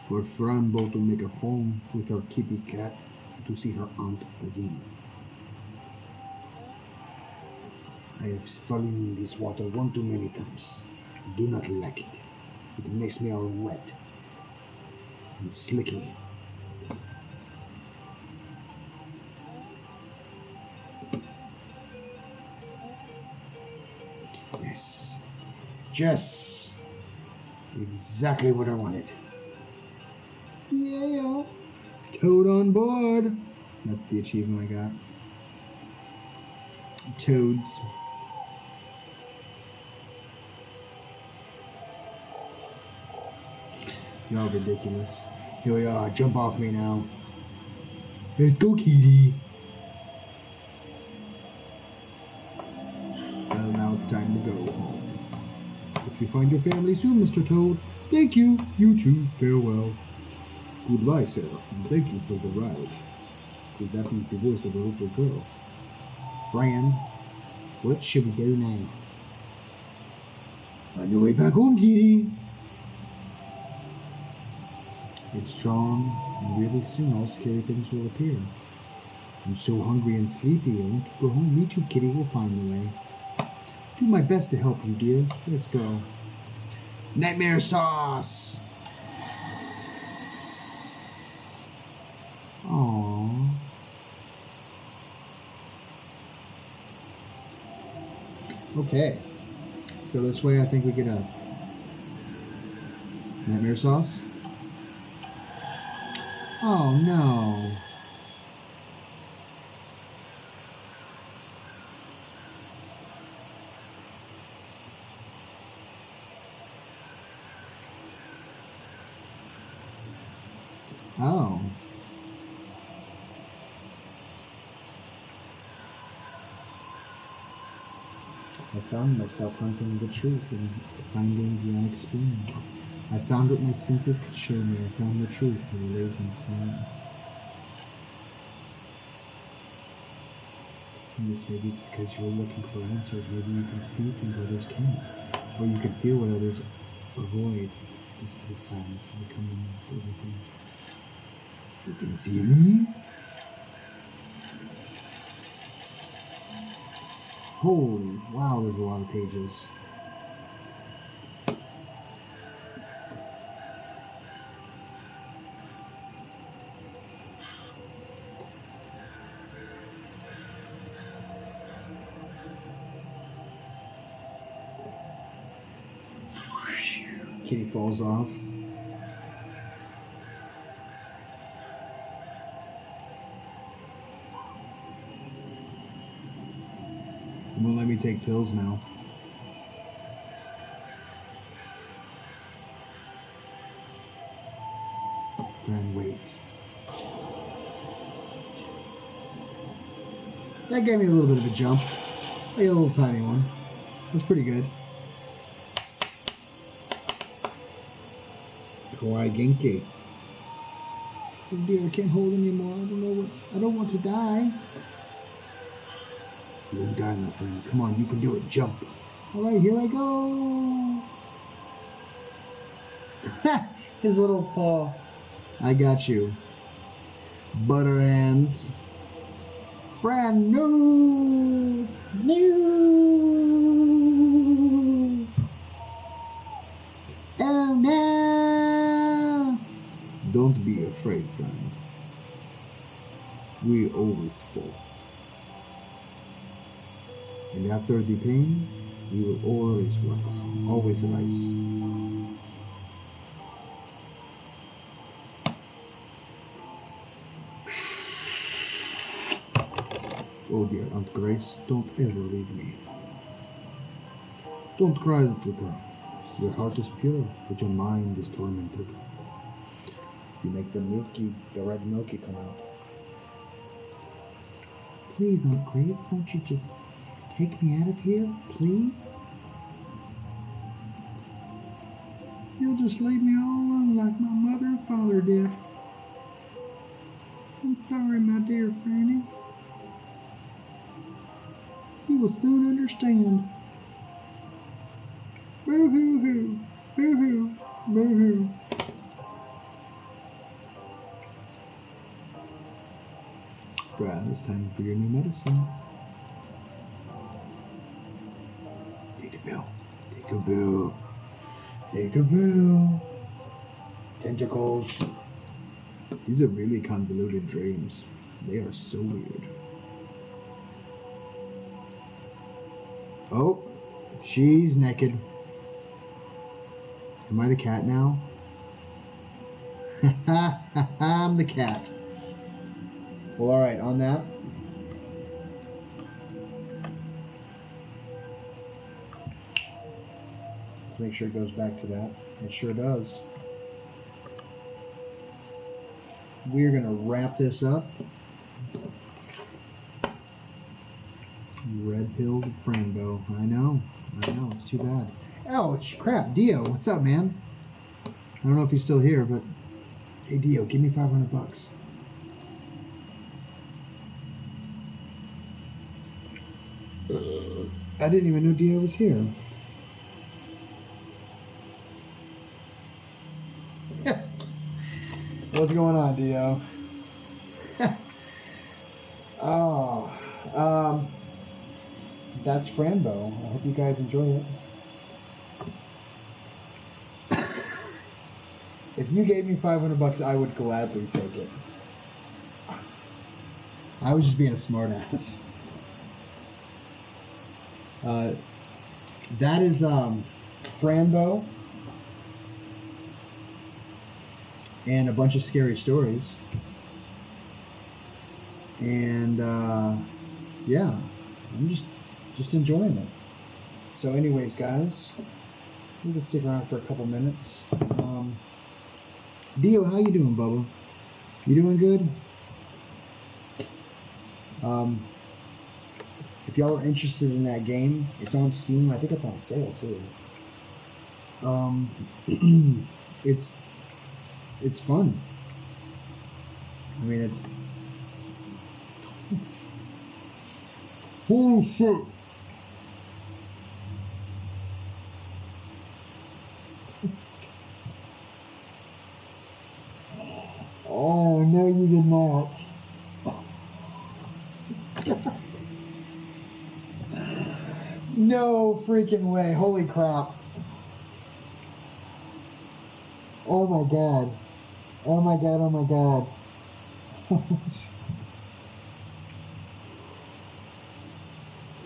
For Frambo to make a home with her kitty cat to see her aunt again. I have fallen in this water one too many times. I do not like it. It makes me all wet and slicky. Yes. Just exactly what I wanted. Yeah. Toad on board. That's the achievement I got. Toads. Y'all ridiculous. Here we are. Jump off me now. Let's go, kitty. Well, now it's time to go home. Hope you find your family soon, Mr. Toad. Thank you. You too. Farewell. Goodbye, sir. And thank you for the ride. Because that means the voice of a little girl. Fran, what should we do now? On your way back home, kitty. It's strong, and really soon all scary things will appear. I'm so hungry and sleepy, I want to go home. Me too, kitty. We'll find the way. Do my best to help you, dear. Let's go. Nightmare sauce! Aww. Okay. Let's go this way. I think we get a nightmare sauce. Oh no. Oh. I found myself hunting the truth and finding the unexplained. I found what my senses could show me. I found the truth that lays inside. And this maybe it's because you're looking for answers. Maybe you can see things others can't. Or you can feel what others avoid. Just the silence and becoming everything. You can see me? Holy wow, there's a lot of pages. Kitty falls off. It won't let me take pills now. Friend, wait. That gave me a little bit of a jump. Like a little tiny one. That's pretty good. Kawaii Genki. Oh dear, I can't hold anymore. I don't want to die. You won't die, my friend. Come on, you can do it. Jump. Alright, here I go. His little paw. I got you. Butter hands. Friend, no! No! Oh no! Don't be afraid, friend. We always fall. And after the pain, we will always rise. Always rise. Oh dear, Aunt Grace, don't ever leave me. Don't cry, little girl. Your heart is pure, but your mind is tormented. You make the red milky come out. Please, Aunt Grace, won't you just take me out of here, please? You'll just leave me all alone like my mother and father did. I'm sorry, my dear Franny. You will soon understand. Boo-hoo-hoo, boo-hoo, boo-hoo. Brad, it's time for your new medicine. Take the pill. Take the pill. Take the pill. Tentacles. These are really convoluted dreams. They are so weird. Oh, she's naked. Am I the cat now? I'm the cat. Well, alright, on that. Let's make sure it goes back to that. It sure does. We're going to wrap this up. Red-pilled Frambo. I know, it's too bad. Ouch, crap, Dio, what's up, man? I don't know if he's still here, but hey, Dio, give me $500. I didn't even know Dio was here. What's going on, Dio? Oh, that's Frambo. I hope you guys enjoy it. If you gave me $500, I would gladly take it. I was just being a smartass. That is Frambo and a bunch of scary stories. And yeah, I'm just enjoying it. So anyways, guys, we can stick around for a couple minutes. Dio, how you doing, Bubba? You doing good? If y'all are interested in that game, it's on Steam. I think it's on sale too. It's fun. I mean, it's holy shit. Oh no, you did not. No freaking way! Holy crap! Oh my god! Oh my god! Oh my god!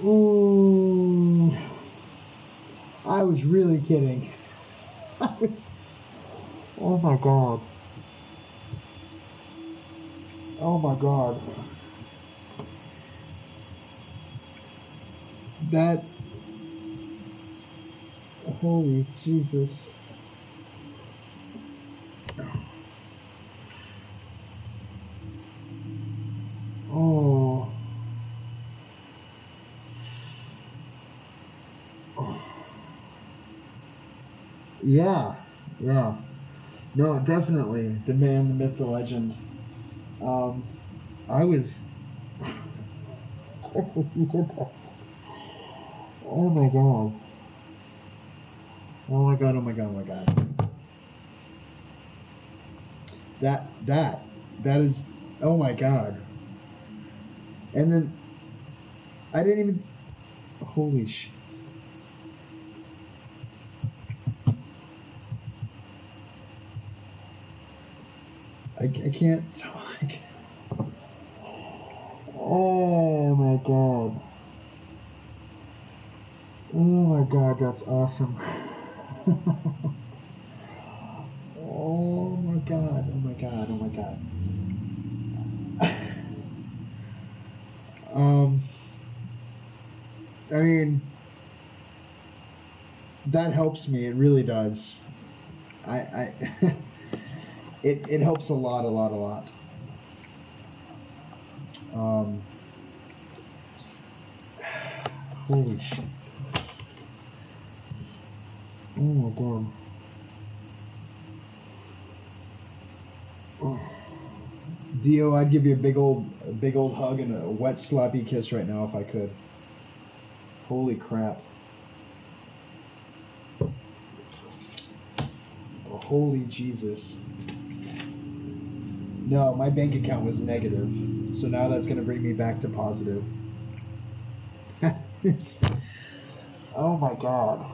Ooh! I was really kidding. I was. Oh my god! Oh my god! That. Holy Jesus! Oh. Yeah, yeah. No, definitely. The man, the myth, the legend. Um, I was. Oh my god. Oh my god, oh my god, oh my god. That is. Oh my god. And then. I didn't even. Holy shit. I can't talk. Oh my god. Oh my god, that's awesome. Oh my god, oh my god, oh my god. um, I mean, that helps me. It really does. I it helps a lot, a lot, a lot. Um, holy shit. Oh my god. Oh. Dio, I'd give you a big old hug and a wet sloppy kiss right now if I could. Holy crap. Oh, holy Jesus. No, my bank account was negative. So now that's going to bring me back to positive. It's, oh my god.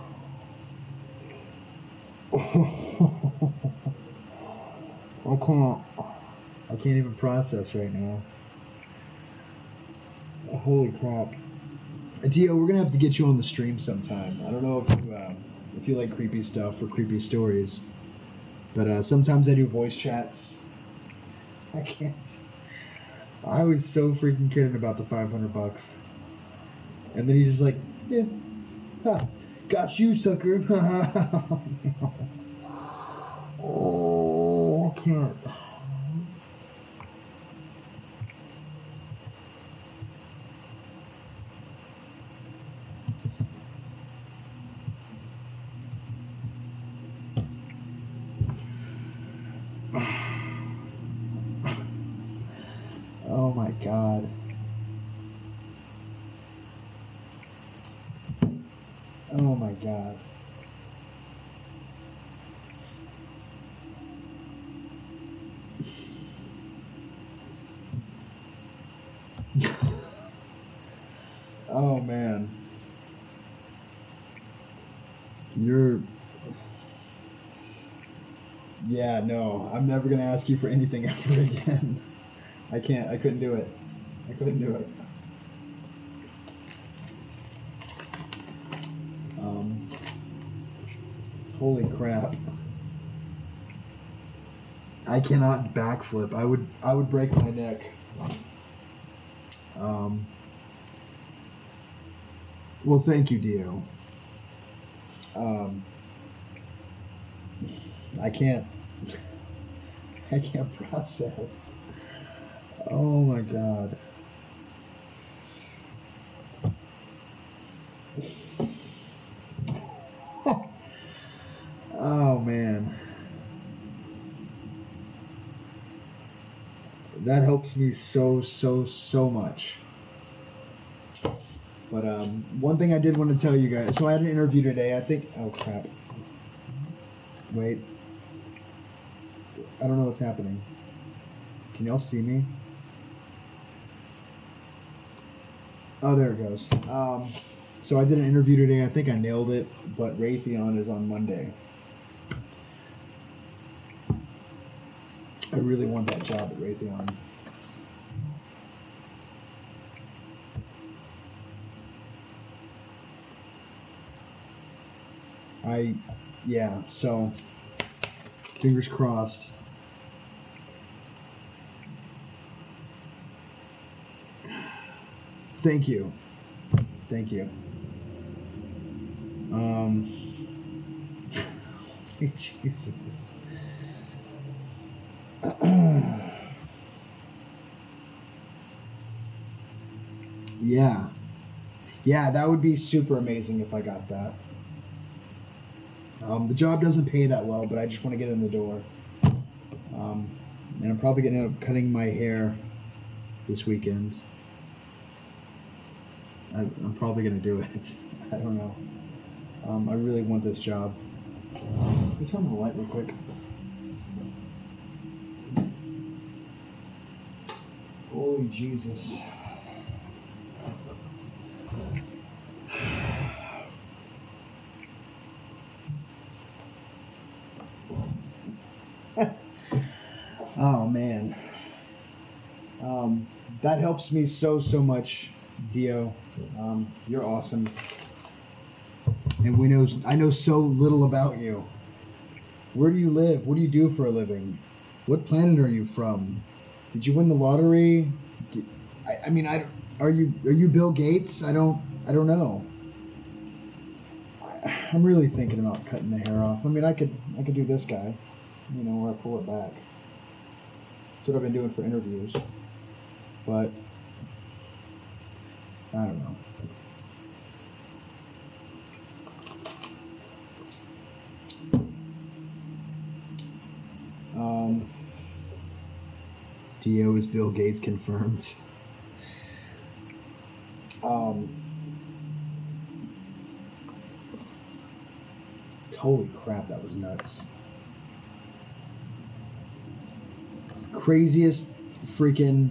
I can't even process right now. Holy crap. Dio, we're going to have to get you on the stream sometime. I don't know if you like creepy stuff or creepy stories. But sometimes I do voice chats. I can't. I was so freaking kidding about the $500. And then he's just like, yeah, ha, got you, sucker. Oh, I can't. Oh my god. Oh my god. Oh man. You're. Yeah, no. I'm never gonna ask you for anything ever again. I can't. I couldn't do it. I couldn't do it. Um. Holy crap. I cannot backflip. I would break my neck. Um. Well, thank you, Dio. Um. I can't. I can't process. Oh my god. That helps me so much. But one thing I did want to tell you guys. So I had an interview today. I think. Oh crap. Wait. I don't know what's happening. Can y'all see me? Oh, there it goes. So I did an interview today. I think I nailed it, but Raytheon is on Monday. I really want that job at Raytheon. Yeah, so fingers crossed. Thank you. Jesus. Yeah, that would be super amazing if I got that. The job doesn't pay that well, but I just want to get in the door. And I'm probably going to end up cutting my hair this weekend. I'm probably going to do it. I don't know. I really want this job. Let me turn on the light real quick. Holy Jesus. Oh man. That helps me so much, Dio. You're awesome. And I know so little about you. Where do you live? What do you do for a living? What planet are you from? Did you win the lottery? Are you Bill Gates? I don't know. I'm really thinking about cutting the hair off. I mean, I could do this guy, where I pull it back. That's what I've been doing for interviews. But I don't know. Dio is Bill Gates confirmed. Holy crap, that was nuts. Craziest freaking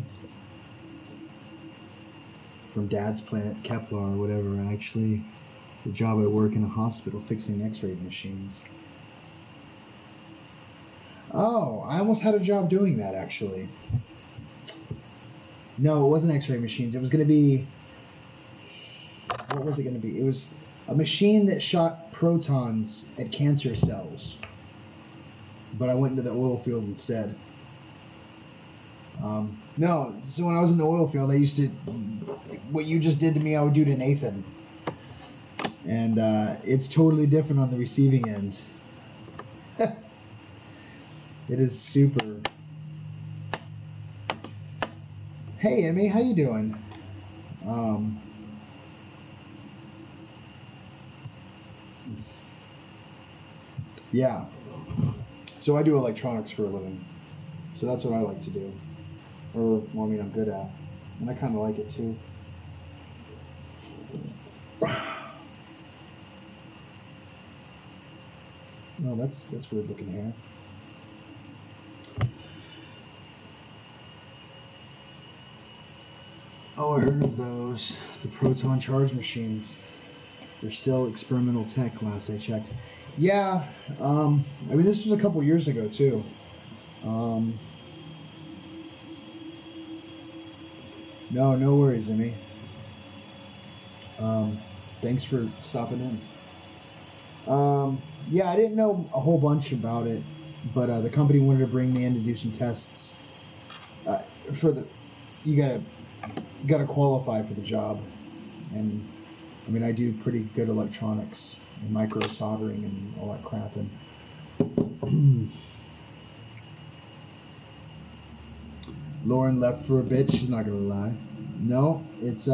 from Dad's planet, Kepler or whatever, actually. The job I work in a hospital fixing x-ray machines. Oh, I almost had a job doing that, actually. No, it wasn't x-ray machines. It was going to be... What was it going to be? It was a machine that shot protons at cancer cells. But I went into the oil field instead. No, so when I was in the oil field, I used to... What you just did to me, I would do to Nathan. And it's totally different on the receiving end. It is super. Hey, Emmy, how you doing? Yeah. So I do electronics for a living. So that's what I like to do. Or, well, I mean, I'm good at. And I kind of like it too. No, that's weird looking hair. Oh, I heard of those. The proton charge machines. They're still experimental tech last I checked. Yeah, I mean, this was a couple years ago too. No worries, Emmy. Thanks for stopping in. Yeah, I didn't know a whole bunch about it, but the company wanted to bring me in to do some tests. You gotta qualify for the job, and I mean I do pretty good electronics and micro soldering and all that crap. And Lauren left for a bit. She's not gonna lie. No, it's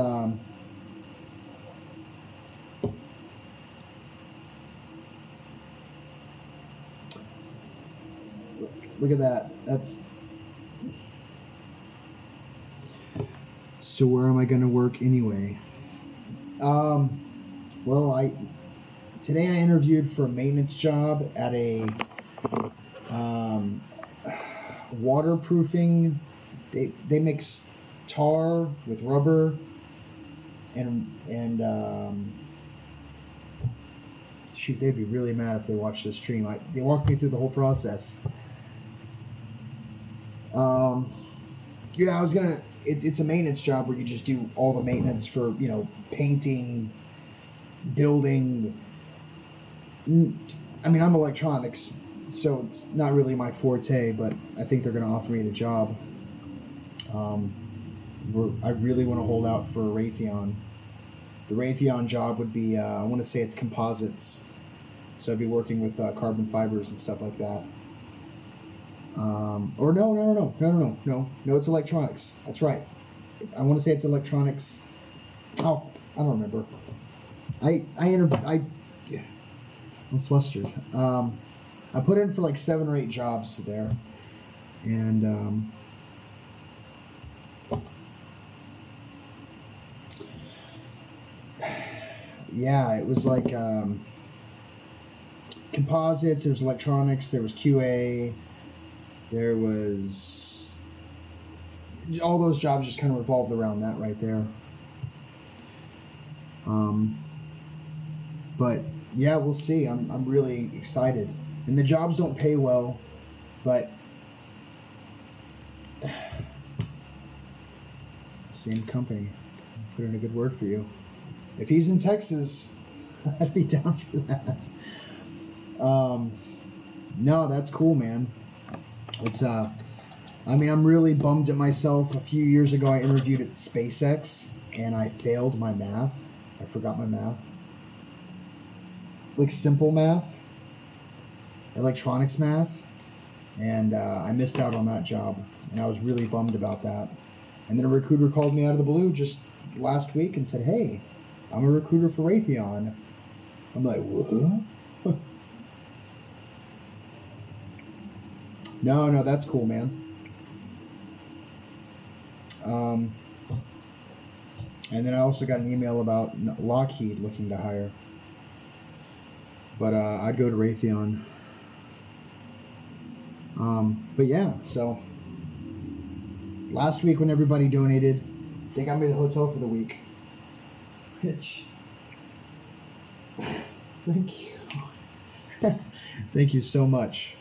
Look at that. So where am I going to work anyway? Well, today I interviewed for a maintenance job at a waterproofing. They mix tar with rubber and shoot, they'd be really mad if they watched this stream. They walked me through the whole process. Yeah, I was gonna. It's a maintenance job where you just do all the maintenance for painting, building. I mean, I'm electronics, so it's not really my forte, but I think they're gonna offer me the job. I really want to hold out for Raytheon. The Raytheon job would be, I want to say it's composites. So I'd be working with carbon fibers and stuff like that. Or no, it's electronics. That's right. I want to say it's electronics. Oh, I don't remember. I'm flustered. I put in for like 7 or 8 jobs there. And, yeah, it was like composites, there was electronics, there was QA, there was all those jobs just kind of revolved around that right there. But yeah, we'll see. I'm really excited, and the jobs don't pay well, but same company. Put in a good word for you. If he's in Texas, I'd be down for that. No, that's cool, man. It's I mean, I'm really bummed at myself. A few years ago, I interviewed at SpaceX, and I failed my math. I forgot my math. Like simple math, electronics math, and I missed out on that job, and I was really bummed about that. And then a recruiter called me out of the blue just last week and said, "Hey, I'm a recruiter for Raytheon." I'm like, what? No, that's cool, man. And then I also got an email about Lockheed looking to hire. But I'd go to Raytheon. But yeah, so last week when everybody donated, they got me the hotel for the week. Which, thank you. Thank you so much.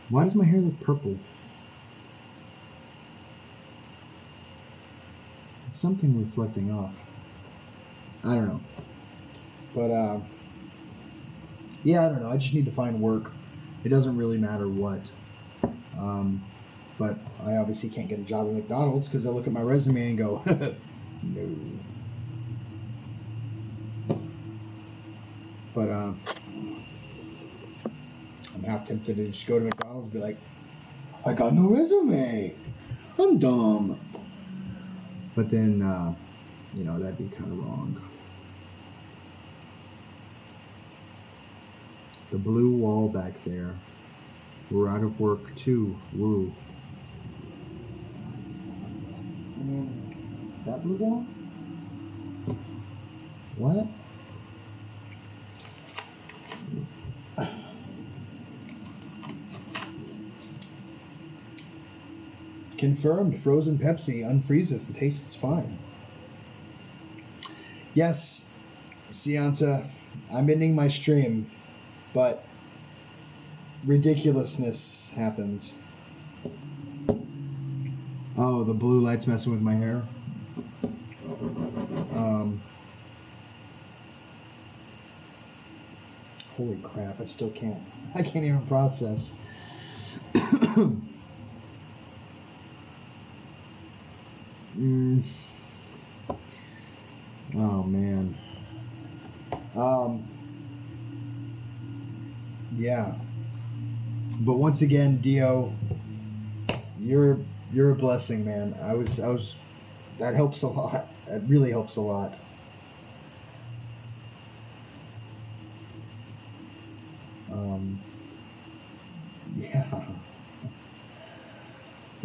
Why does my hair look purple? It's something reflecting off. I don't know. But yeah, I don't know. I just need to find work. It doesn't really matter what. But I obviously can't get a job at McDonald's because they'll look at my resume and go, no. But I'm half tempted to just go to McDonald's and be like, I got no resume. I'm dumb. But then, that'd be kind of wrong. The blue wall back there. We're out of work too. Woo. That blue wall? What? Confirmed. Frozen Pepsi unfreezes. The taste is fine. Yes, Cianta, I'm ending my stream, but ridiculousness happens. Oh, the blue light's messing with my hair. Holy crap, I can't even process. Oh man. Yeah. But once again, Dio, you're a blessing, man. I was that helps a lot. It really helps a lot.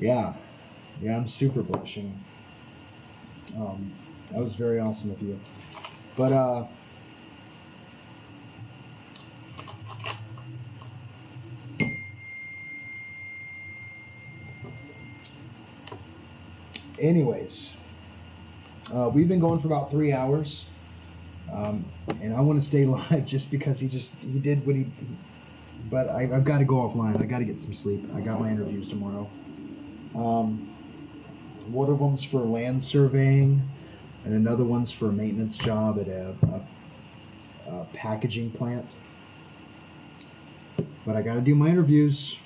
Yeah, I'm super blushing. That was very awesome of you. But anyways, we've been going for about 3 hours, and I want to stay live just because he did what he. But I've got to go offline. I got to get some sleep. I got my interviews tomorrow. One of them's for land surveying, and another one's for a maintenance job at a packaging plant. But I got to do my interviews.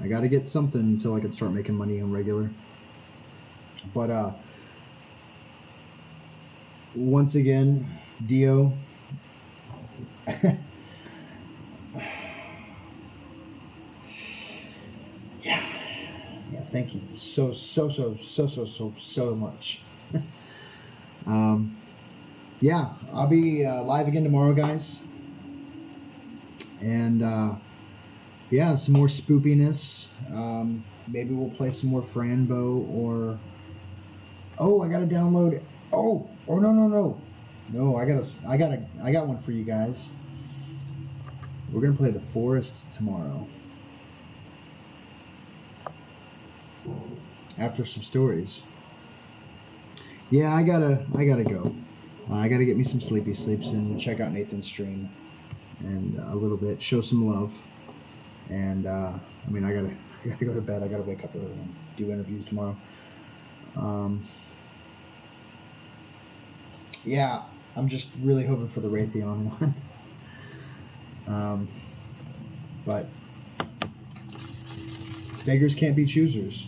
I got to get something until I can start making money on regular. But once again, Dio. Yeah, thank you so much. Yeah, I'll be live again tomorrow, guys. And yeah, some more spoopiness. Maybe we'll play some more Franbo or. Oh, I gotta download. Oh no. No, I got one for you guys. We're gonna play The Forest tomorrow. After some stories. Yeah, I gotta go. I gotta get me some sleepy sleeps and check out Nathan's stream and a little bit, show some love. And I gotta go to bed. I gotta wake up early and do interviews tomorrow. Yeah, I'm just really hoping for the Raytheon one. But beggars can't be choosers.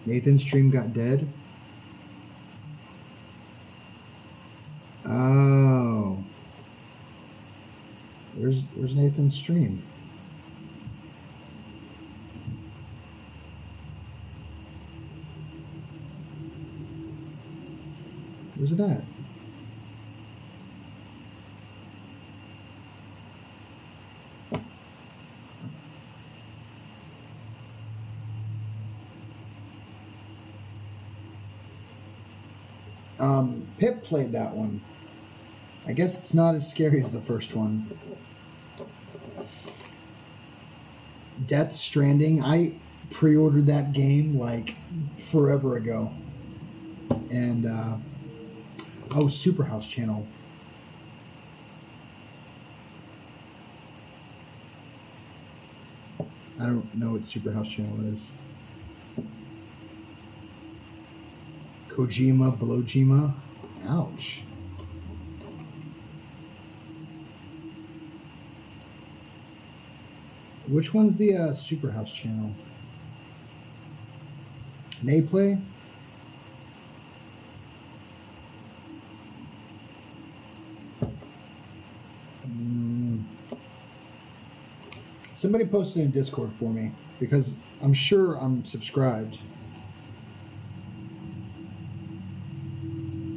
Nathan's stream got dead. Oh. Where's Nathan's stream? Where's it at? Pip played that one. I guess it's not as scary as the first one. Death Stranding. I pre-ordered that game like forever ago. And Superhouse channel. I don't know what Superhouse channel is. Kojima, Blowjima. Ouch. Which one's the Superhouse channel? Nayplay? Somebody posted in Discord for me because I'm sure I'm subscribed.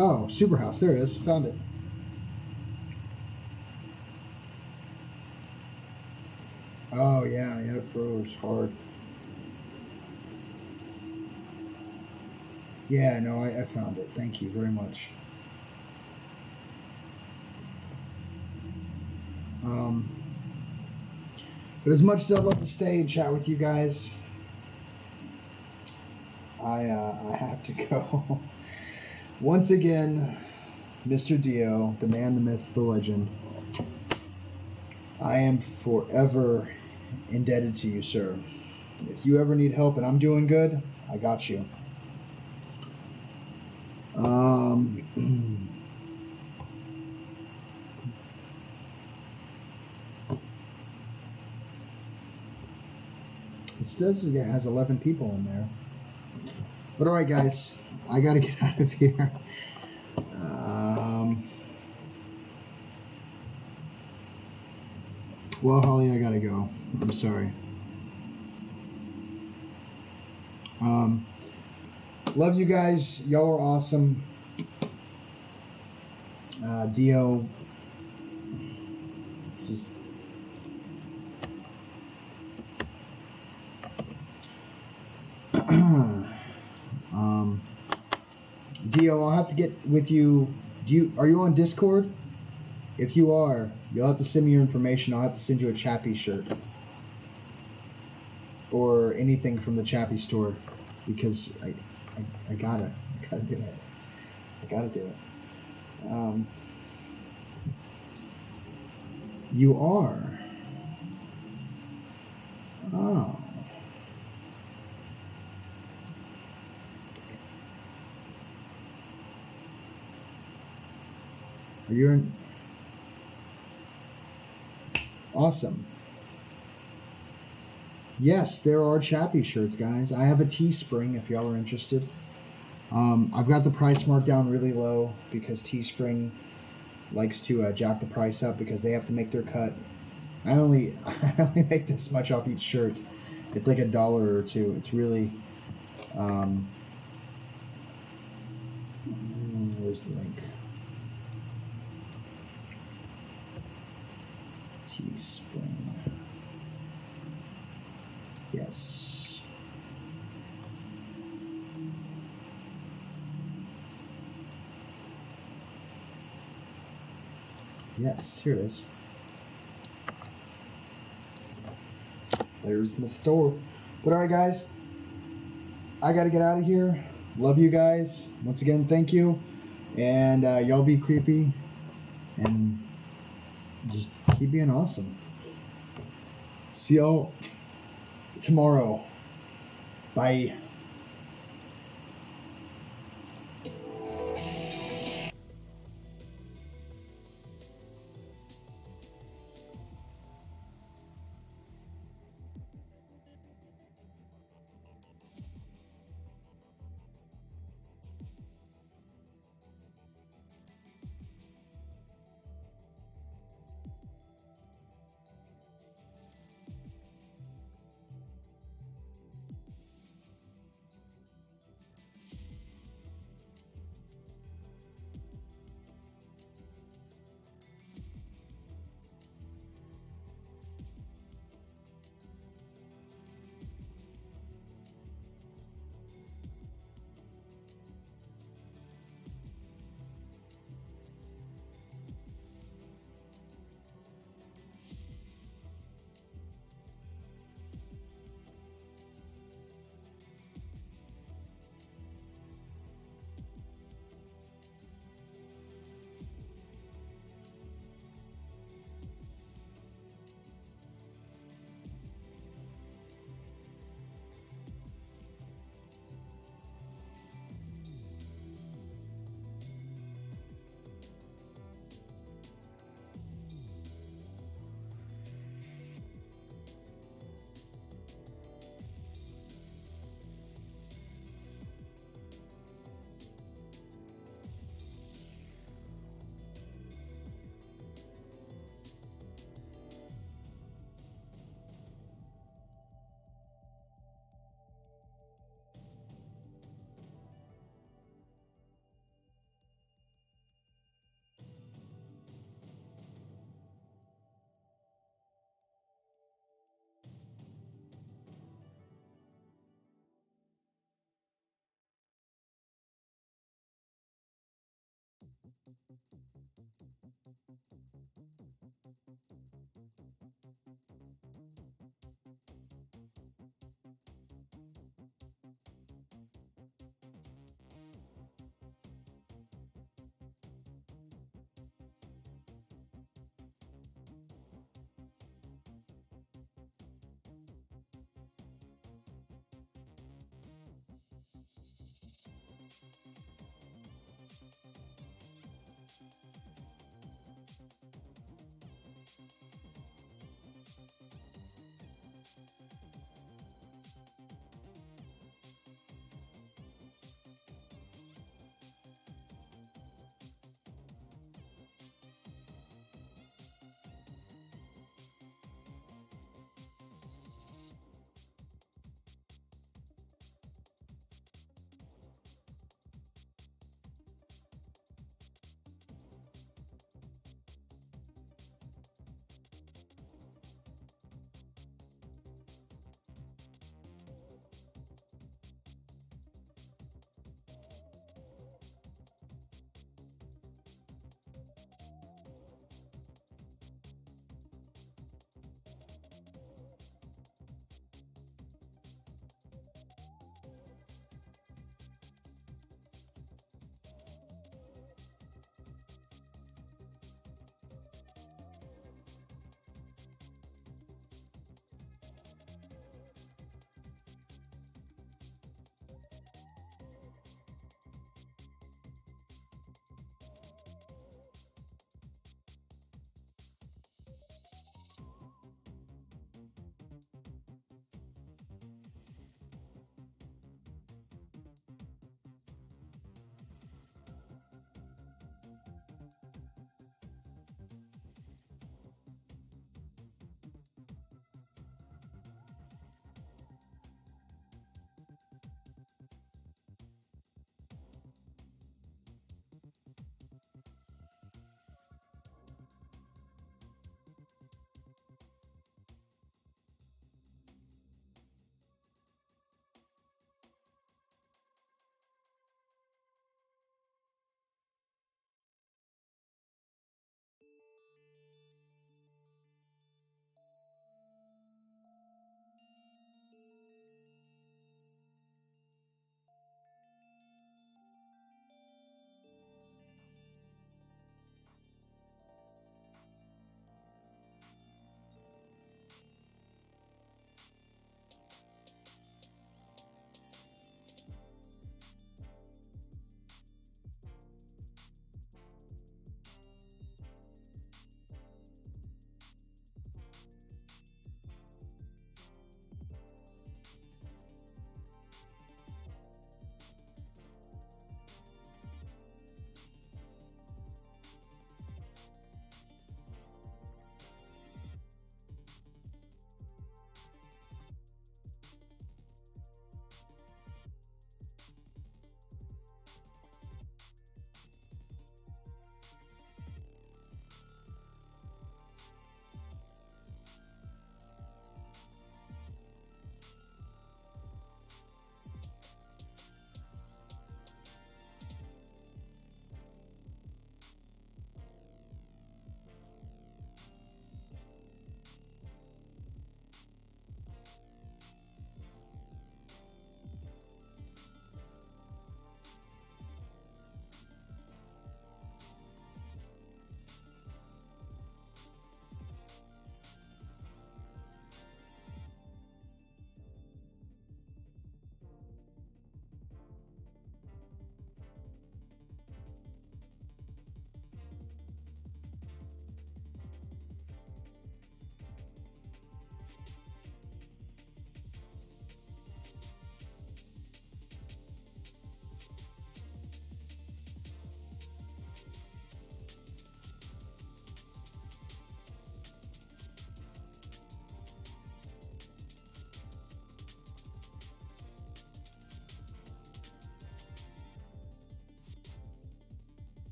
Oh, Superhouse. There it is. Found it. Oh, yeah, it froze hard. Yeah, no, I found it. Thank you very much. But as much as I'd love to stay and chat with you guys, I have to go. Once again, Mr. Dio, the man, the myth, the legend, I am forever indebted to you, sir. If you ever need help and I'm doing good, I got you. It says it has 11 people in there. But all right, guys, I gotta get out of here. Well, Holly, I gotta go. I'm sorry. Love you guys. Y'all are awesome. Dio, just audio. I'll have to get with you. Are you on Discord? If you are, you'll have to send me your information. I'll have to send you a Chappy shirt or anything from the Chappy store because I gotta do it. I gotta do it. You are. Oh. You're in. Awesome. Yes, there are Chappy shirts, guys. I have a Teespring if y'all are interested. I've got the price marked down really low because Teespring likes to jack the price up because they have to make their cut. I only make this much off each shirt. It's like $1 or $2. It's really. Where's the link? Teespring. Yes. Yes, here it is. There's my store. But alright, guys, I gotta get out of here. Love you guys. Once again, thank you. And y'all be creepy and just keep being awesome. See y'all tomorrow. Bye.